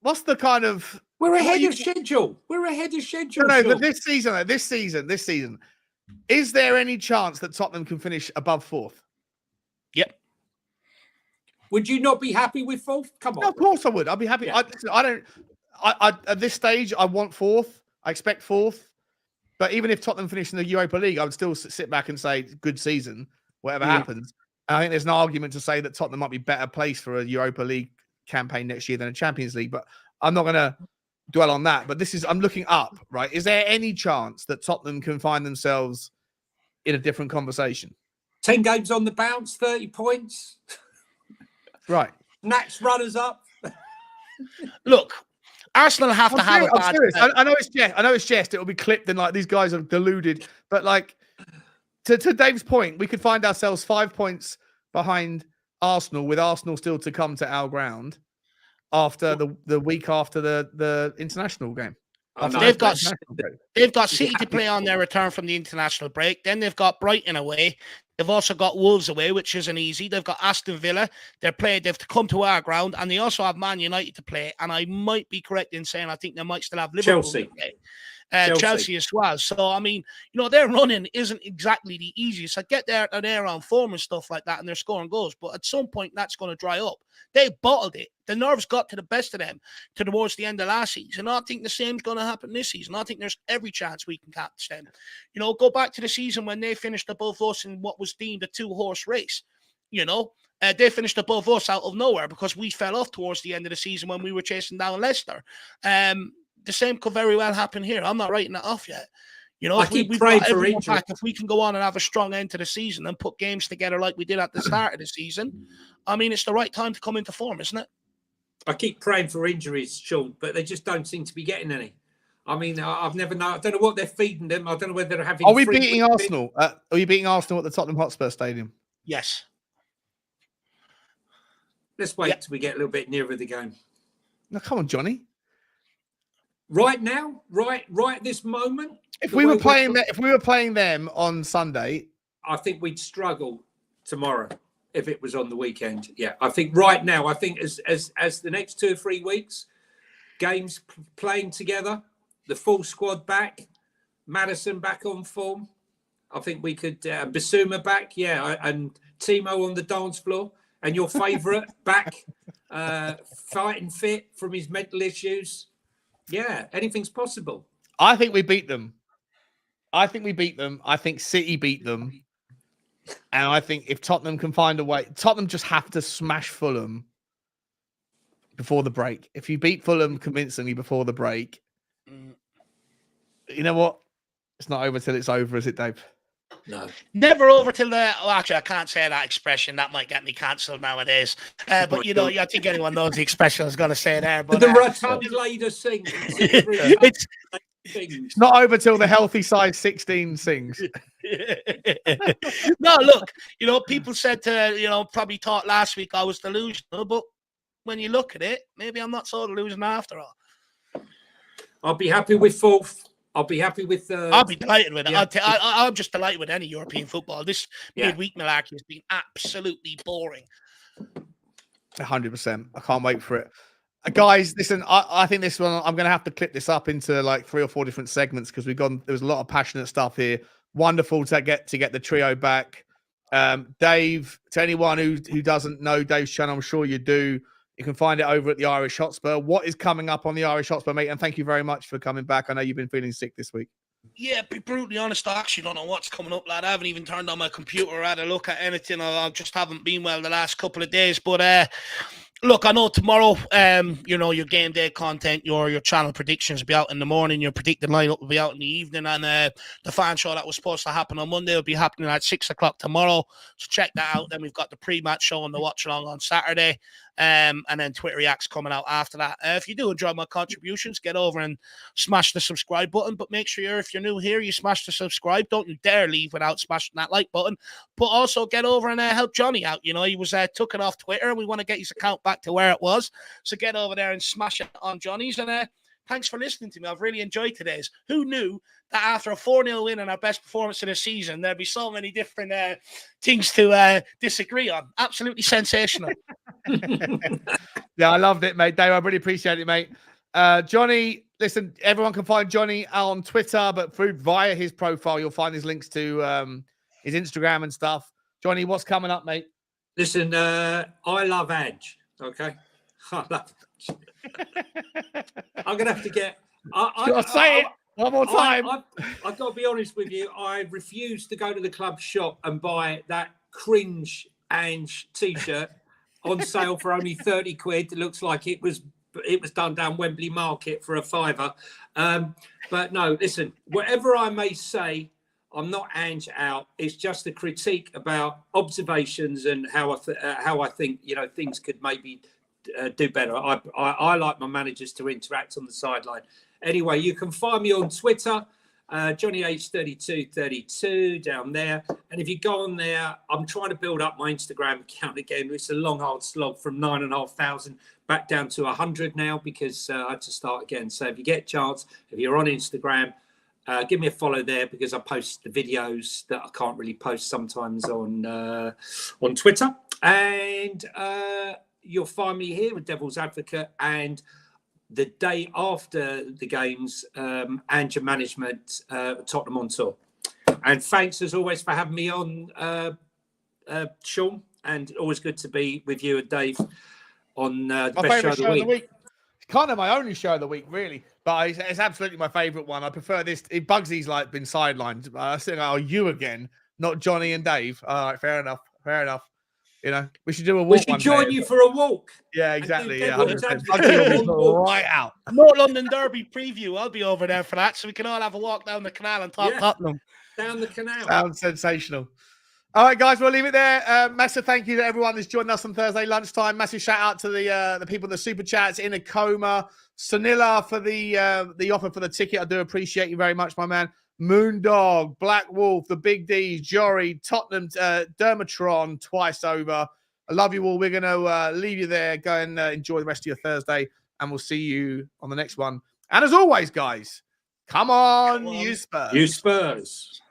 What's the kind of? We're ahead of schedule. We're ahead of schedule. No, but this season, Is there any chance that Tottenham can finish above fourth? Yep. Would you not be happy with fourth? Come on. No, of course I would. I'd be happy. Yeah. I at this stage, I want fourth. I expect fourth. But even if Tottenham finish in the Europa League, I would still sit back and say good season, whatever happens. And I think there's an argument to say that Tottenham might be better placed for a Europa League campaign next year than a Champions League. But I'm not going to dwell on that. But I'm looking up, right? Is there any chance that Tottenham can find themselves in a different conversation? 10 games on the bounce, 30 points. Right. Next runners up. Look, Arsenal have to have a bad. I know it's jest. I know it's jest. It will be clipped and like these guys are deluded. But like to Dave's point, we could find ourselves 5 points behind Arsenal, with Arsenal still to come to our ground after the week after the international game. They've got City to play on their return from the international break. Then they've got Brighton away. They've also got Wolves away, which isn't easy. They've got Aston Villa. They've to come to our ground, and they also have Man United to play. And I might be correct in saying I think they might still have Liverpool to play. Chelsea as well. So, I mean, their running isn't exactly the easiest. I get they're on form and stuff like that, and they're scoring goals, but at some point that's going to dry up. They bottled it. The nerves got to the best of them towards the end of last season. I think the same's going to happen this season. I think there's every chance we can catch them. Go back to the season when they finished above us in what was deemed a two-horse race. They finished above us out of nowhere because we fell off towards the end of the season when we were chasing down Leicester. The same could very well happen here. I'm not writing that off yet. I keep praying for injury. If we can go on and have a strong end to the season and put games together like we did at the start of the season, I mean, it's the right time to come into form, isn't it? I keep praying for injuries, Sean, but they just don't seem to be getting any. I mean, I've never known. I don't know what they're feeding them. I don't know whether they're having. Are we beating Arsenal? Are you beating Arsenal at the Tottenham Hotspur Stadium? Yes. Let's wait till we get a little bit nearer the game. No, come on, Johnny. Right now, right this moment. If we were playing them on Sunday, I think we'd struggle tomorrow if it was on the weekend. Yeah, I think right now, as the next 2 or 3 weeks, games playing together, the full squad back, Maddison back on form. I think we could Basuma back, and Timo on the dance floor, and your favourite back, fighting fit from his mental issues. Yeah, anything's possible. I think we beat them. I think City beat them. And I think if Tottenham can find a way, Tottenham just have to smash Fulham before the break. If you beat Fulham convincingly before the break, you know what? It's not over till it's over, is it, Dave? No. Never over till actually, I can't say that expression. That might get me cancelled nowadays. But, I think anyone knows the expression I was going to say there. But the rotund lady sings. It's not over till the healthy size 16 sings. No, look, people said probably thought last week I was delusional, but when you look at it, maybe I'm not so delusional after all. I'll be happy with fourth. I'll be happy with third. I'll be delighted with it. I'm just delighted with any European football. This midweek malarkey has been absolutely boring. 100%. I can't wait for it. Guys, listen, I think this one, I'm going to have to clip this up into like 3 or 4 different segments because there was a lot of passionate stuff here. Wonderful to get the trio back. Dave, to anyone who doesn't know Dave's channel, I'm sure you do. You can find it over at the Irish Hotspur. What is coming up on the Irish Hotspur, mate? And thank you very much for coming back. I know you've been feeling sick this week. Yeah, be brutally honest, I actually don't know what's coming up, lad. I haven't even turned on my computer or had a look at anything. I just haven't been well the last couple of days. But look, I know tomorrow, your game day content, your channel predictions will be out in the morning. Your predicted lineup will be out in the evening. And the fan show that was supposed to happen on Monday will be happening at 6 o'clock tomorrow. So check that out. Then we've got the pre-match show and the watch-along on Saturday. And then Twitter Reacts coming out after that. If you do enjoy my contributions, get over and smash the subscribe button. But make sure if you're new here, you smash the subscribe. Don't you dare leave without smashing that like button. But also get over and help Johnny out. He was took it off Twitter, and we want to get his account back to where it was. So get over there and smash it on Johnny's. And thanks for listening to me. I've really enjoyed today's. Who knew that after a 4-0 win and our best performance of the season, there'd be so many different things to disagree on? Absolutely sensational. Yeah, I loved it, mate. Dave, I really appreciate it, mate. Johnny, listen, everyone can find Johnny on Twitter, but via his profile, you'll find his links to his Instagram and stuff. Johnny, what's coming up, mate? Listen, I love ANGE. Okay, I love ANGE. I'm gonna have to get. I'll say it one more time. I've got to be honest with you. I refuse to go to the club shop and buy that cringe ANGE T-shirt on sale for only 30 quid. It looks like it was done down Wembley Market for a £5. But no, listen. Whatever I may say, I'm not ANGE out. It's just a critique about observations and how I think things could maybe do better. I like my managers to interact on the sideline. Anyway, you can find me on Twitter, Johnny H3232 down there. And if you go on there, I'm trying to build up my Instagram account again. It's a long, hard slog from 9,500 back down to 100 now because I had to start again. So if you get a chance, if you're on Instagram, give me a follow there because I post the videos that I can't really post sometimes on Twitter. And you'll find me here with Devil's Advocate. And the day after the games, ANGE Management, Tottenham on tour. And thanks as always for having me on, Sean. And always good to be with you and Dave on the best show of the week. It's kind of my only show of the week, really. But it's absolutely my favourite one. I prefer this. Bugsy's like been sidelined. I think, oh, you again, not Johnny and Dave. All right, fair enough. You know, we should do a walk. We should join you for a walk. Yeah, exactly. Yeah, right out. North London Derby preview. I'll be over there for that, so we can all have a walk down the canal and talk Tottenham. Down the canal. Sounds sensational. All right, guys, we'll leave it there. Massive thank you to everyone that's joined us on Thursday lunchtime. Massive shout out to the people in the super chats, in a coma, Sonilla for the offer for the ticket. I do appreciate you very much, my man. Moondog, Black Wolf, the Big D's, Jory, Tottenham, Dermatron, twice over. I love you all. We're going to leave you there. Go and enjoy the rest of your Thursday, and we'll see you on the next one. And as always, guys, come on. You Spurs. You Spurs.